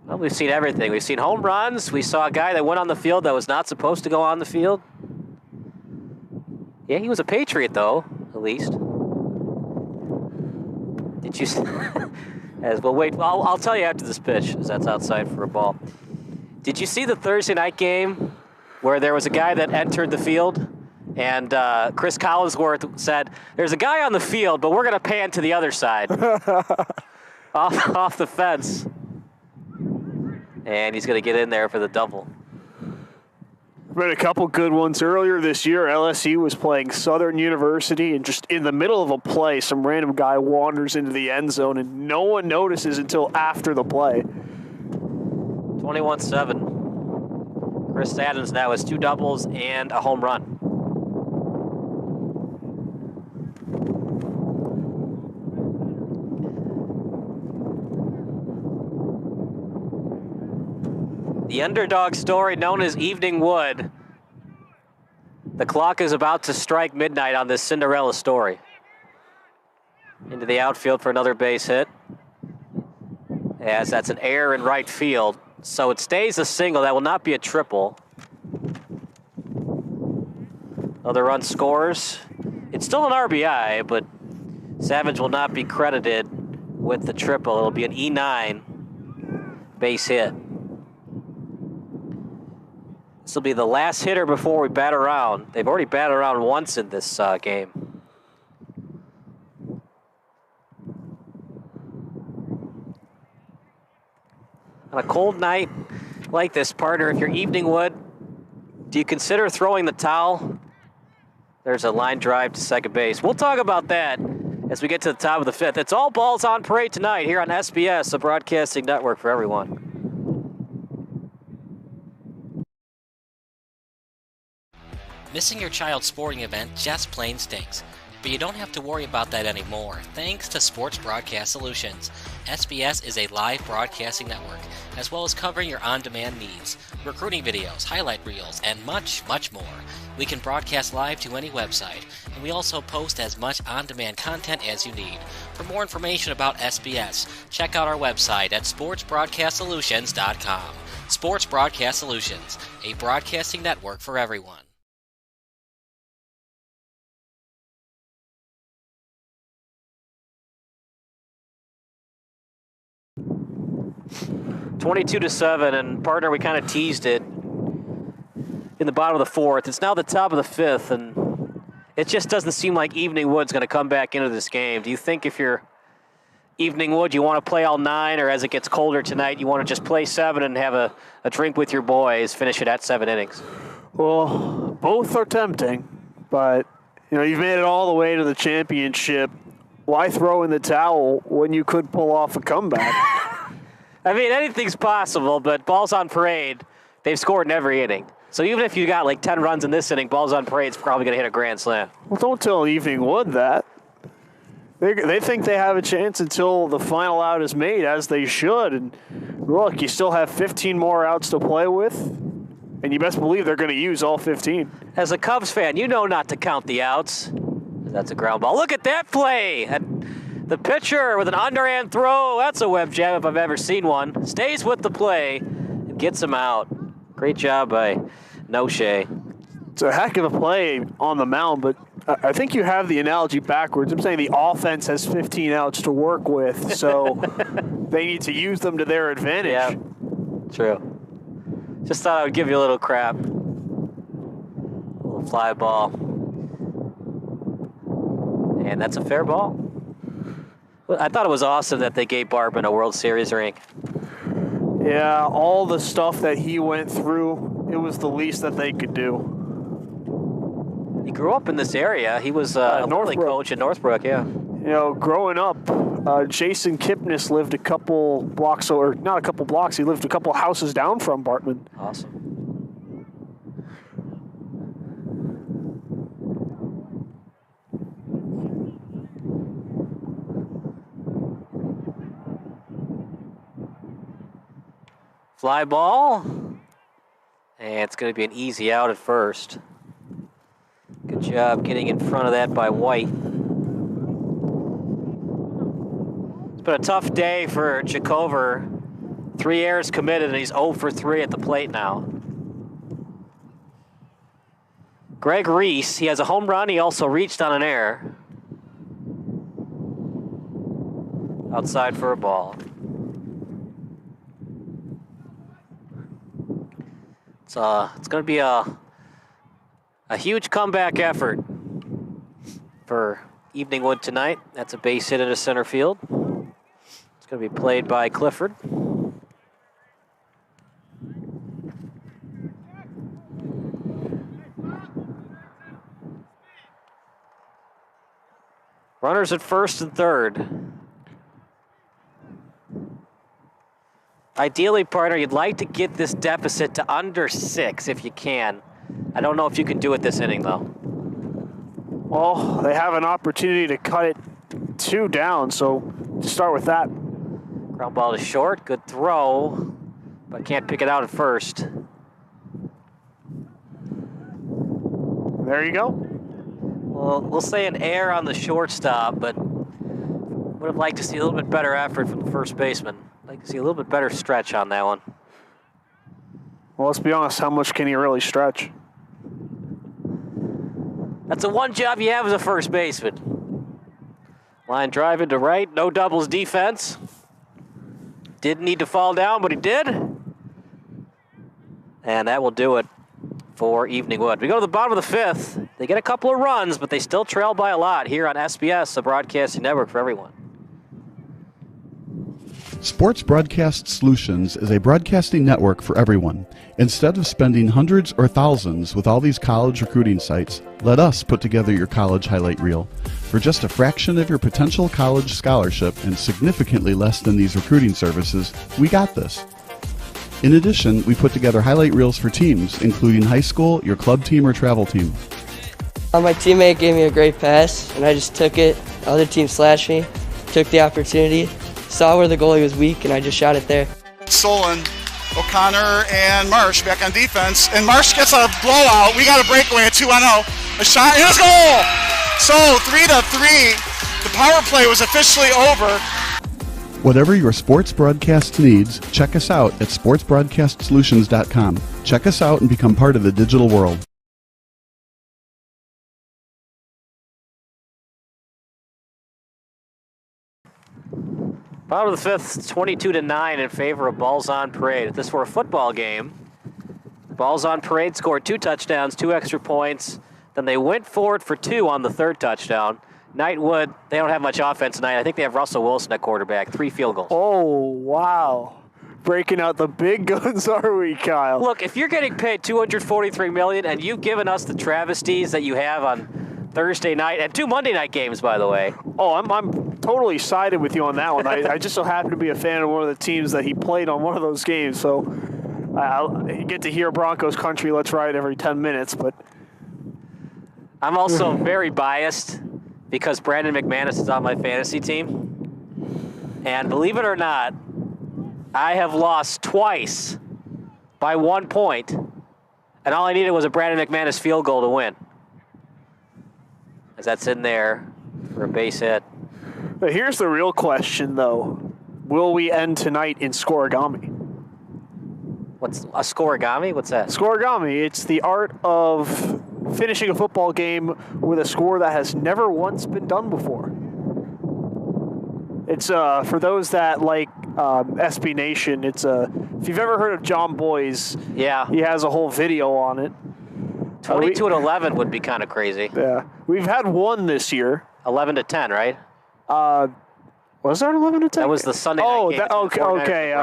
Well, we've seen everything. We've seen home runs. We saw a guy that went on the field that was not supposed to go on the field. Yeah, he was a Patriot, though, at least. Did you see? I'll tell you after this pitch, as that's outside for a ball. Did you see the Thursday night game where there was a guy that entered the field and Chris Collinsworth said, "There's a guy on the field, but we're going to pan to the other side." off the fence. And he's going to get in there for the double. Been a couple good ones earlier this year. LSU was playing Southern University, and just in the middle of a play, some random guy wanders into the end zone, and no one notices until after the play. 21-7. Chris Adams now has 2 doubles and a home run. The underdog story known as Evening Wood. The clock is about to strike midnight on this Cinderella story. Into the outfield for another base hit. As that's an error in right field. So it stays a single. That will not be a triple. Another run scores. It's still an RBI, but Savage will not be credited with the triple. It'll be an E9 base hit. This will be the last hitter before we bat around. They've already batted around once in this game. On a cold night like this, partner, if you're Evening Wood, do you consider throwing the towel? There's a line drive to second base. We'll talk about that as we get to the top of the 5th. It's all Balls on Parade tonight here on SBS, the broadcasting network for everyone. Missing your child's sporting event just plain stinks. But you don't have to worry about that anymore, thanks to Sports Broadcast Solutions. SBS is a live broadcasting network, as well as covering your on-demand needs, recruiting videos, highlight reels, and much, much more. We can broadcast live to any website, and we also post as much on-demand content as you need. For more information about SBS, check out our website at sportsbroadcastsolutions.com. Sports Broadcast Solutions, a broadcasting network for everyone. (22-7), and partner, we kind of teased it in the bottom of the fourth. It's now the top of the fifth, and it just doesn't seem like Evening Wood's going to come back into this game. Do you think if you're Evening Wood, you want to play all 9, or as it gets colder tonight, you want to just play 7 and have a drink with your boys, finish it at 7 innings? Well, both are tempting, but you've made it all the way to the championship. Why throw in the towel when you could pull off a comeback? I mean, anything's possible, but balls on parade, they've scored in every inning. So even if you got like 10 runs in this inning, balls on parade's probably going to hit a grand slam. Well, don't tell Evening Wood that. They think they have a chance until the final out is made, as they should. And look, you still have 15 more outs to play with, and you best believe they're going to use all 15. As a Cubs fan, you know not to count the outs. That's a ground ball. Look at that play! The pitcher with an underhand throw. That's a web jam if I've ever seen one. Stays with the play and gets him out. Great job by Noche. It's a heck of a play on the mound, but I think you have the analogy backwards. I'm saying the offense has 15 outs to work with, so they need to use them to their advantage. Yeah, true. Just thought I would give you a little crap. A little fly ball. And that's a fair ball. I thought it was awesome that they gave Bartman a World Series ring. Yeah, all the stuff that he went through, it was the least that they could do. He grew up in this area. He was a Northbrook coach in Northbrook, yeah. Growing up, Jason Kipnis lived a couple blocks, or not a couple blocks, he lived a couple houses down from Bartman. Awesome. Fly ball, and it's going to be an easy out at first. Good job getting in front of that by White. It's been a tough day for Jacover. 3 errors committed, and he's 0 for 3 at the plate now. Greg Reese, he has a home run. He also reached on an error. Outside for a ball. It's going to be a huge comeback effort for Evening Wood tonight. That's a base hit into center field. It's going to be played by Clifford. Runners at first and third. Ideally, partner, you'd like to get this deficit to under 6 if you can. I don't know if you can do it this inning, though. Well, they have an opportunity to cut it 2 down, so start with that. Ground ball to short, good throw, but can't pick it out at first. There you go. Well, we'll say an error on the shortstop, but would have liked to see a little bit better effort from the first baseman. Like to see a little bit better stretch on that one. Well, let's be honest, how much can he really stretch? That's the one job you have as a first baseman. Line drive into right, no doubles defense. Didn't need to fall down, but he did. And that will do it for Evening Wood. We go to the bottom of the 5th. They get a couple of runs, but they still trail by a lot here on SBS, the broadcasting network for everyone. Sports Broadcast Solutions is a broadcasting network for everyone. Instead of spending hundreds or thousands with all these college recruiting sites, let us put together your college highlight reel. For just a fraction of your potential college scholarship and significantly less than these recruiting services, we got this. In addition, we put together highlight reels for teams, including high school, your club team, or travel team. My teammate gave me a great pass, and I just took it. The other team slashed me, took the opportunity, saw where the goalie was weak, and I just shot it there. Solon, O'Connor, and Marsh back on defense, and Marsh gets a blowout. We got a breakaway at 2-0. A shot, and a goal! So 3-3. The power play was officially over. Whatever your sports broadcast needs, check us out at sportsbroadcastsolutions.com. Check us out and become part of the digital world. Bottom of the fifth, 22-9 in favor of Balls on Parade. If this were a football game, Balls on Parade scored 2 touchdowns, 2 extra points. Then they went for it for 2 on the 3rd touchdown. Knightwood, they don't have much offense tonight. I think they have Russell Wilson at quarterback, 3 field goals. Oh, wow. Breaking out the big guns, are we, Kyle? Look, if you're getting paid $243 million and you've given us the travesties that you have on Thursday night, and 2 Monday night games, by the way. Oh, I'm totally sided with you on that one. I just so happen to be a fan of one of the teams that he played on one of those games, so you get to hear Broncos country, let's ride every 10 minutes, but... I'm also very biased because Brandon McManus is on my fantasy team. And believe it or not, I have lost twice by 1 point, and all I needed was a Brandon McManus field goal to win. As that's in there for a base hit. But here's the real question, though. Will we end tonight in scoregami? What's a scoregami? What's that? Scoregami, it's the art of finishing a football game with a score that has never once been done before. It's for those that like SB Nation. It's if you've ever heard of John Boyes, yeah, he has a whole video on it. 22-11 would be kind of crazy. Yeah, we've had one this year. 11-10, right? Was that 11-10? That was the Sunday night game. Okay.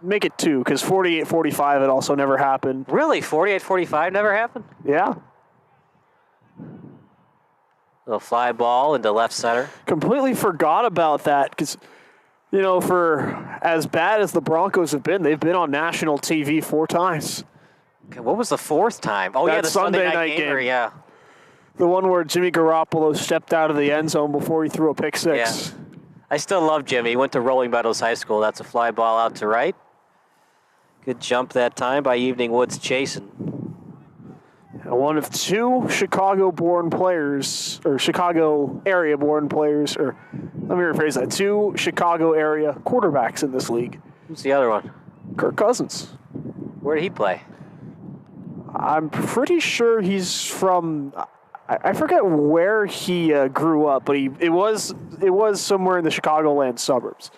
Make it 2, because 48-45 it also never happened. Really? 48-45 never happened? Yeah. Little fly ball into left center. Completely forgot about that, because, for as bad as the Broncos have been, they've been on national TV 4 times. Okay, what was the 4th time? Oh, yeah, the Sunday night game. Yeah. The one where Jimmy Garoppolo stepped out of the end zone before he threw a pick 6. Yeah. I still love Jimmy. He went to Rolling Meadows High School. That's a fly ball out to right. Good jump that time by Evening Woods Chasen. And one of 2 Chicago-born players, or Chicago area-born players, or let me rephrase that, 2 Chicago area quarterbacks in this league. Who's the other one? Kirk Cousins. Where did he play? I'm pretty sure he's from, I forget where he grew up, but it was somewhere in the Chicagoland suburbs.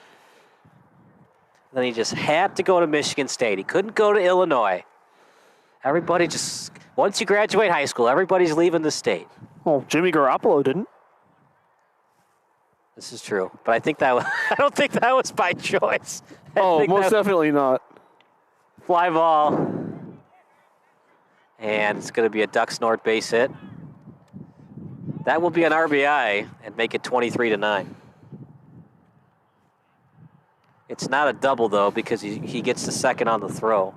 Then he just had to go to Michigan State. He couldn't go to Illinois. Everybody just, once you graduate high school, everybody's leaving the state. Well, Jimmy Garoppolo didn't. This is true, but I don't think that was by choice. Oh, most definitely not. Fly ball. And it's going to be a Ducks North base hit. That will be an RBI and make it 23-9. It's not a double, though, because he gets the second on the throw.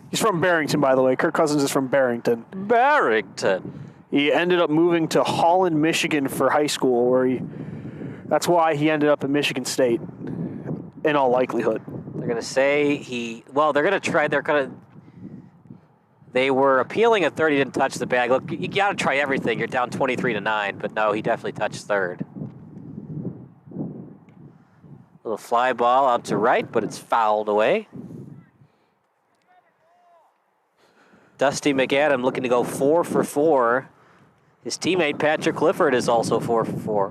He's from Barrington, by the way. Kirk Cousins is from Barrington. Barrington. He ended up moving to Holland, Michigan for high school, that's why he ended up in Michigan State, in all likelihood. They're going to say they were appealing a 30, didn't touch the bag. Look, you got to try everything. You're down 23-9, but no, he definitely touched third. Little fly ball out to right, but it's fouled away. Dusty McAdam looking to go 4 for 4. His teammate Patrick Clifford is also 4 for 4.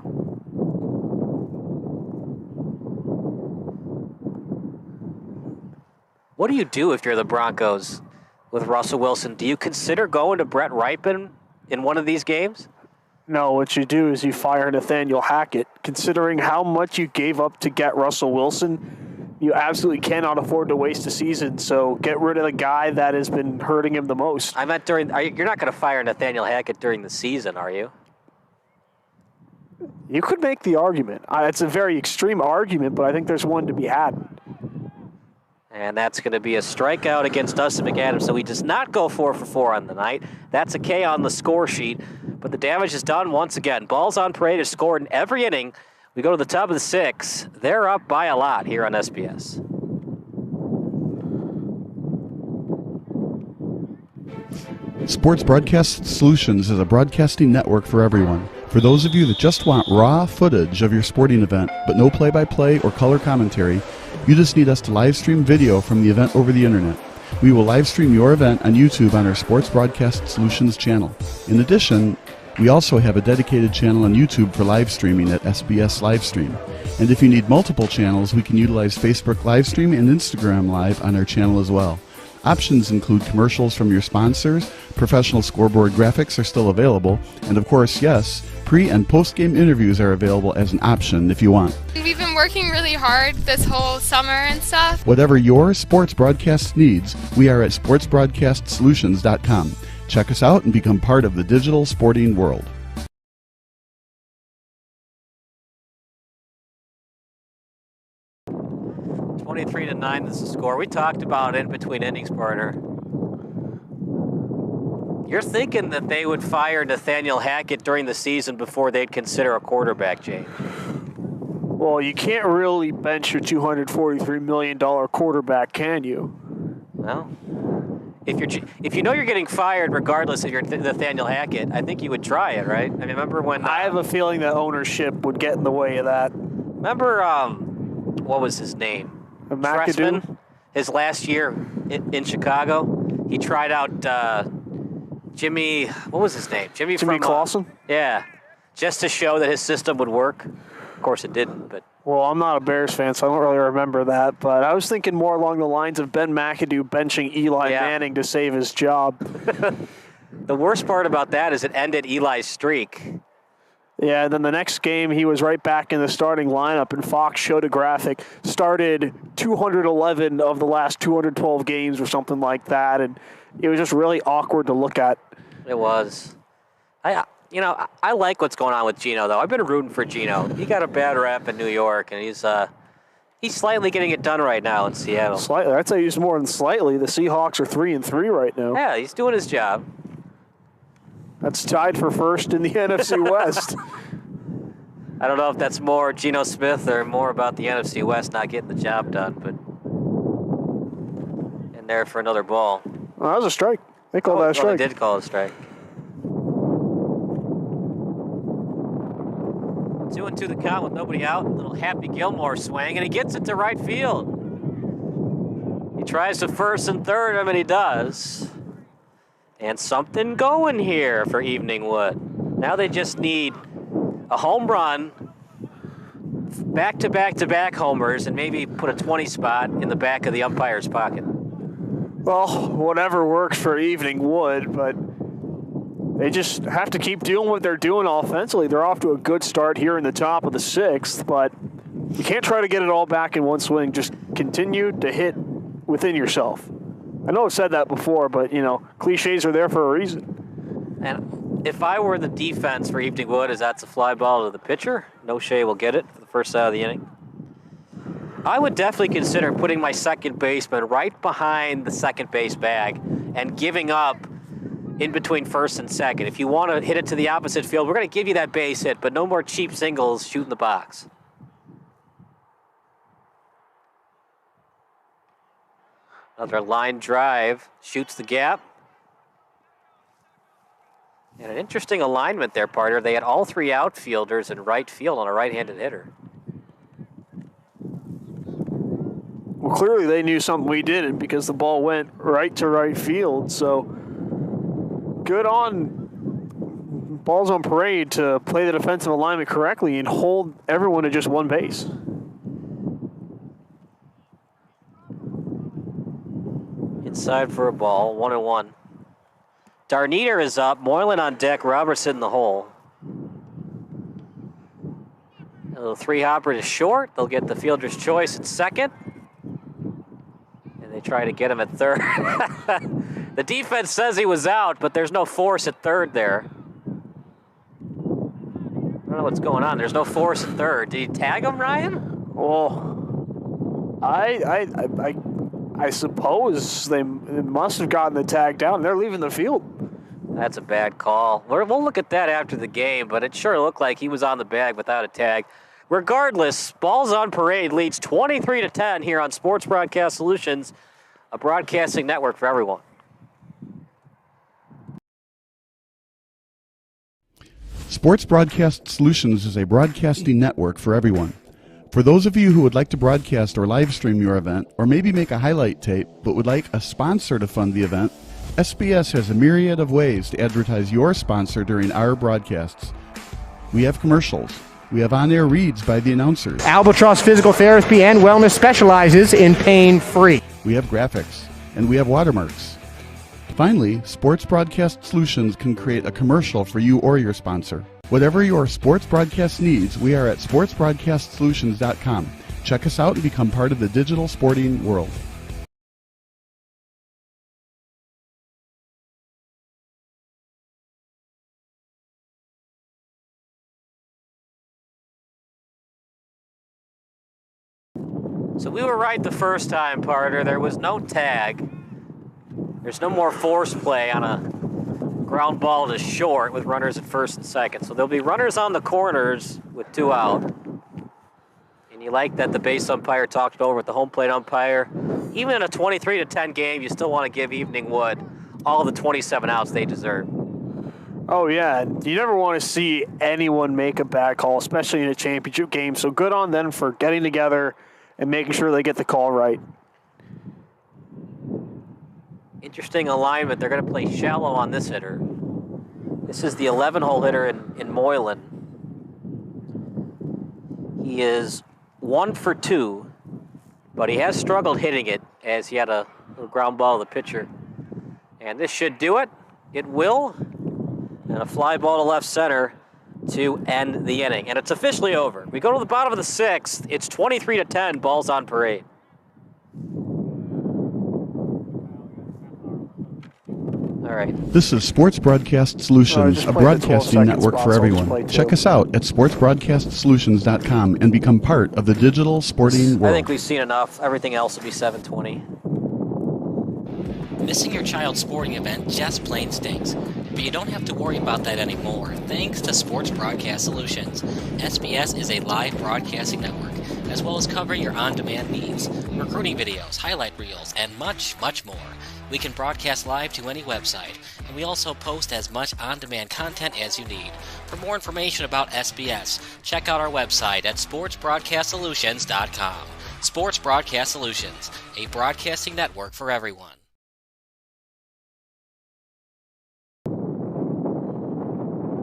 What do you do if you're the Broncos with Russell Wilson? Do you consider going to Brett Ripon in one of these games? No, what you do is you fire Nathaniel Hackett. Considering how much you gave up to get Russell Wilson, you absolutely cannot afford to waste a season. So get rid of the guy that has been hurting him the most. I meant you're not going to fire Nathaniel Hackett during the season, are you? You could make the argument. It's a very extreme argument, but I think there's one to be had. And that's going to be a strikeout against Dustin McAdams, so he does not go 4 for 4 on the night. That's a K on the score sheet, but the damage is done once again. Balls on Parade is scored in every inning. We go to the top of the 6th. They're up by a lot here on SBS. Sports Broadcast Solutions is a broadcasting network for everyone. For those of you that just want raw footage of your sporting event, but no play-by-play or color commentary, you just need us to live stream video from the event over the internet. We will live stream your event on YouTube on our Sports Broadcast Solutions channel. In addition, we also have a dedicated channel on YouTube for live streaming at SBS Livestream. And if you need multiple channels, we can utilize Facebook Livestream and Instagram Live on our channel as well. Options include commercials from your sponsors, professional scoreboard graphics are still available, and of course, yes, pre- and post-game interviews are available as an option if you want. We've been working really hard this whole summer and stuff. Whatever your sports broadcast needs, we are at sportsbroadcastsolutions.com. Check us out and become part of the digital sporting world. (23-9) is the score. We talked about in between innings, partner. You're thinking that they would fire Nathaniel Hackett during the season before they'd consider a quarterback, Jay. Well, you can't really bench your $243 million quarterback, can you? Well, if you know you're getting fired regardless if you're Nathaniel Hackett, I think you would try it, right? I mean, remember when... I have a feeling that ownership would get in the way of that. Remember, what was his name? McAdoo? His last year in Chicago, he tried out Jimmy, what was his name? Jimmy Clausen? Yeah, just to show that his system would work. Of course it didn't, but... Well, I'm not a Bears fan, so I don't really remember that, but I was thinking more along the lines of Ben McAdoo benching Eli Manning to save his job. The worst part about that is it ended Eli's streak. Yeah, and then the next game, he was right back in the starting lineup, and Fox showed a graphic, started 211 of the last 212 games or something like that, and it was just really awkward to look at. It was. I like what's going on with Geno, though. I've been rooting for Geno. He got a bad rap in New York, and he's slightly getting it done right now in Seattle. Slightly. I'd say he's more than slightly. The Seahawks are 3-3 right now. Yeah, he's doing his job. That's tied for first in the NFC West. I don't know if that's more Geno Smith or more about the NFC West not getting the job done, but in there for another ball. Oh, that was a strike. They called that a strike. They did call it a strike. 2-2 the count with nobody out. A little Happy Gilmore swing, and he gets it to right field. He tries to first and third, he does. And something going here for Evening Wood. Now they just need a home run, back-to-back-to-back homers, and maybe put a 20 spot in the back of the umpire's pocket. Well, whatever works for Evening Wood, but they just have to keep doing what they're doing offensively. They're off to a good start here in the top of the 6th, but you can't try to get it all back in one swing. Just continue to hit within yourself. I know I've said that before, but, cliches are there for a reason. And if I were the defense for Evening Wood, as that's a fly ball to the pitcher, no Shea will get it for the first side of the inning. I would definitely consider putting my second baseman right behind the second base bag and giving up in between first and second. If you want to hit it to the opposite field, we're going to give you that base hit, but no more cheap singles shooting the box. Another line drive, shoots the gap. And an interesting alignment there, partner. They had all three outfielders in right field on a right-handed hitter. Well, clearly they knew something we didn't because the ball went right to right field. So good on Balls on Parade to play the defensive alignment correctly and hold everyone to just one base. Inside for a ball, 1-1. Darniter is up, Moylan on deck, Robertson in the hole. A little three-hopper to short. They'll get the fielder's choice at second. And they try to get him at third. The defense says he was out, but there's no force at third there. don't know what's going on. There's no force in third. Did he tag him, Ryan? Well, I suppose they must have gotten the tag down. They're leaving the field. That's a bad call. We'll look at that after the game, but it sure looked like he was on the bag without a tag. Regardless, Balls on Parade leads 23-10 here on Sports Broadcast Solutions, a broadcasting network for everyone. Sports Broadcast Solutions is a broadcasting network for everyone. For those of you who would like to broadcast or live stream your event, or maybe make a highlight tape but would like a sponsor to fund the event, SBS has a myriad of ways to advertise your sponsor during our broadcasts. We have commercials. We have on-air reads by the announcers. Albatross Physical Therapy and Wellness specializes in pain-free. We have graphics. And we have watermarks. Finally, Sports Broadcast Solutions can create a commercial for you or your sponsor. Whatever your sports broadcast needs, we are at sportsbroadcastsolutions.com. Check us out and become part of the digital sporting world. So we were right the first time, Parter. There was no tag. There's no more force play on a ground ball to short with runners at first and second. So there'll be runners on the corners with 2 out. And you like that the base umpire talked it over with the home plate umpire. Even in a 23-10 game, you still want to give Evening Wood all the 27 outs they deserve. Oh, yeah. You never want to see anyone make a bad call, especially in a championship game. So good on them for getting together and making sure they get the call right. Interesting alignment. They're going to play shallow on this hitter. This is the 11-hole hitter in Moylan. He is 1 for 2, but he has struggled hitting it as he had a little ground ball to the pitcher. And this should do it. It will. And a fly ball to left center to end the inning. And it's officially over. We go to the bottom of the 6th. It's 23-10, Balls on Parade. All right. This is Sports Broadcast Solutions, a broadcasting network for everyone. Check us out at sportsbroadcastsolutions.com and become part of the digital sporting world. I think we've seen enough. Everything else will be 720. Missing your child's sporting event just plain stinks. But you don't have to worry about that anymore, thanks to Sports Broadcast Solutions. SBS is a live broadcasting network, as well as covering your on-demand needs, recruiting videos, highlight reels, and much, much more. We can broadcast live to any website, and we also post as much on-demand content as you need. For more information about SBS, check out our website at sportsbroadcastsolutions.com. Sports Broadcast Solutions, a broadcasting network for everyone.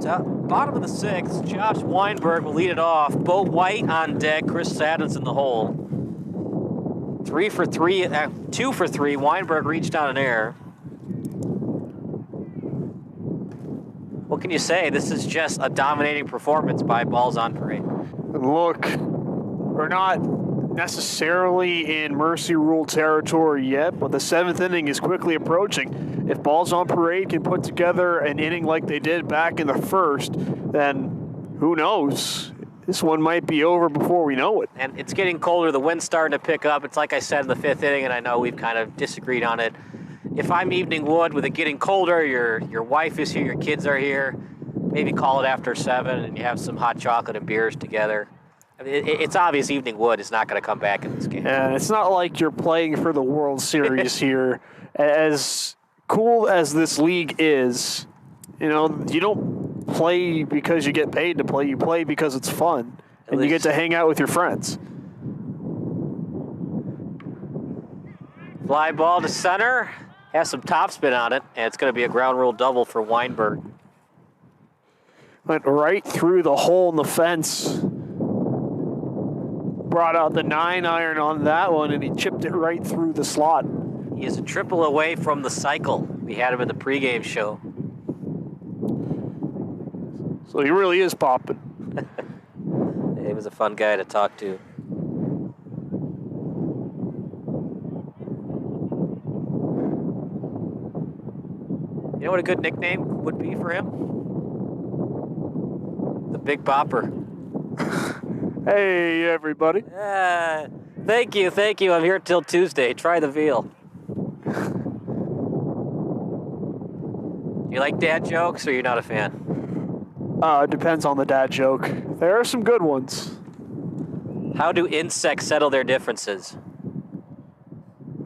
Bottom of the 6th, Josh Weinberg will lead it off. Bo White on deck, Chris Saddens in the hole. 2 for 3. Weinberg reached on an error. What can you say? This is just a dominating performance by Balls on Parade. Look, we're not necessarily in mercy rule territory yet, but the 7th inning is quickly approaching. If Balls on Parade can put together an inning like they did back in the 1st, then who knows? This one might be over before we know it. And it's getting colder. The wind's starting to pick up. It's like I said in the 5th inning, and I know we've kind of disagreed on it. If I'm Evening Wood, with it getting colder, your wife is here, your kids are here, maybe call it after 7 and you have some hot chocolate and beers together. I mean, it's obvious Evening Wood is not going to come back in this game. And it's not like you're playing for the World Series here. As cool as this league is, you don't play because you get paid to play. You play because it's fun, and you get to hang out with your friends. Fly ball to center. Has some topspin on it, and it's going to be a ground rule double for Weinberg. Went right through the hole in the fence. Brought out the 9-iron on that one, and he chipped it right through the slot. He is a triple away from the cycle. We had him in the pregame show. So he really is popping. He was a fun guy to talk to. You know what a good nickname would be for him? The Big Bopper. Hey, everybody. Thank you. I'm here till Tuesday. Try the veal. You like dad jokes, or you're not a fan? It depends on the dad joke. There are some good ones. How do insects settle their differences?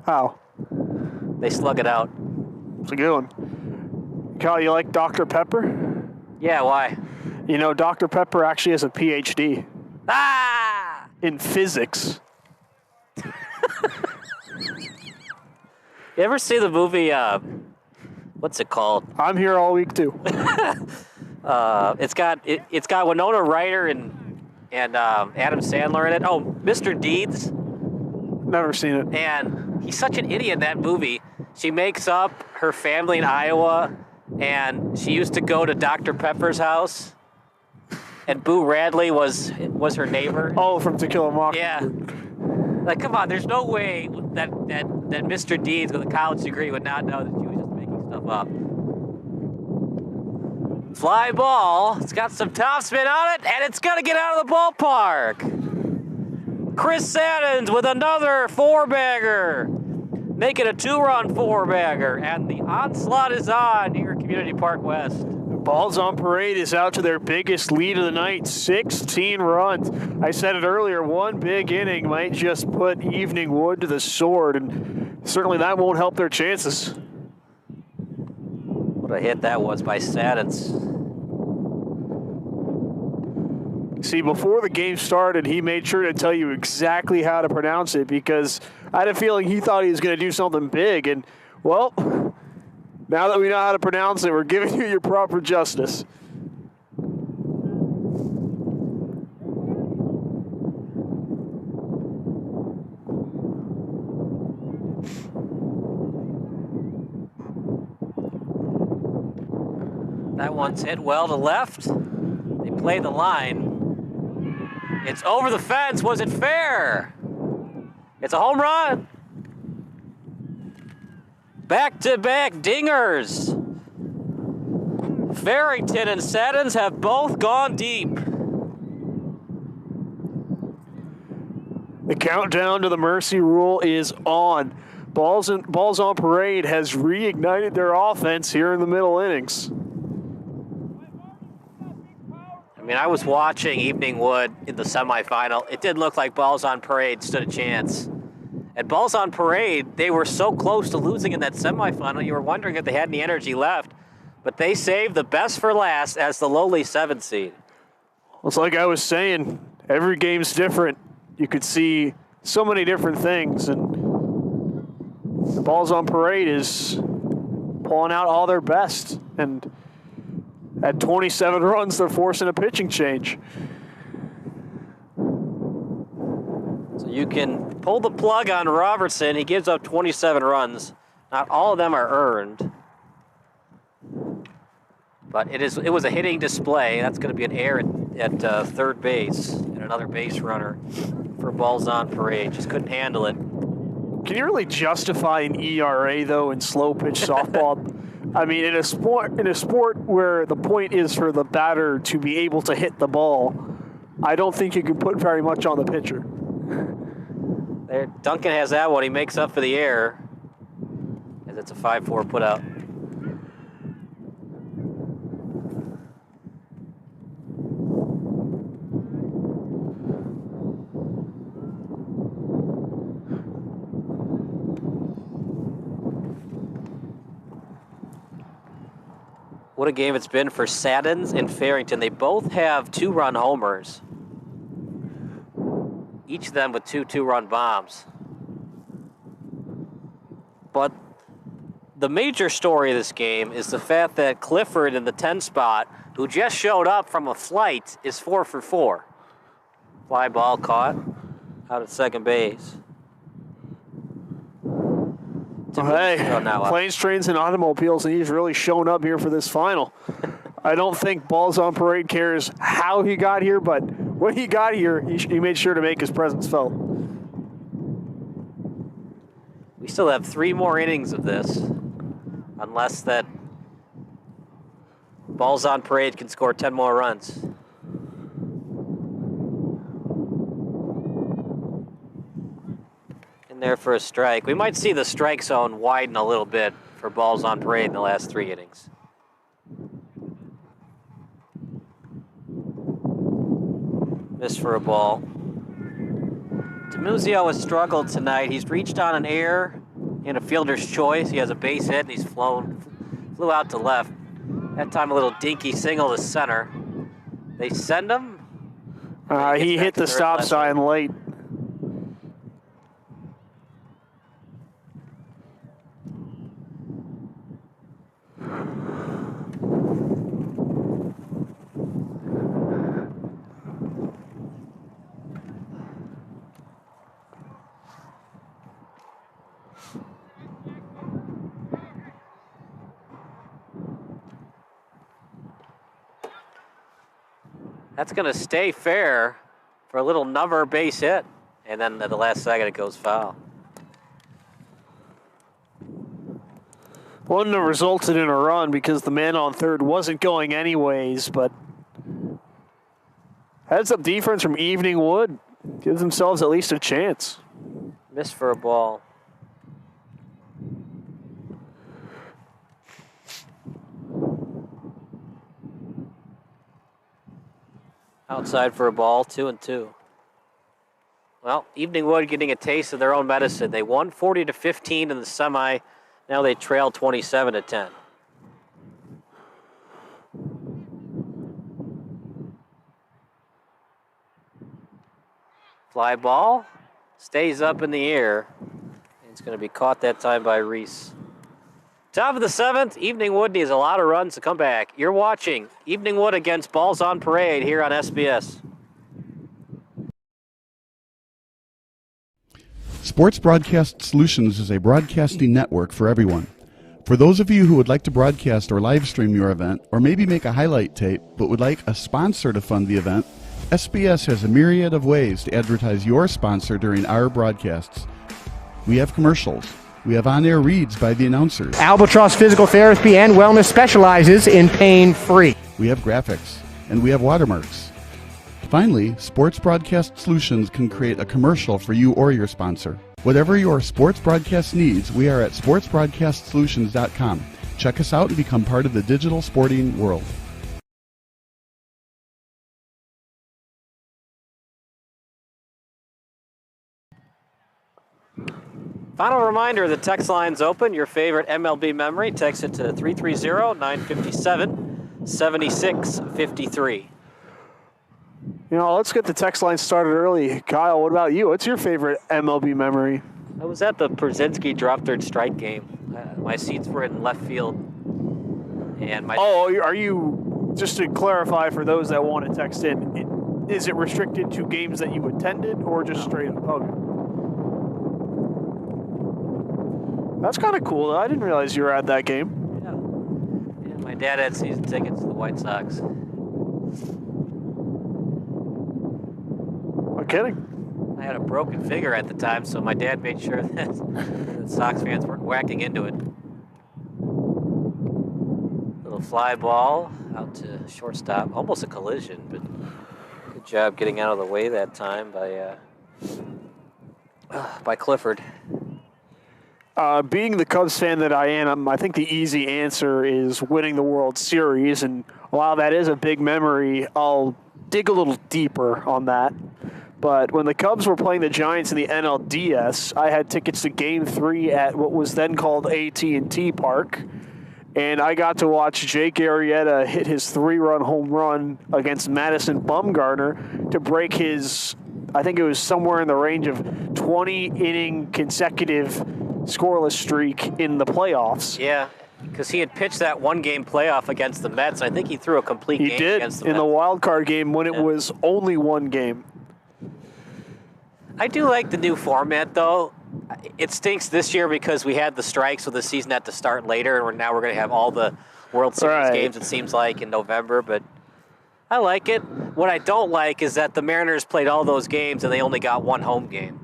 How? They slug it out. It's a good one. Kyle, you like Dr. Pepper? Yeah, why? You know, Dr. Pepper actually has a PhD. In physics. You ever see the movie, what's it called? I'm here all week, too. It's got Winona Ryder and Adam Sandler in it. Oh, Mr. Deeds. Never seen it. And he's such an idiot in that movie. She makes up her family in Iowa, and she used to go to Dr. Pepper's house, and Boo Radley was her neighbor. Oh, from To Kill a Mockingbird. Yeah. Like, come on, there's no way that Mr. Deeds with a college degree would not know that she was just making stuff up. Fly ball. It's got some topspin on it, and it's going to get out of the ballpark. Chris Saddens with another four-bagger, making a two-run four-bagger, and the onslaught is on here at Community Park West. Balls on Parade is out to their biggest lead of the night, 16 runs. I said it earlier, one big inning might just put Evening Wood to the sword, and certainly that won't help their chances. What a hit that was by Saddens. See, before the game started, he made sure to tell you exactly how to pronounce it because I had a feeling he thought he was going to do something big. And, well, now that we know how to pronounce it, we're giving you your proper justice. That one's hit well to left. They play the line. It's over the fence. Was it fair? It's a home run. Back-to-back dingers. Farrington and Saddens have both gone deep. The countdown to the Mercy Rule is on. Balls on Parade has reignited their offense here in the middle innings. I mean, I was watching Evening Wood in the semifinal. It did look like Balls on Parade stood a chance. At Balls on Parade, they were so close to losing in that semifinal, you were wondering if they had any energy left. But they saved the best for last as the lowly 7th seed. Well, it's like I was saying, every game's different. You could see so many different things, and the Balls on Parade is pulling out all their best. And at 27 runs, they're forcing a pitching change. So you can pull the plug on Robertson. He gives up 27 runs. Not all of them are earned. But it was a hitting display. That's going to be an error at third base and another base runner for Balls on Parade. Just couldn't handle it. Can you really justify an ERA, though, in slow pitch softball? I mean, in a sport where the point is for the batter to be able to hit the ball, I don't think you can put very much on the pitcher. There, Duncan has that one. He makes up for the error, as it's a 5-4 putout. What a game it's been for Saddens and Farrington. They both have 2-run homers. Each of them with 2 2-run bombs. But the major story of this game is the fact that Clifford in the 10 spot, who just showed up from a flight, is 4 for 4. Fly ball caught out at second base. Hey, planes, trains, and automobiles, and he's really shown up here for this final. I don't think Balls on Parade cares how he got here, but when he got here, he made sure to make his presence felt. We still have 3 more innings of this, unless that Balls on Parade can score 10 more runs. In there for a strike. We might see the strike zone widen a little bit for balls on parade in the last 3 innings. Missed for a ball. DiMuzio has struggled tonight. He's reached on an error in a fielder's choice. He has a base hit and he's flew out to left. That time a little dinky single to center. They send him. He hit the stop sign late. That's going to stay fair for a little number base hit. And then at the last second, it goes foul. Wouldn't have resulted in a run because the man on third wasn't going anyways, but heads up defense from Evening Wood gives themselves at least a chance. Missed for a ball. Outside for a ball, 2-2. Well, Evening Wood getting a taste of their own medicine. They won 40-15 in the semi. Now they trail 27-10. Fly ball stays up in the air. It's going to be caught that time by Reese. Top of the 7th, Evening Wood needs a lot of runs to come back. You're watching Evening Wood against Balls on Parade here on SBS. Sports Broadcast Solutions is a broadcasting network for everyone. For those of you who would like to broadcast or live stream your event, or maybe make a highlight tape but would like a sponsor to fund the event, SBS has a myriad of ways to advertise your sponsor during our broadcasts. We have commercials. We have on-air reads by the announcers. Albatross Physical Therapy and Wellness specializes in pain-free. We have graphics, and we have watermarks. Finally, Sports Broadcast Solutions can create a commercial for you or your sponsor. Whatever your sports broadcast needs, we are at sportsbroadcastsolutions.com. Check us out and become part of the digital sporting world. Final reminder, the text line's open. Your favorite MLB memory, text it to 330-957-7653. You know, let's get the text line started early. Kyle, what about you? What's your favorite MLB memory? I was at the Brzezinski drop third strike game. My seats were in left field. And are you, just to clarify for those that want to text in, is it restricted to games that you attended or just straight up? Okay. That's kind of cool. I didn't realize you were at that game. Yeah. My dad had season tickets to the White Sox. No kidding. I had a broken finger at the time, so my dad made sure that the Sox fans weren't whacking into it. Little fly ball out to shortstop. Almost a collision, but good job getting out of the way that time by Clifford. Being the Cubs fan that I am, I think the easy answer is winning the World Series. And while that is a big memory, I'll dig a little deeper on that. But when the Cubs were playing the Giants in the NLDS, I had tickets to Game 3 at what was then called AT&T Park. And I got to watch Jake Arrieta hit his 3-run home run against Madison Bumgarner to break his, I think it was somewhere in the range of 20-inning consecutive scoreless streak in the playoffs. Yeah, because he had pitched that one-game playoff against the Mets. I think he threw a complete game against the Mets. He did, in the wild card game when it was only one game. I do like the new format, though. It stinks this year because we had the strike, so the season had to start later, and now we're going to have all the World Series games, it seems like, in November, but I like it. What I don't like is that the Mariners played all those games and they only got one home game.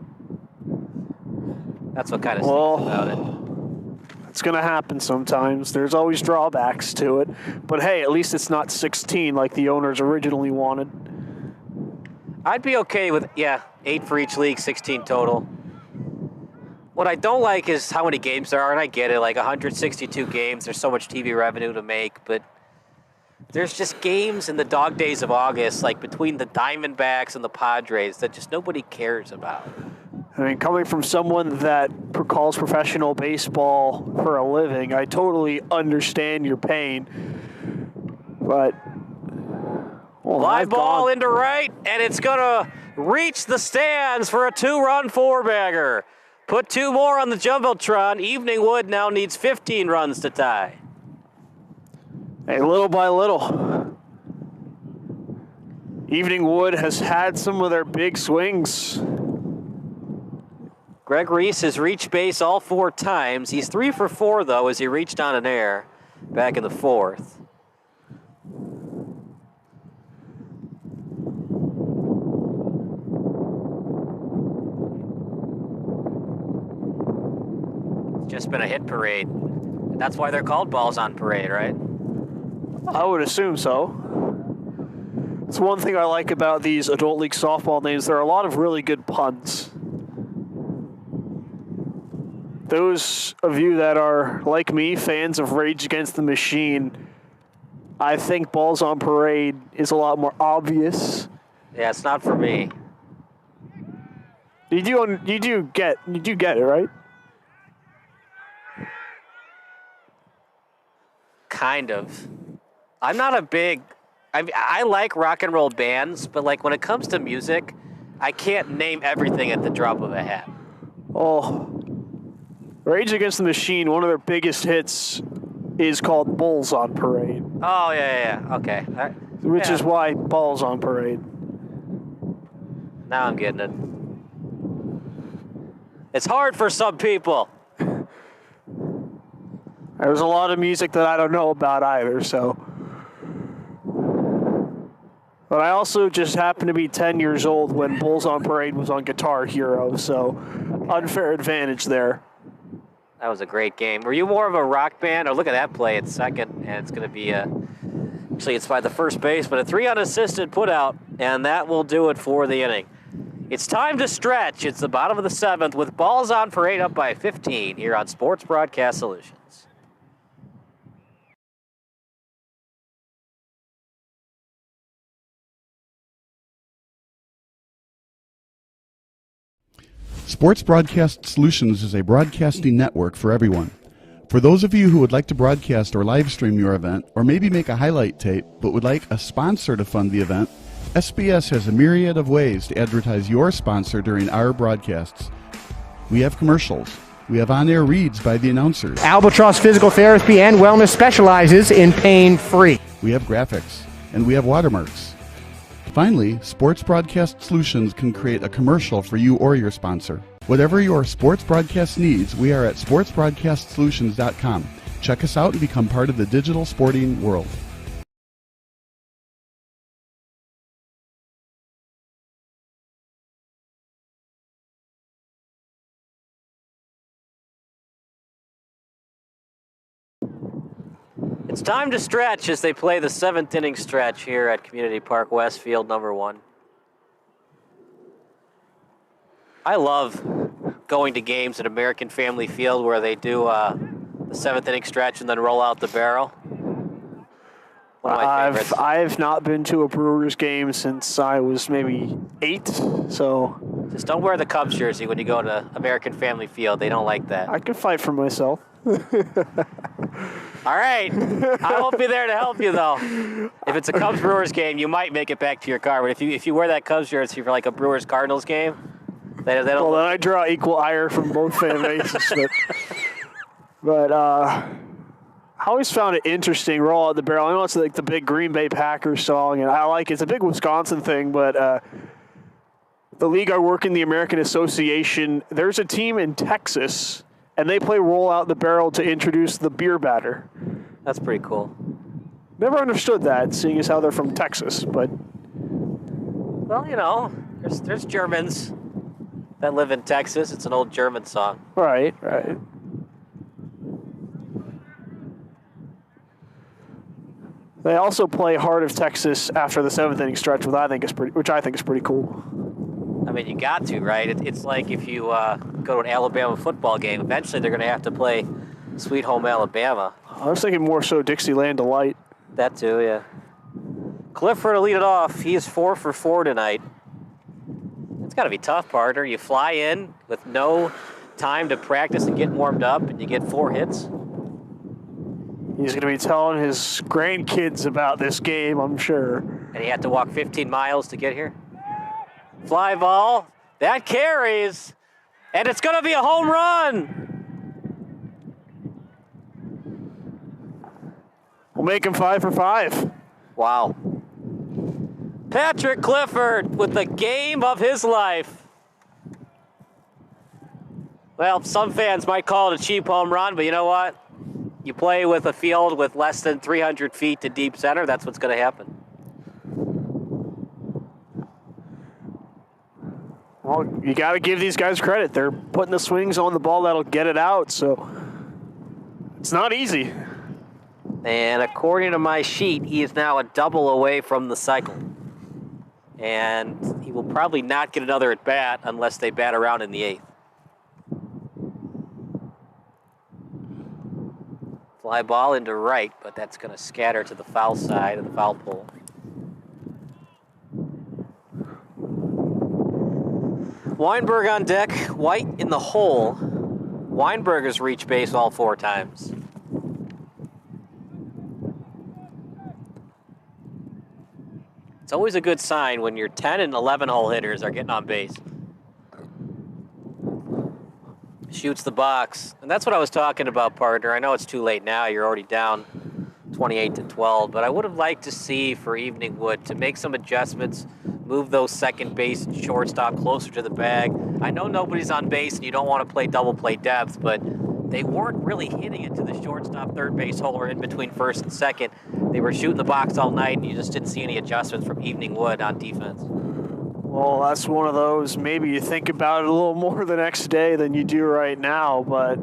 That's what kind of stinks about it. It's going to happen sometimes. There's always drawbacks to it. But hey, at least it's not 16 like the owners originally wanted. I'd be okay with, 8 for each league, 16 total. What I don't like is how many games there are, and I get it, like 162 games, there's so much TV revenue to make, but there's just games in the dog days of August, like between the Diamondbacks and the Padres, that just nobody cares about. I mean, coming from someone that calls professional baseball for a living, I totally understand your pain, but... Well, Live ball into right, and it's going to reach the stands for a 2-run four-bagger. Put 2 more on the Jumbotron. Evening Wood now needs 15 runs to tie. Hey, little by little. Evening Wood has had some of their big swings. Greg Reese has reached base all 4 times. He's 3 for 4, though, as he reached on an air back in the 4th. Just been a hit parade. That's why they're called balls on parade, right? I would assume so. It's one thing I like about these adult league softball names. There are a lot of really good puns. Those of you that are, like me, fans of Rage Against the Machine, I think balls on parade is a lot more obvious. Yeah, it's not for me. You do get it, right? Kind of. I'm not a big... I like rock and roll bands, but like when it comes to music, I can't name everything at the drop of a hat. Oh, Rage Against the Machine, one of their biggest hits is called Bulls on Parade. Oh, yeah, okay. Which is why Balls on Parade. Now I'm getting it. It's hard for some people. There's a lot of music that I don't know about either, so. But I also just happened to be 10 years old when Bulls on Parade was on Guitar Hero, so unfair advantage there. That was a great game. Were you more of a rock band? Or look at that play at second, and it's going to be actually it's by the first base, but a 3 unassisted put out, and that will do it for the inning. It's time to stretch. It's the bottom of the 7th with Balls on Parade up by 15 here on Sports Broadcast Solutions. Sports Broadcast Solutions is a broadcasting network for everyone. For those of you who would like to broadcast or live stream your event, or maybe make a highlight tape, but would like a sponsor to fund the event, SBS has a myriad of ways to advertise your sponsor during our broadcasts. We have commercials. We have on-air reads by the announcers. Albatross Physical Therapy and Wellness specializes in pain-free. We have graphics, and we have watermarks. Finally, Sports Broadcast Solutions can create a commercial for you or your sponsor. Whatever your sports broadcast needs, we are at sportsbroadcastsolutions.com. Check us out and become part of the digital sporting world. It's time to stretch as they play the 7th inning stretch here at Community Park West, field number 1. I love going to games at American Family Field where they do the 7th inning stretch and then roll out the barrel. One of my favorites. I've not been to a Brewers game since I was maybe 8, so... Just don't wear the Cubs jersey when you go to American Family Field. They don't like that. I can fight for myself. All right. I won't be there to help you, though. If it's a Cubs-Brewers game, you might make it back to your car. But if you wear that Cubs jersey for like a Brewers-Cardinals game, they don't. Well, then I draw equal ire from both fan bases. But I always found it interesting, roll out the barrel. I know it's like the big Green Bay Packers song, and I like it. It's a big Wisconsin thing, but the league I work in, the American Association, there's a team in Texas, and they play roll out the barrel to introduce the beer batter. That's pretty cool. Never understood that, seeing as how they're from Texas, but... Well, you know, there's Germans that live in Texas. It's an old German song. Right. They also play Heart of Texas after the 7th inning stretch, which I think is pretty cool. I mean, you got to, right? It's like if you go to an Alabama football game, eventually they're going to have to play Sweet Home Alabama. I was thinking more so Dixieland Delight. That too, yeah. Clifford to lead it off. He is 4 for 4 tonight. It's got to be tough, partner. You fly in with no time to practice and get warmed up, and you get 4 hits. He's going to be telling his grandkids about this game, I'm sure. And he had to walk 15 miles to get here. Fly ball. That carries. And it's going to be a home run. We'll make him 5 for 5. Wow. Patrick Clifford with the game of his life. Well, some fans might call it a cheap home run, but you know what? You play with a field with less than 300 feet to deep center, that's what's going to happen. Well, you got to give these guys credit. They're putting the swings on the ball that'll get it out, so it's not easy. And according to my sheet, he is now a double away from the cycle. And he will probably not get another at bat unless they bat around in the 8th. Fly ball into right, but that's going to scatter to the foul side of the foul pole. Weinberg on deck, White in the hole. Weinberg has reached base all 4 times. It's always a good sign when your 10 and 11 hole hitters are getting on base. Shoots the box. And that's what I was talking about, partner. I know it's too late now. You're already down 28-12, but I would have liked to see for Evening Wood to make some adjustments, move those second base and shortstop closer to the bag. I know nobody's on base and you don't want to play double play depth, but they weren't really hitting it to the shortstop, third base hole or in between first and second. They were shooting the box all night and you just didn't see any adjustments from Evening Wood on defense. Well, that's one of those, maybe you think about it a little more the next day than you do right now, but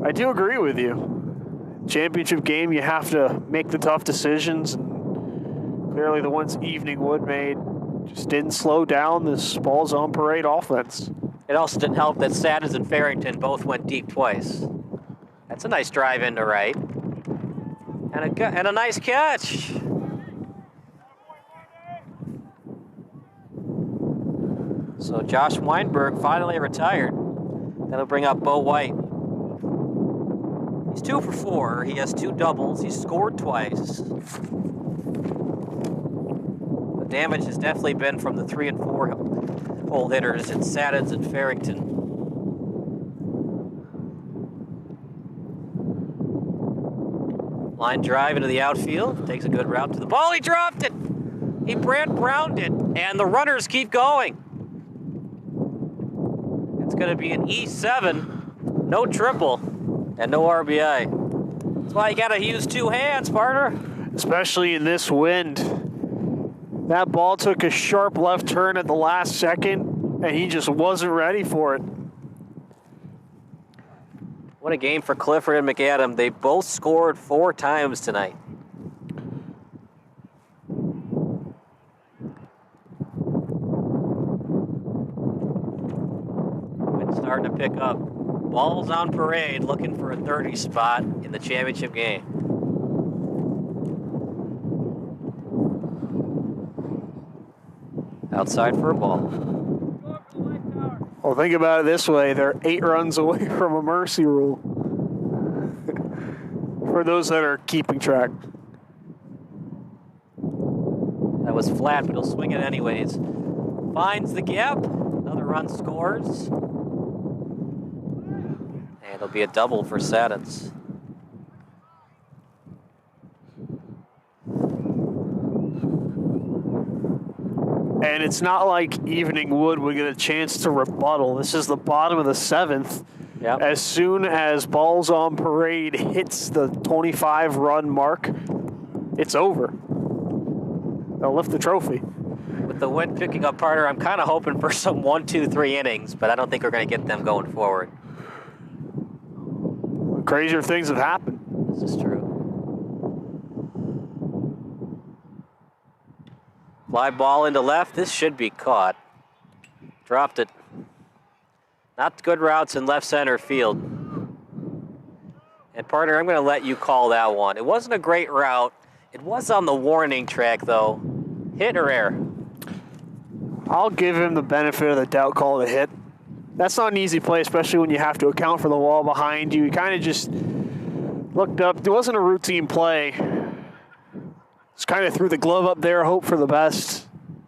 I do agree with you. Championship game, you have to make the tough decisions, and clearly the ones Evening Wood made just didn't slow down this balls on parade offense. It also didn't help that Saddens and Farrington both went deep twice. That's a nice drive into right. And a nice catch. So Josh Weinberg finally retired. That'll bring up Bo White. He's 2 for 4. He has 2 doubles. He's scored twice. The damage has definitely been from the 3 and 4 hole hitters in Saddens and Farrington. Line drive into the outfield. Takes a good route to the ball. He dropped it. He Brant Browned it. And the runners keep going. It's going to be an E7. No triple. And no RBI. That's why you got to use 2 hands, partner. Especially in this wind. That ball took a sharp left turn at the last second, and he just wasn't ready for it. What a game for Clifford and McAdam. They both scored 4 times tonight. Wind's starting to pick up. Balls on parade, looking for a 30 spot in the championship game. Outside for a ball. Well, think about it this way. They're 8 runs away from a mercy rule. For those that are keeping track. That was flat, but he'll swing it anyways. Finds the gap. Another run scores. And it'll be a double for Saddens. And it's not like Evening Wood would get a chance to rebuttal. This is the bottom of the 7th. Yep. As soon as balls on parade hits the 25-run mark, it's over. They'll lift the trophy. With the wind picking up, partner, I'm kind of hoping for some 1, 2, 3 innings, but I don't think we're going to get them going forward. Crazier things have happened. This is true. Fly ball into left. This should be caught. Dropped it. Not good routes in left center field. And partner, I'm going to let you call that one. It wasn't a great route. It was on the warning track, though. Hit or error? I'll give him the benefit of the doubt, call it a hit. That's not an easy play, especially when you have to account for the wall behind you. He kind of just looked up. It wasn't a routine play. Just kind of threw the glove up there, hope for the best.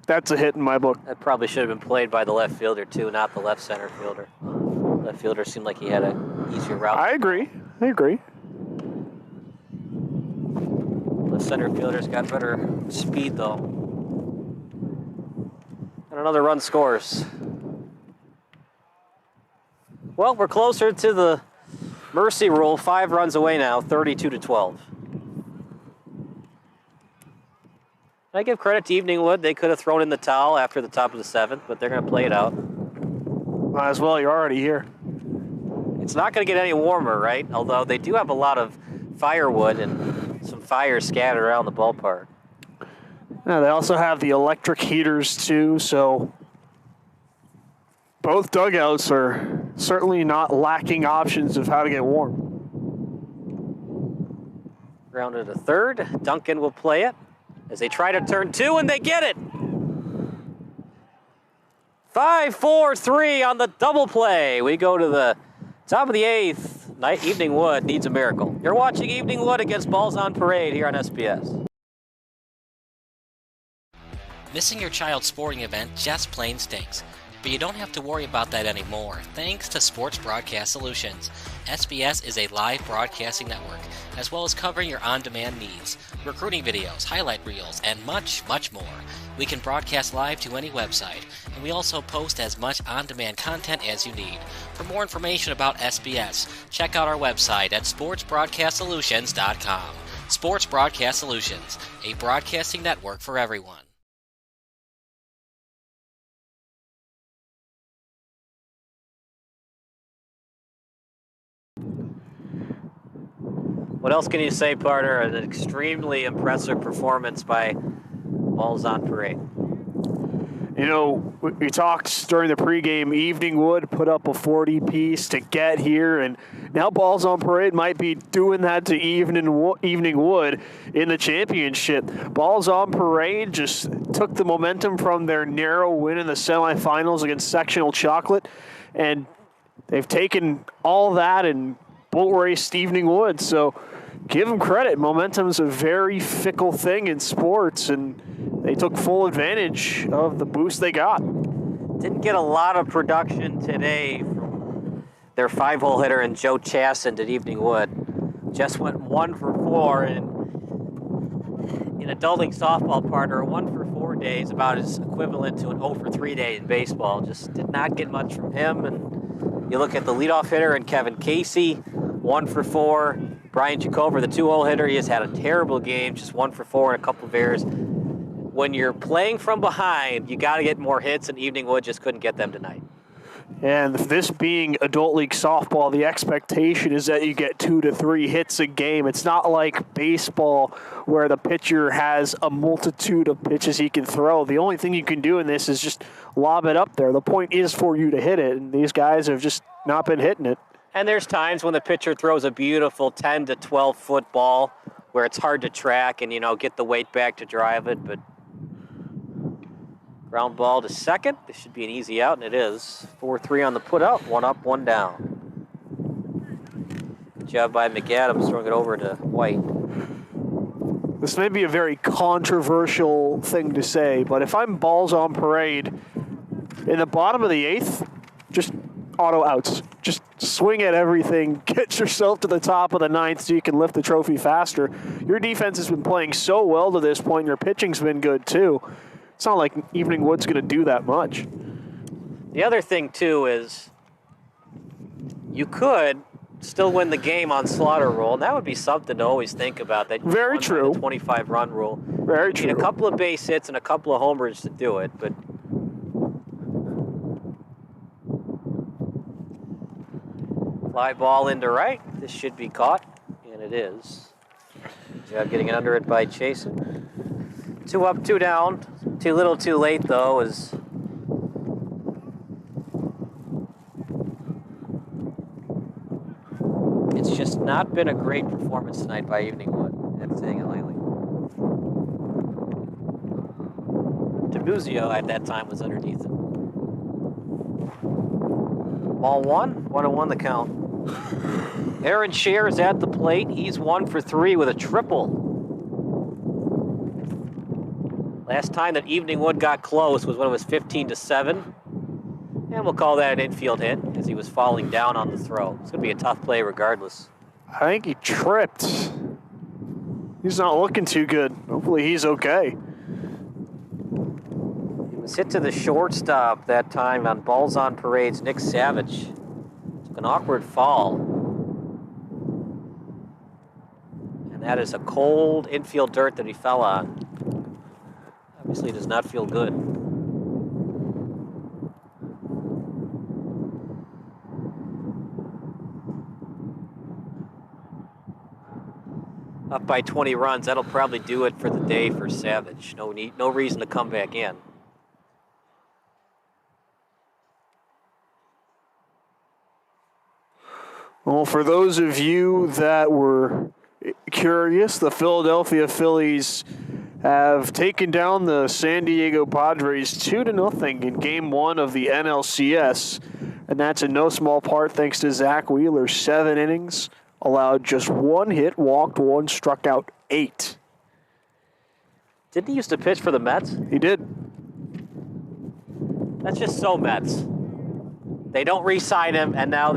That's a hit in my book. That probably should have been played by the left fielder, too, not the left center fielder. Left fielder seemed like he had an easier route. I agree. Left center fielder's got better speed, though. And another run scores. Well, we're closer to the mercy rule. 5 runs away now, 32-12. I give credit to Eveningwood. They could have thrown in the towel after the top of the 7th, but they're going to play it out. Might as well. You're already here. It's not going to get any warmer, right? Although they do have a lot of firewood and some fire scattered around the ballpark. Yeah, they also have the electric heaters, too, so both dugouts are certainly not lacking options of how to get warm. Grounded to third. Duncan will play it as they try to turn 2, and they get it. 5-4-3 on the double play. We go to the top of the 8th. Eveningwood needs a miracle. You're watching Eveningwood against Balls on Parade here on SBS. Missing your child's sporting event just plain stinks. But you don't have to worry about that anymore, thanks to Sports Broadcast Solutions. SBS is a live broadcasting network, as well as covering your on-demand needs, recruiting videos, highlight reels, and much, much more. We can broadcast live to any website, and we also post as much on-demand content as you need. For more information about SBS, check out our website at sportsbroadcastsolutions.com. Sports Broadcast Solutions, a broadcasting network for everyone. What else can you say, partner? An extremely impressive performance by Balls on Parade. You know, we talked during the pregame, Eveningwood put up a 40-piece to get here, and now Balls on Parade might be doing that to Eveningwood in the championship. Balls on Parade just took the momentum from their narrow win in the semifinals against Sectional Chocolate, and they've taken all that and boat raced Eveningwood, so give them credit. Momentum's a very fickle thing in sports, and they took full advantage of the boost they got. Didn't get a lot of production today from their 5-hole hitter and Joe Chasson at Eveningwood. Just went 1 for 4 in adulting softball, partner. 1 for 4 days, about as equivalent to an 0 for 3 day in baseball. Just did not get much from him. And you look at the leadoff hitter and Kevin Casey, 1 for 4. Brian Jacober, the 2-hole hitter, he has had a terrible game, just 1 for 4 and a couple of errors. When you're playing from behind, you got to get more hits, and Eveningwood just couldn't get them tonight. And this being adult league softball, the expectation is that you get 2 to 3 hits a game. It's not like baseball where the pitcher has a multitude of pitches he can throw. The only thing you can do in this is just lob it up there. The point is for you to hit it, and these guys have just not been hitting it. And there's times when the pitcher throws a beautiful 10 to 12-foot ball where it's hard to track and, get the weight back to drive it, but ground ball to second. This should be an easy out, and it is. 4-3 on the put out, 1 up, 1 down. Good job by McAdams throwing it over to White. This may be a very controversial thing to say, but if I'm Balls on Parade, in the bottom of the 8th, just auto outs. Just swing at everything. Get yourself to the top of the 9th so you can lift the trophy faster. Your defense has been playing so well to this point. Your pitching's been good, too. It's not like Eveningwood's going to do that much. The other thing, too, is you could still win the game on slaughter rule, and that would be something to always think about. That very true. 25-run rule. Very true. You need a couple of base hits and a couple of homers to do it, but fly ball into right. This should be caught, and it is. Good job getting it under it by Chasen. 2 up, 2 down. Too little, too late, though, as not been a great performance tonight by Evening Wood. That's saying it lightly. Tamuzio at that time was underneath him. Ball 1-1 the count. Aaron Scher is at the plate. He's 1 for 3 with a triple. Last time that Evening Wood got close was when it was 15-7. And we'll call that an infield hit because he was falling down on the throw. It's going to be a tough play regardless. I think he tripped. He's not looking too good. Hopefully he's okay. He was hit to the shortstop that time on Balls on Parade's Nick Savage. Took an awkward fall. And that is a cold infield dirt that he fell on. Obviously does not feel good. Up by 20 runs, that'll probably do it for the day for Savage. No reason to come back in. Well, for those of you that were curious, the Philadelphia Phillies have taken down the San Diego Padres 2-0 in Game 1 of the NLCS, and that's in no small part thanks to Zach Wheeler's 7 innings. Allowed just 1 hit, walked 1, struck out 8. Didn't he used to pitch for the Mets? He did. That's just so Mets. They don't re-sign him, and now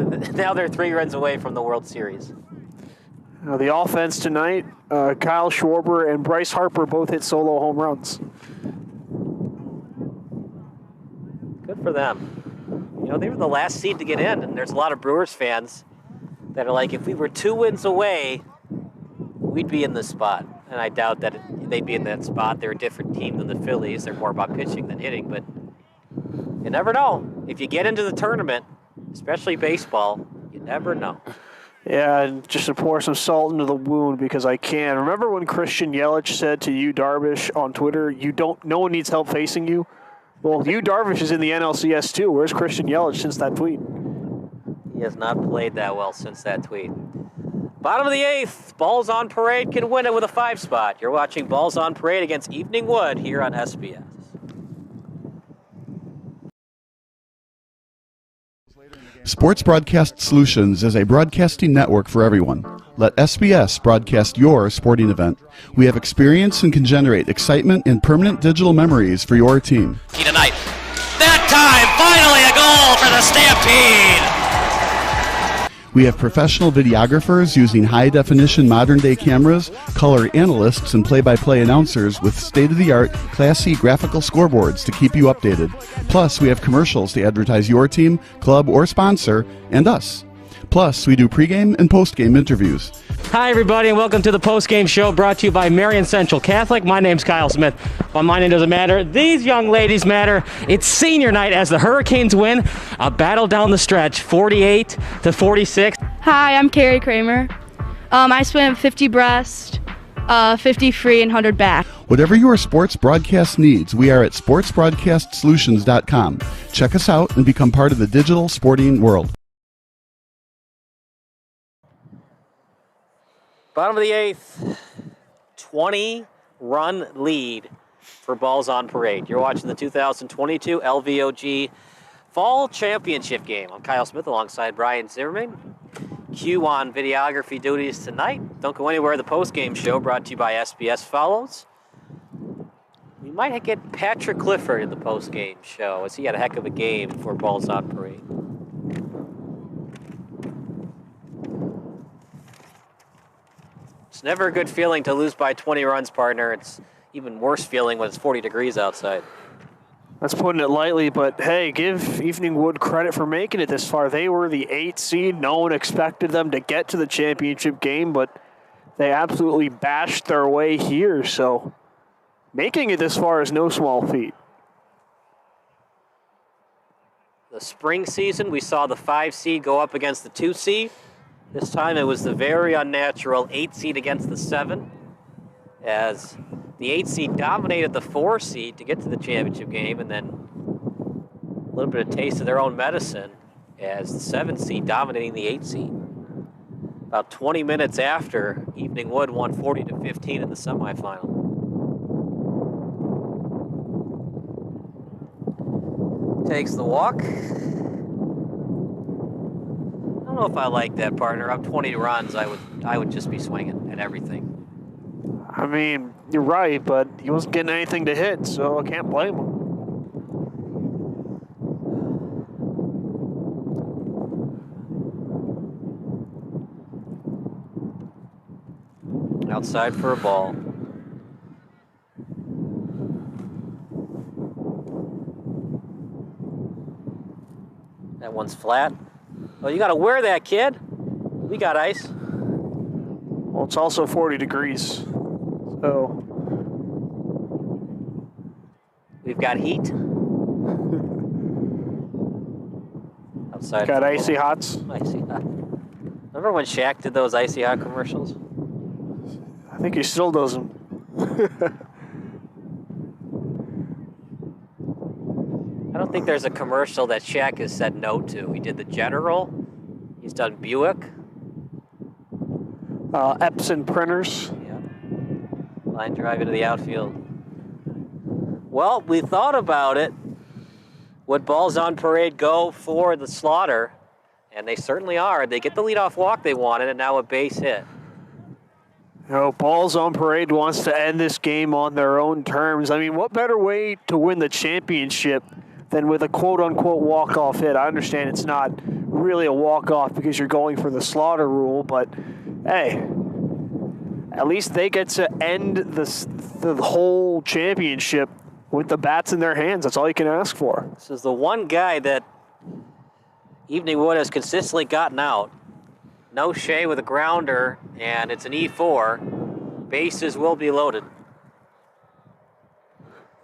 they're 3 runs away from the World Series. The offense tonight, Kyle Schwarber and Bryce Harper both hit solo home runs. Good for them. They were the last seed to get in, and there's a lot of Brewers fans that are like, if we were 2 wins away, we'd be in this spot. And I doubt that they'd be in that spot. They're a different team than the Phillies. They're more about pitching than hitting, but you never know. If you get into the tournament, especially baseball, you never know. Yeah, and just to pour some salt into the wound because I can. Remember when Christian Yelich said to Yu Darvish on Twitter, no one needs help facing you? Well, Yu Darvish is in the NLCS too. Where's Christian Yelich since that tweet? He has not played that well since that tweet. Bottom of the 8th, Balls on Parade can win it with a 5 spot. You're watching Balls on Parade against Evening Wood here on SBS. Sports Broadcast Solutions is a broadcasting network for everyone. Let SBS broadcast your sporting event. We have experience and can generate excitement and permanent digital memories for your team. Tonight, that time, finally a goal for the Stampede! We have professional videographers using high-definition modern-day cameras, color analysts, and play-by-play announcers with state-of-the-art, classy graphical scoreboards to keep you updated. Plus, we have commercials to advertise your team, club, or sponsor, and us. Plus, we do pregame and postgame interviews. Hi, everybody, and welcome to the postgame show brought to you by Marion Central Catholic. My name's Kyle Smith. But my name doesn't matter. These young ladies matter. It's senior night as the Hurricanes win a battle down the stretch, 48-46. Hi, I'm Carrie Kramer. I swim 50 breast, 50 free, and 100 back. Whatever your sports broadcast needs, we are at sportsbroadcastsolutions.com. Check us out and become part of the digital sporting world. Bottom of the 8th, 20-run lead for Balls on Parade. You're watching the 2022 LVOG Fall Championship game. I'm Kyle Smith alongside Brian Zimmerman. Q on videography duties tonight. Don't go anywhere. The postgame show brought to you by SBS follows. We might get Patrick Clifford in the postgame show as he had a heck of a game for Balls on Parade. It's never a good feeling to lose by 20 runs, partner. It's even worse feeling when it's 40 degrees outside. That's putting it lightly, but hey, give Evening Wood credit for making it this far. They were the 8th seed. No one expected them to get to the championship game, but they absolutely bashed their way here. So making it this far is no small feat. The spring season, we saw the 5 seed go up against the 2 seed. This time it was the very unnatural 8 seed against the 7, as the 8 seed dominated the 4 seed to get to the championship game, and then a little bit of taste of their own medicine as the 7 seed dominating the 8 seed. about 20 minutes after Evening Wood won 40-15 in the semifinal. Takes the walk. I don't know if I like that, partner. Up 20 runs, I would just be swinging at everything. I mean, you're right, but he wasn't getting anything to hit, so I can't blame him. Outside for a ball. That one's flat. Oh, you got to wear that, kid. We got ice. Well, it's also 40 degrees, so. We've got heat. Outside. Got icy hots. Icy hot. Remember when Shaq did those icy hot commercials? I think he still does them. I don't think there's a commercial that Shaq has said no to. He did the General. He's done Buick. Epson printers. Yeah. Line drive into the outfield. Well, we thought about it. Would balls on parade go for the Slaughter? And they certainly are. They get the leadoff walk they wanted, and now a base hit. You know, Balls on Parade wants to end this game on their own terms. I mean, what better way to win the championship than with a quote-unquote walk-off hit? I understand it's not really a walk-off because you're going for the Slaughter rule, but hey, at least they get to end the whole championship with the bats in their hands. That's all you can ask for. This is the one guy that Evening Wood has consistently gotten out. No Shea with a grounder, and it's an E4. Bases will be loaded.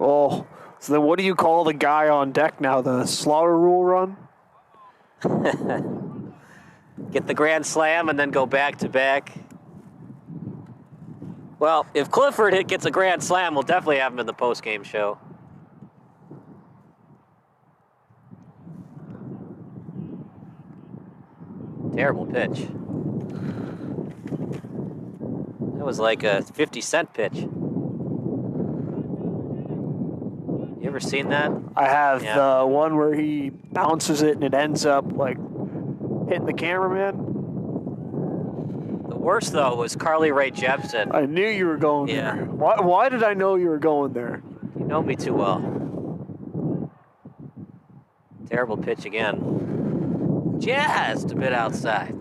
Oh, so then what do you call the guy on deck now? The Slaughter rule run? Get the grand slam and then go back to back. Well, if Clifford gets a grand slam, we'll definitely have him in the post-game show. Terrible pitch. That was like a 50-cent pitch. You ever seen that? I have the one where he bounces it and it ends up like hitting the cameraman. The worst, though, was Carly Rae Jepsen. I knew you were going there. Why did I know you were going there? You know me too well. Terrible pitch again. Just a bit outside.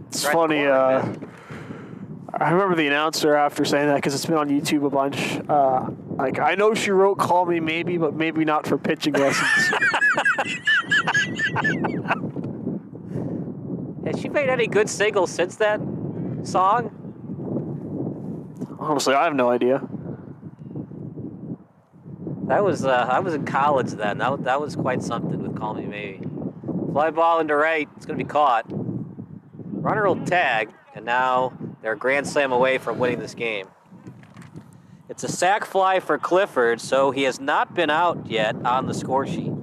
It's funny. I remember the announcer after saying that because it's been on YouTube a bunch. Like, I know she wrote "Call Me Maybe," but maybe not for pitching lessons. Has she made any good singles since that song? Honestly, I have no idea. That was I was in college then. That was quite something with "Call Me Maybe." Fly ball into right. It's going to be caught. Runner will tag, and now they're a grand slam away from winning this game. It's a sac fly for Clifford, so he has not been out yet on the score sheet.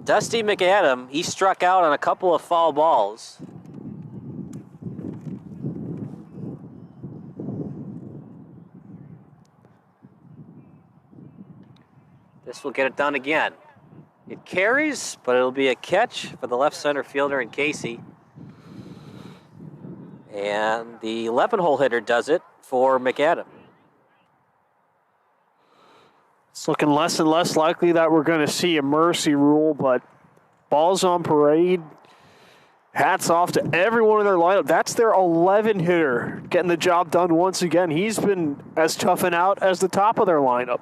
Dusty McAdam, he struck out on a couple of foul balls. This will get it done again. It carries, but it'll be a catch for the left center fielder in Casey. And the 11-hole hitter does it for McAdam. It's looking less and less likely that we're going to see a mercy rule, but Balls on Parade, hats off to everyone in their lineup. That's their 11 hitter getting the job done once again. He's been as tough and out as the top of their lineup.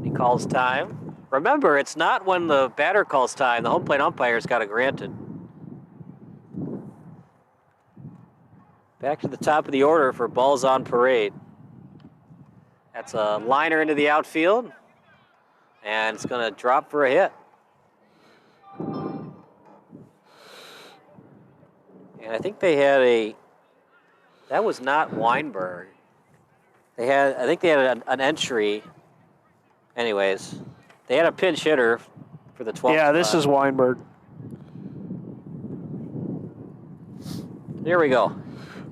He calls time. Remember, it's not when the batter calls time. The home plate umpire's got it granted. Back to the top of the order for Balls on Parade. That's a liner into the outfield, and it's going to drop for a hit. And I think they had that was not Weinberg. I think they had an entry. Anyways, they had a pinch hitter for the 12th. Yeah, this is Weinberg. Here we go.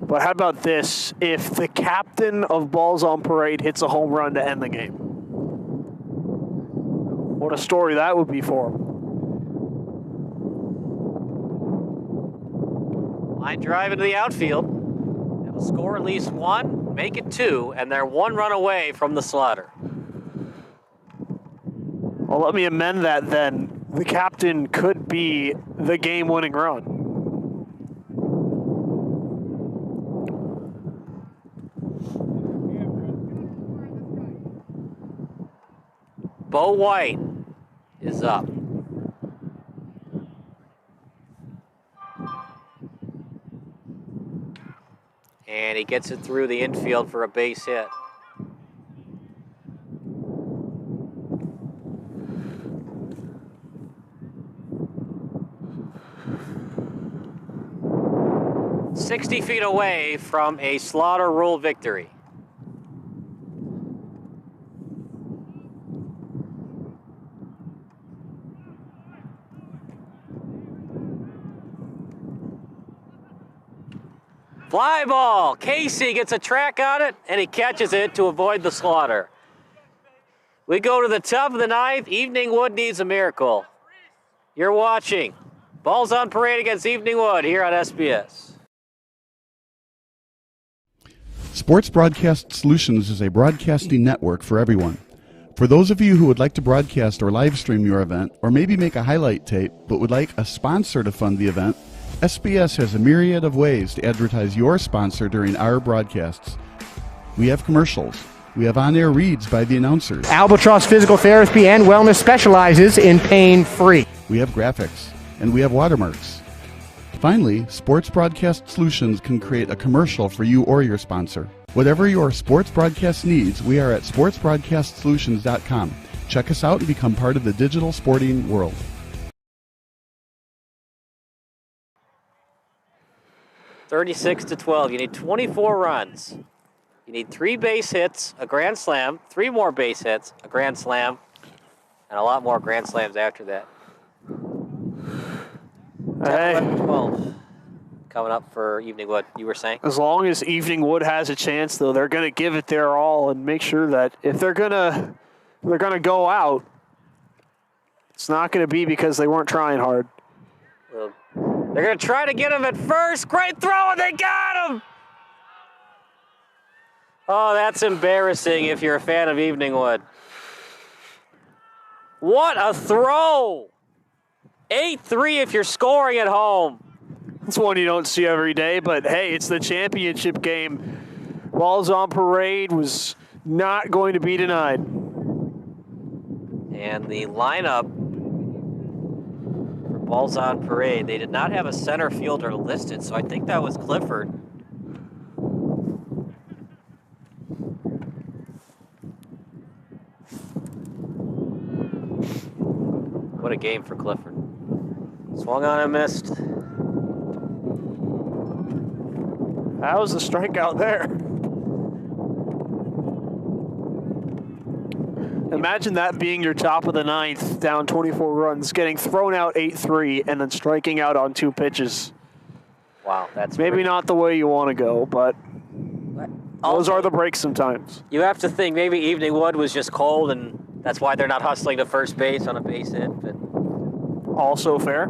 But how about this? If the captain of Balls on Parade hits a home run to end the game. What a story that would be for him. Line drive into the outfield. They will score at least one, make it two, and they're one run away from the slaughter. Well, let me amend that then. The captain could be the game-winning run. Bo White is up. And he gets it through the infield for a base hit. "60 feet away from a Slaughter Rule victory." Fly ball. Casey gets a track on it, and he catches it to avoid the slaughter. We go to the top of the ninth. Evening Wood needs a miracle. You're watching Balls on Parade against Evening Wood here on SBS. Sports Broadcast Solutions is a broadcasting network for everyone. For those of you who would like to broadcast or live stream your event, or maybe make a highlight tape but would like a sponsor to fund the event, SBS has a myriad of ways to advertise your sponsor during our broadcasts. We have commercials. We have on-air reads by the announcers. Albatross Physical Therapy and Wellness specializes in pain-free. We have graphics, and we have watermarks. Finally, Sports Broadcast Solutions can create a commercial for you or your sponsor. Whatever your sports broadcast needs, we are at sportsbroadcastsolutions.com. Check us out and become part of the digital sporting world. 36-12. You need 24 runs. You need 3 base hits, a grand slam, 3 more base hits, a grand slam, and a lot more grand slams after that. 12 coming up for Evening Wood, you were saying? As long as Evening Wood has a chance, though, they're going to give it their all and make sure that if they're gonna go out, it's not going to be because they weren't trying hard. Well, they're going to try to get him at first. Great throw, and they got him! Oh, that's embarrassing if you're a fan of Evening Wood. What a throw! 8-3 if you're scoring at home. It's one you don't see every day, but hey, it's the championship game. Balls on Parade was not going to be denied. And the lineup for Balls on Parade, they did not have a center fielder listed, so I think that was Clifford. What a game for Clifford. Swung on and missed. That was a strikeout there. Imagine that being your top of the ninth, down 24 runs, getting thrown out 8-3, and then striking out on 2 pitches. Wow, that's maybe not the way you want to go, but also, those are the breaks sometimes. You have to think maybe Evening Wood was just cold, and that's why they're not hustling to first base on a base hit. But also fair.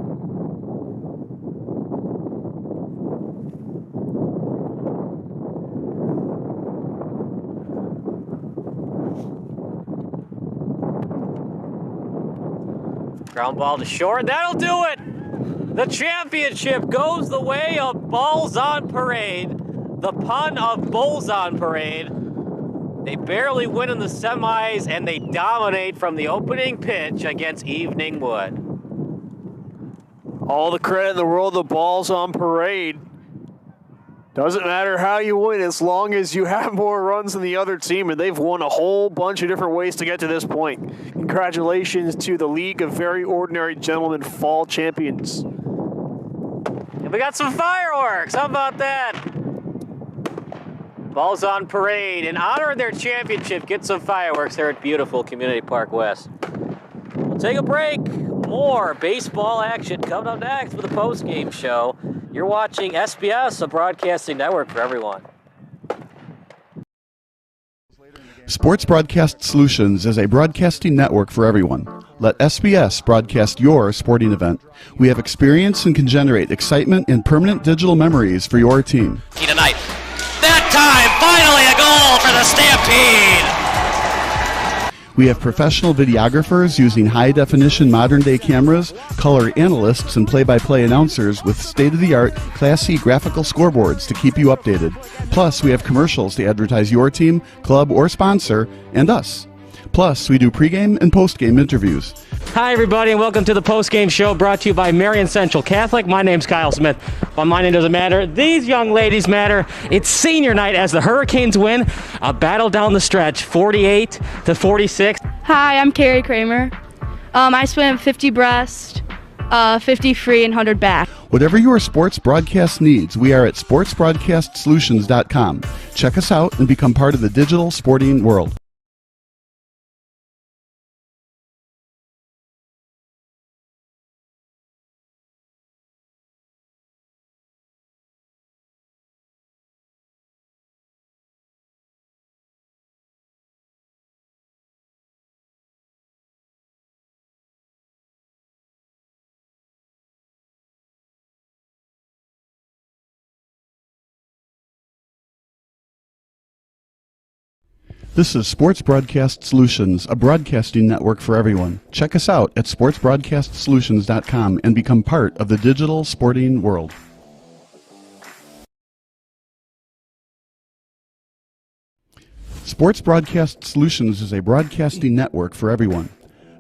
Ground ball to short. That'll do it. The championship goes the way of Balls on Parade. The pun of Bulls on Parade. They barely win in the semis, and they dominate from the opening pitch against Evening Wood. All the credit in the world, the Balls on Parade. Doesn't matter how you win as long as you have more runs than the other team, and they've won a whole bunch of different ways to get to this point. Congratulations to the League of Very Ordinary Gentlemen Fall Champions. And we got some fireworks. How about that? Ball's on parade. In honor of their championship, get some fireworks here at beautiful Community Park West. We'll take a break. More baseball action coming up next with a post-game show. You're watching SBS, a broadcasting network for everyone. Sports Broadcast Solutions is a broadcasting network for everyone. Let SBS broadcast your sporting event. We have experience and can generate excitement and permanent digital memories for your team. Tonight. That time, finally a goal for the Stampede! We have professional videographers using high-definition modern-day cameras, color analysts, and play-by-play announcers with state-of-the-art, classy graphical scoreboards to keep you updated. Plus, we have commercials to advertise your team, club, or sponsor, and us. Plus, we do pregame and postgame interviews. Hi, everybody, and welcome to the postgame show brought to you by Marion Central Catholic. My name's Kyle Smith. But my name doesn't matter. These young ladies matter. It's senior night as the Hurricanes win a battle down the stretch, 48-46. Hi, I'm Carrie Kramer. I swim 50 breast, 50 free, and 100 back. Whatever your sports broadcast needs, we are at sportsbroadcastsolutions.com. Check us out and become part of the digital sporting world. This is Sports Broadcast Solutions, a broadcasting network for everyone. Check us out at sportsbroadcastsolutions.com and become part of the digital sporting world. Sports Broadcast Solutions is a broadcasting network for everyone.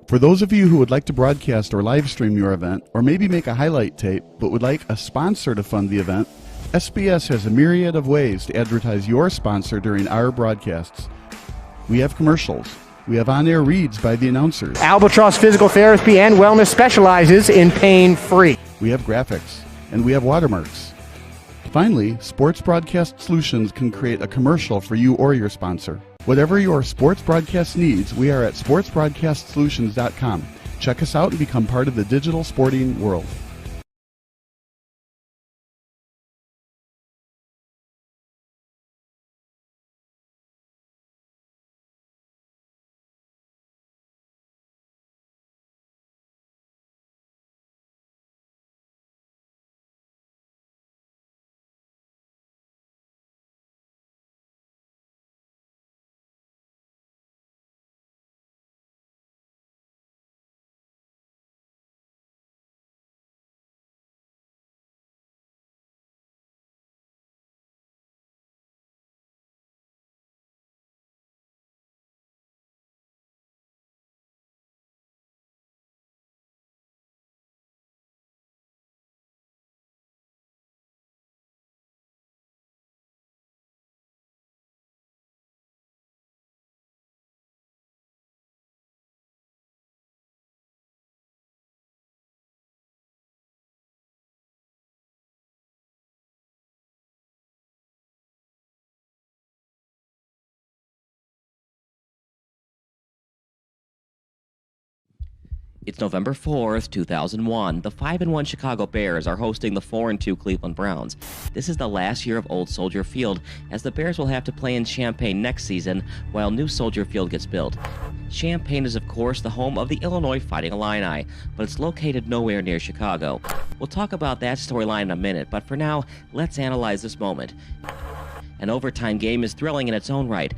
For those of you who would like to broadcast or live stream your event, or maybe make a highlight tape but would like a sponsor to fund the event, SBS has a myriad of ways to advertise your sponsor during our broadcasts. We have commercials. We have on-air reads by the announcers. Albatross Physical Therapy and Wellness specializes in pain-free. We have graphics, and we have watermarks. Finally, Sports Broadcast Solutions can create a commercial for you or your sponsor. Whatever your sports broadcast needs, we are at sportsbroadcastsolutions.com. Check us out and become part of the digital sporting world. It's November 4th, 2001. The 5-1 Chicago Bears are hosting the 4-2 Cleveland Browns. This is the last year of Old Soldier Field, as the Bears will have to play in Champaign next season while new Soldier Field gets built. Champaign is, of course, the home of the Illinois Fighting Illini, but it's located nowhere near Chicago. We'll talk about that storyline in a minute, but for now, let's analyze this moment. An overtime game is thrilling in its own right,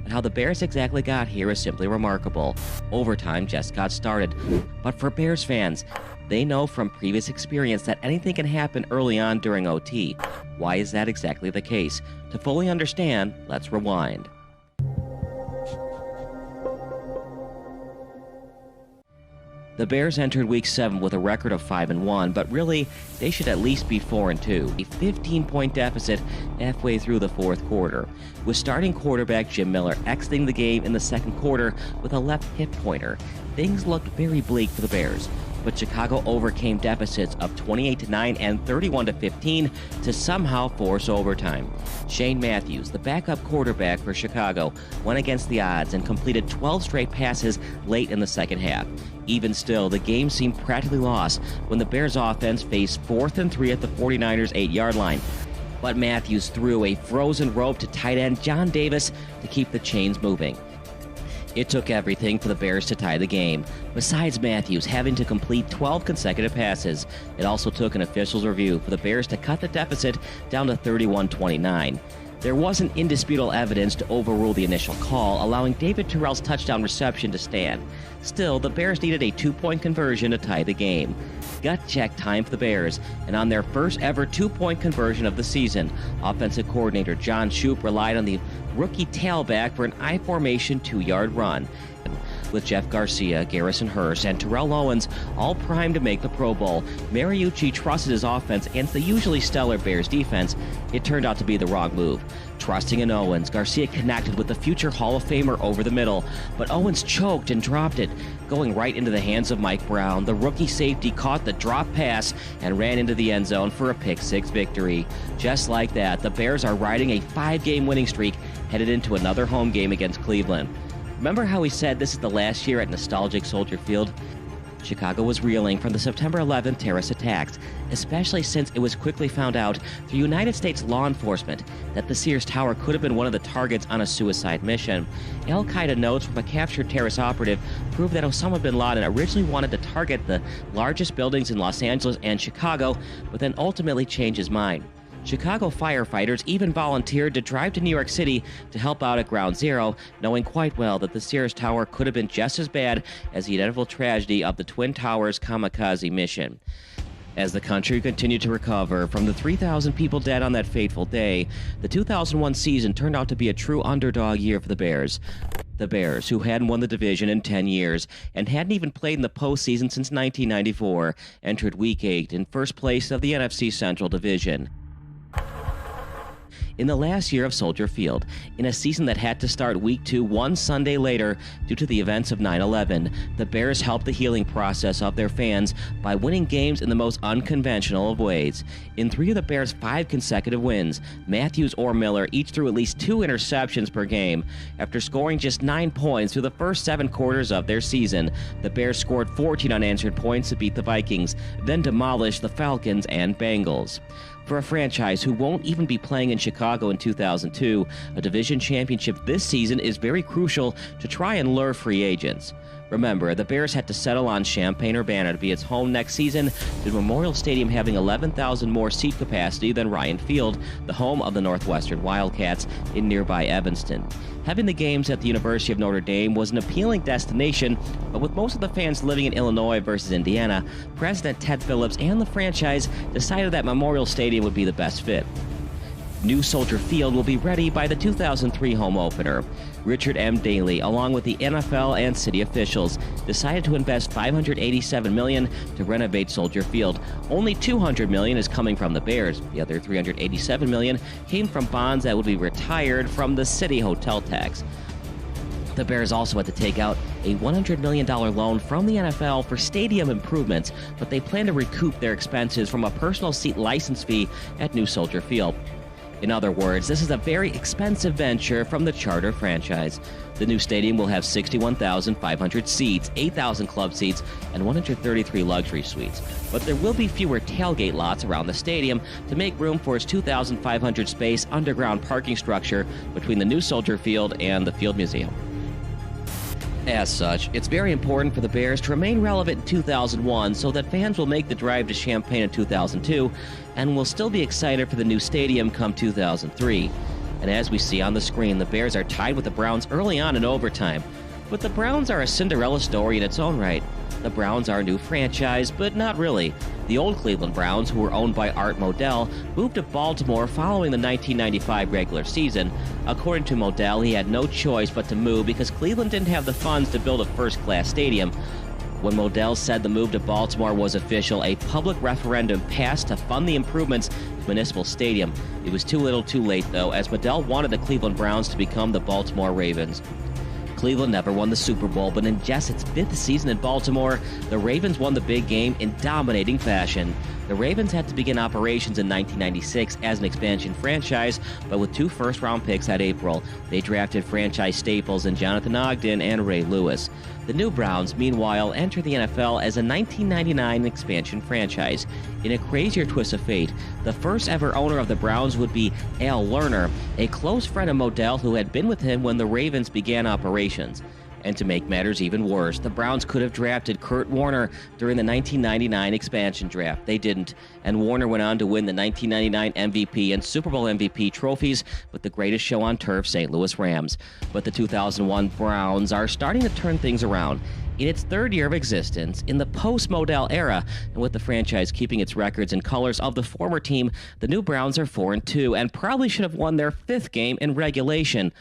but how the Bears exactly got here is simply remarkable. Overtime just got started. But for Bears fans, they know from previous experience that anything can happen early on during OT. Why is that exactly the case? To fully understand, let's rewind. The Bears entered Week 7 with a record of 5-1, but really, they should at least be 4-2. A 15-point deficit halfway through the fourth quarter, with starting quarterback Jim Miller exiting the game in the second quarter with a left hip pointer. Things looked very bleak for the Bears. but Chicago overcame deficits of 28-9 and 31-15 to somehow force overtime. Shane Matthews, the backup quarterback for Chicago, went against the odds and completed 12 straight passes late in the second half. Even still, the game seemed practically lost when the Bears offense faced 4th and 3 at the 49ers' 8-yard line. But Matthews threw a frozen rope to tight end John Davis to keep the chains moving. It took everything for the Bears to tie the game. Besides Matthews having to complete 12 consecutive passes, it also took an official's review for the Bears to cut the deficit down to 31-29. There wasn't indisputable evidence to overrule the initial call, allowing David Terrell's touchdown reception to stand. Still, the Bears needed a 2-point conversion to tie the game. Gut check time for the Bears, and on their first ever 2-point conversion of the season, offensive coordinator John Shoup relied on the rookie tailback for an I-formation 2-yard run. With Jeff Garcia, Garrison Hurst, and Terrell Owens all primed to make the Pro Bowl, Mariucci trusted his offense against the usually stellar Bears defense. It turned out to be the wrong move. Trusting in Owens, Garcia connected with the future Hall of Famer over the middle, but Owens choked and dropped it, going right into the hands of Mike Brown. The rookie safety caught the drop pass and ran into the end zone for a pick-6 victory. Just like that, the Bears are riding a 5-game winning streak headed into another home game against Cleveland. Remember how we said this is the last year at nostalgic Soldier Field? Chicago was reeling from the September 11th terrorist attacks, especially since it was quickly found out through United States law enforcement that the Sears Tower could have been one of the targets on a suicide mission. Al-Qaeda notes from a captured terrorist operative proved that Osama bin Laden originally wanted to target the largest buildings in Los Angeles and Chicago, but then ultimately changed his mind. Chicago firefighters even volunteered to drive to New York City to help out at Ground Zero, knowing quite well that the Sears Tower could have been just as bad as the inevitable tragedy of the Twin Towers kamikaze mission. As the country continued to recover from the 3,000 people dead on that fateful day, the 2001 season turned out to be a true underdog year for the Bears. The Bears, who hadn't won the division in 10 years and hadn't even played in the postseason since 1994, entered Week 8 in first place of the NFC Central Division. In the last year of Soldier Field, in a season that had to start Week 2 one Sunday later due to the events of 9/11, the Bears helped the healing process of their fans by winning games in the most unconventional of ways. In 3 of the Bears' 5 consecutive wins, Matthews or Miller each threw at least 2 interceptions per game. After scoring just 9 points through the first 7 quarters of their season, the Bears scored 14 unanswered points to beat the Vikings, then demolished the Falcons and Bengals. For a franchise who won't even be playing in Chicago in 2002, a division championship this season is very crucial to try and lure free agents. Remember, the Bears had to settle on Champaign-Urbana to be its home next season, with Memorial Stadium having 11,000 more seat capacity than Ryan Field, the home of the Northwestern Wildcats in nearby Evanston. Having the games at the University of Notre Dame was an appealing destination, but with most of the fans living in Illinois versus Indiana, President Ted Phillips and the franchise decided that Memorial Stadium would be the best fit. New Soldier Field will be ready by the 2003 home opener. Richard M. Daley, along with the NFL and city officials, decided to invest $587 million to renovate Soldier Field. Only $200 million is coming from the Bears. The other $387 million came from bonds that would be retired from the city hotel tax. The Bears also had to take out a $100 million loan from the NFL for stadium improvements, but they plan to recoup their expenses from a personal seat license fee at New Soldier Field. In other words, this is a very expensive venture from the charter franchise. The new stadium will have 61,500 seats, 8,000 club seats, and 133 luxury suites. But there will be fewer tailgate lots around the stadium to make room for its 2,500 space underground parking structure between the New Soldier Field and the Field Museum. As such, it's very important for the Bears to remain relevant in 2001 so that fans will make the drive to Champaign in 2002 and will still be excited for the new stadium come 2003. And as we see on the screen, the Bears are tied with the Browns early on in overtime. But the Browns are a Cinderella story in its own right. The Browns are a new franchise, but not really. The old Cleveland Browns, who were owned by Art Modell, moved to Baltimore following the 1995 regular season. According to Modell, he had no choice but to move because Cleveland didn't have the funds to build a first-class stadium. When Modell said the move to Baltimore was official, a public referendum passed to fund the improvements to Municipal Stadium. It was too little too late, though, as Modell wanted the Cleveland Browns to become the Baltimore Ravens. Cleveland never won the Super Bowl, but in just its 5th season in Baltimore, the Ravens won the big game in dominating fashion. The Ravens had to begin operations in 1996 as an expansion franchise, but with 2 first-round picks that April, they drafted franchise staples in Jonathan Ogden and Ray Lewis. The new Browns, meanwhile, entered the NFL as a 1999 expansion franchise. In a crazier twist of fate, the first ever owner of the Browns would be Al Lerner, a close friend of Modell who had been with him when the Ravens began operations. And to make matters even worse, the Browns could have drafted Kurt Warner during the 1999 expansion draft. They didn't, and Warner went on to win the 1999 MVP and Super Bowl MVP trophies with the greatest show on turf, St. Louis Rams. But the 2001 Browns are starting to turn things around. In its 3rd year of existence, in the post-Modell era, and with the franchise keeping its records and colors of the former team, the new Browns are 4-2 and probably should have won their 5th game in regulation.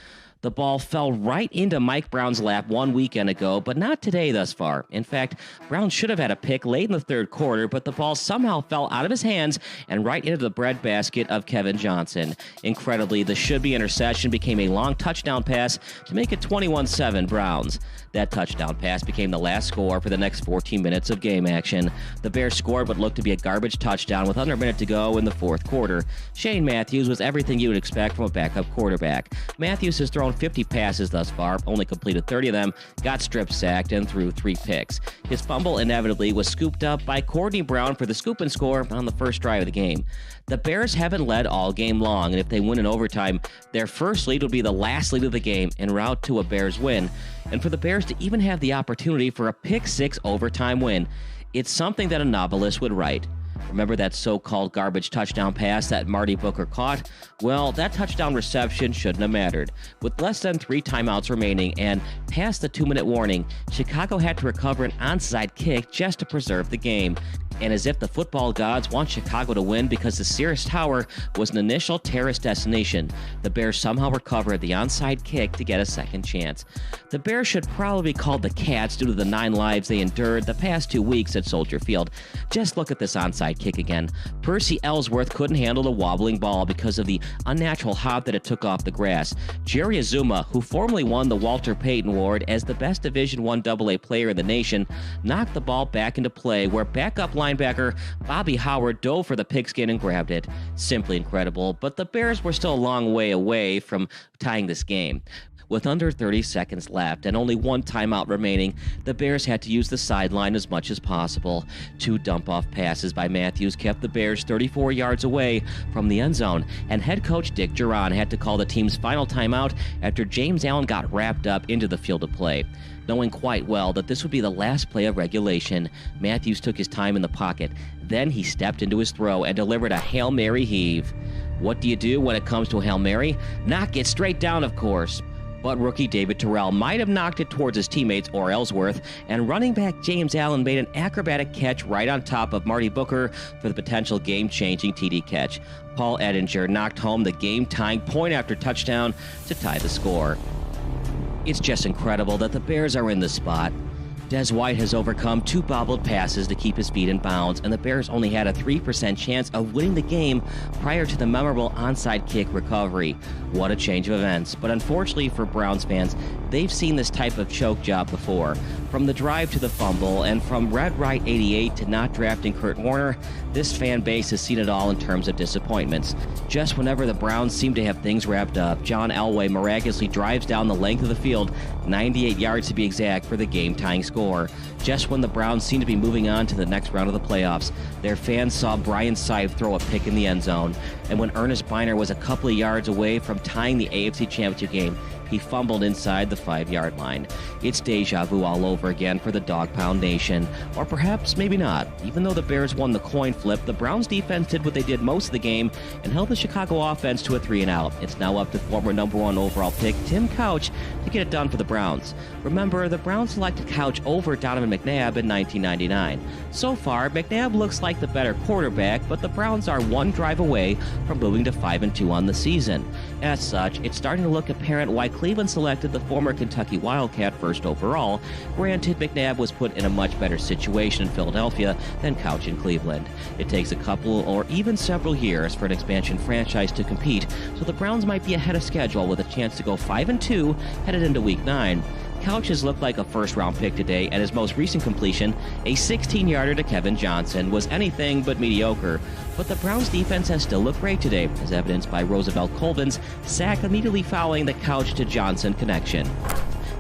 The ball fell right into Mike Brown's lap 1 weekend ago, but not today thus far. In fact, Brown should have had a pick late in the 3rd quarter, but the ball somehow fell out of his hands and right into the breadbasket of Kevin Johnson. Incredibly, the should-be interception became a long touchdown pass to make it 21-7 Browns. That touchdown pass became the last score for the next 14 minutes of game action. The Bears scored what looked to be a garbage touchdown with under a minute to go in the 4th quarter. Shane Matthews was everything you would expect from a backup quarterback. Matthews has thrown 50 passes thus far, only completed 30 of them, got strip-sacked, and threw 3 picks. His fumble inevitably was scooped up by Courtney Brown for the scoop and score on the first drive of the game. The Bears haven't led all game long, and if they win in overtime, their first lead will be the last lead of the game en route to a Bears win. And for the Bears to even have the opportunity for a pick-6 overtime win, it's something that a novelist would write. Remember that so-called garbage touchdown pass that Marty Booker caught? Well, that touchdown reception shouldn't have mattered. With less than 3 timeouts remaining and past the 2-minute warning, Chicago had to recover an onside kick just to preserve the game. And as if the football gods want Chicago to win because the Sears Tower was an initial terrorist destination, the Bears somehow recovered the onside kick to get a second chance. The Bears should probably be called the Cats due to the 9 lives they endured the past 2 weeks at Soldier Field. Just look at this onside kick again. Percy Ellsworth couldn't handle the wobbling ball because of the unnatural hop that it took off the grass. Jerry Azuma, who formerly won the Walter Payton Award as the best Division I AA player in the nation, knocked the ball back into play where backup linebacker Bobby Howard dove for the pigskin and grabbed it. Simply incredible, but the Bears were still a long way away from tying this game. With under 30 seconds left and only 1 timeout remaining, the Bears had to use the sideline as much as possible. 2 dump-off passes by Matthews kept the Bears 34 yards away from the end zone, and head coach Dick Duran had to call the team's final timeout after James Allen got wrapped up into the field of play. Knowing quite well that this would be the last play of regulation, Matthews took his time in the pocket. Then he stepped into his throw and delivered a Hail Mary heave. What do you do when it comes to a Hail Mary? Knock it straight down, of course. But rookie David Terrell might have knocked it towards his teammates or Ellsworth, and running back James Allen made an acrobatic catch right on top of Marty Booker for the potential game-changing TD catch. Paul Edinger knocked home the game-tying point-after touchdown to tie the score. It's just incredible that the Bears are in this spot. Des White has overcome 2 bobbled passes to keep his feet in bounds, and the Bears only had a 3% chance of winning the game prior to the memorable onside kick recovery. What a change of events. But unfortunately for Browns fans, they've seen this type of choke job before. From the drive to the fumble, and from Red Right 88 to not drafting Kurt Warner, this fan base has seen it all in terms of disappointments. Just whenever the Browns seem to have things wrapped up, John Elway miraculously drives down the length of the field, 98 yards to be exact, for the game-tying score. Just when the Browns seem to be moving on to the next round of the playoffs, their fans saw Brian Sipe throw a pick in the end zone. And when Ernest Biner was a couple of yards away from tying the AFC Championship game, he fumbled inside the 5-yard line. It's deja vu all over again for the Dog Pound Nation. Or perhaps maybe not. Even though the Bears won the coin flip, the Browns defense did what they did most of the game and held the Chicago offense to a 3-and-out. It's now up to former #1 overall pick Tim Couch to get it done for the Browns. Remember, the Browns selected Couch over Donovan McNabb in 1999. So far, McNabb looks like the better quarterback, but the Browns are 1 drive away from moving to 5-2 on the season. As such, it's starting to look apparent why Cleveland selected the former Kentucky Wildcat first overall. Granted, McNabb was put in a much better situation in Philadelphia than Couch in Cleveland. It takes a couple or even several years for an expansion franchise to compete, so the Browns might be ahead of schedule with a chance to go 5-2 headed into Week 9. Couches looked like a first-round pick today, and his most recent completion, a 16-yarder to Kevin Johnson, was anything but mediocre. But the Browns' defense has still looked great today, as evidenced by Roosevelt Colvin's sack immediately following the Couch to Johnson connection.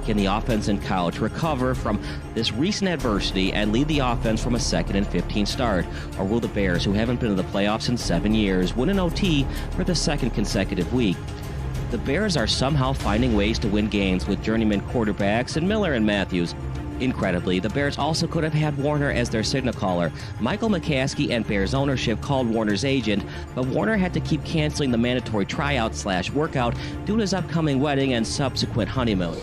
Can the offense and Couch recover from this recent adversity and lead the offense from a 2nd and 15 start? Or will the Bears, who haven't been in the playoffs in 7 years, win an OT for the 2nd consecutive week? The Bears are somehow finding ways to win games with journeyman quarterbacks in Miller and Matthews. Incredibly, the Bears also could have had Warner as their signal caller. Michael McCaskey and Bears ownership called Warner's agent, but Warner had to keep canceling the mandatory tryout/workout due to his upcoming wedding and subsequent honeymoon.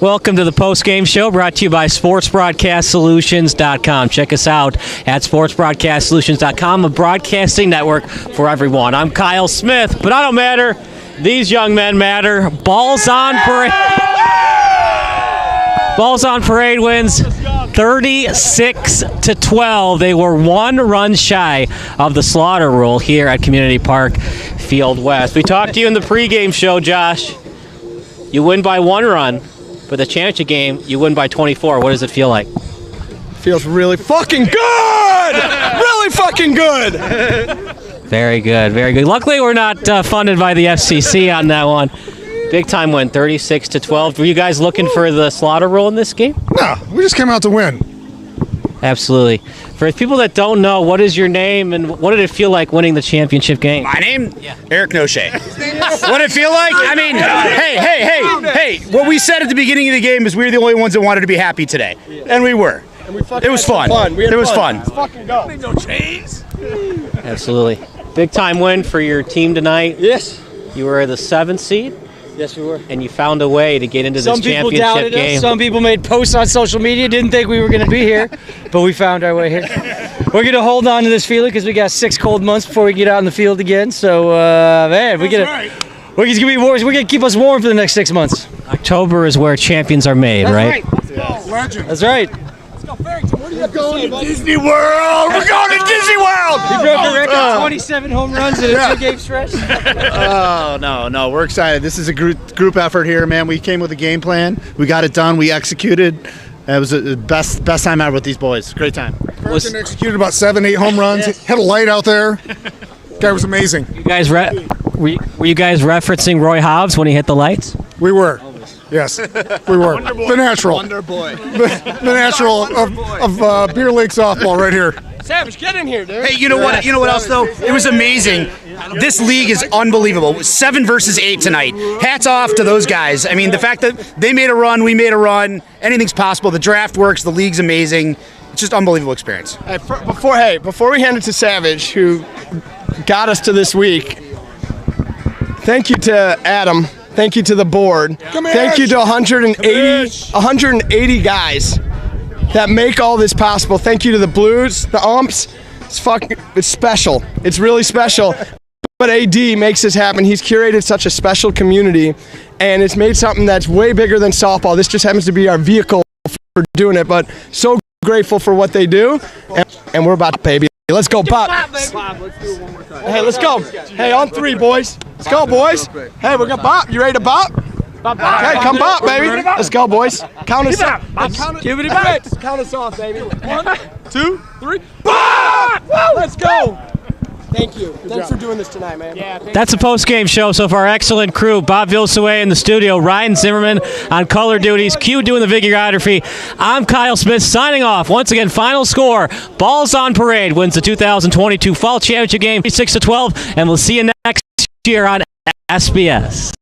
Welcome to the post-game show, brought to you by SportsBroadcastSolutions.com. Check us out at SportsBroadcastSolutions.com, a broadcasting network for everyone. I'm Kyle Smith, but I don't matter. These young men matter. Balls on Parade. Balls on Parade wins 36-12. They were 1 run shy of the slaughter rule here at Community Park Field West. We talked to you in the pregame show, Josh. You win by 1 run. For the championship game, you win by 24. What does it feel like? Feels really fucking good! Really fucking good! Very good, very good. Luckily, we're not funded by the FCC on that one. Big time win, 36-12. Were you guys looking for the slaughter rule in this game? No, we just came out to win. Absolutely. For people that don't know, what is your name and what did it feel like winning the championship game? My name? Yeah. Eric Noche. What did it feel like? I mean, hey, what we said at the beginning of the game is we were the only ones that wanted to be happy today. And we were. It was fun. It was fun. Let's fucking go. No chains. Absolutely. Big time win for your team tonight. Yes. You were the 7th seed. Yes, we were. And you found a way to get into this championship game. Some people doubted us. Some people made posts on social media, didn't think we were going to be here, but we found our way here. We're going to hold on to this feeling because we got 6 cold months before we get out in the field again. So, man, we're going to keep us warm for the next 6 months. October is where champions are made, right? Let's go. Legend. That's right. We're going to Disney World! We're going to Disney World! He broke a record, 27 home runs in a 2-game stretch. Oh, no, we're excited. This is a group effort here, man. We came with a game plan. We got it done. We executed. It was the best time ever with these boys. Great time. Ferguson executed about 7-8 home runs. Yes. Hit a light out there. Guy was amazing. You guys were you guys referencing Roy Hobbs when he hit the lights? We were. Yes, we were. The natural. Wonder boy. The natural of Beer Lake softball right here. Savage, get in here, dude. Hey, you know what? You know what else though? It was amazing. This league is unbelievable. 7 versus 8 tonight. Hats off to those guys. I mean, the fact that they made a run, we made a run. Anything's possible. The draft works. The league's amazing. It's just unbelievable experience. Hey, before we hand it to Savage, who got us to this week, thank you to Adam. Thank you to the board. Thank you to 180 guys that make all this possible. Thank you to the Blues, the umps. It's special. It's really special. But AD makes this happen. He's curated such a special community, and it's made something that's way bigger than softball. This just happens to be our vehicle for doing it, but so grateful for what they do, and we're about to, baby. Let's go, Pop. Let's do it one more time. Hey, let's go. Hey, on 3, boys. Let's go, boys. Hey, we're going to bop. You ready to bop? Okay, come bop, baby. Let's go, boys. Count us off. Give it back. Count us off, baby. 1, 2, 3. Bop! Let's go. Thank you. Thanks for doing this tonight, man. Yeah, that's a post-game show. So far, excellent crew. Bob Vilsaway in the studio. Ryan Zimmerman on color duties. Q doing the videography. I'm Kyle Smith signing off. Once again, final score. Balls on Parade wins the 2022 Fall Championship game 6-12. And we'll see you next year on SBS.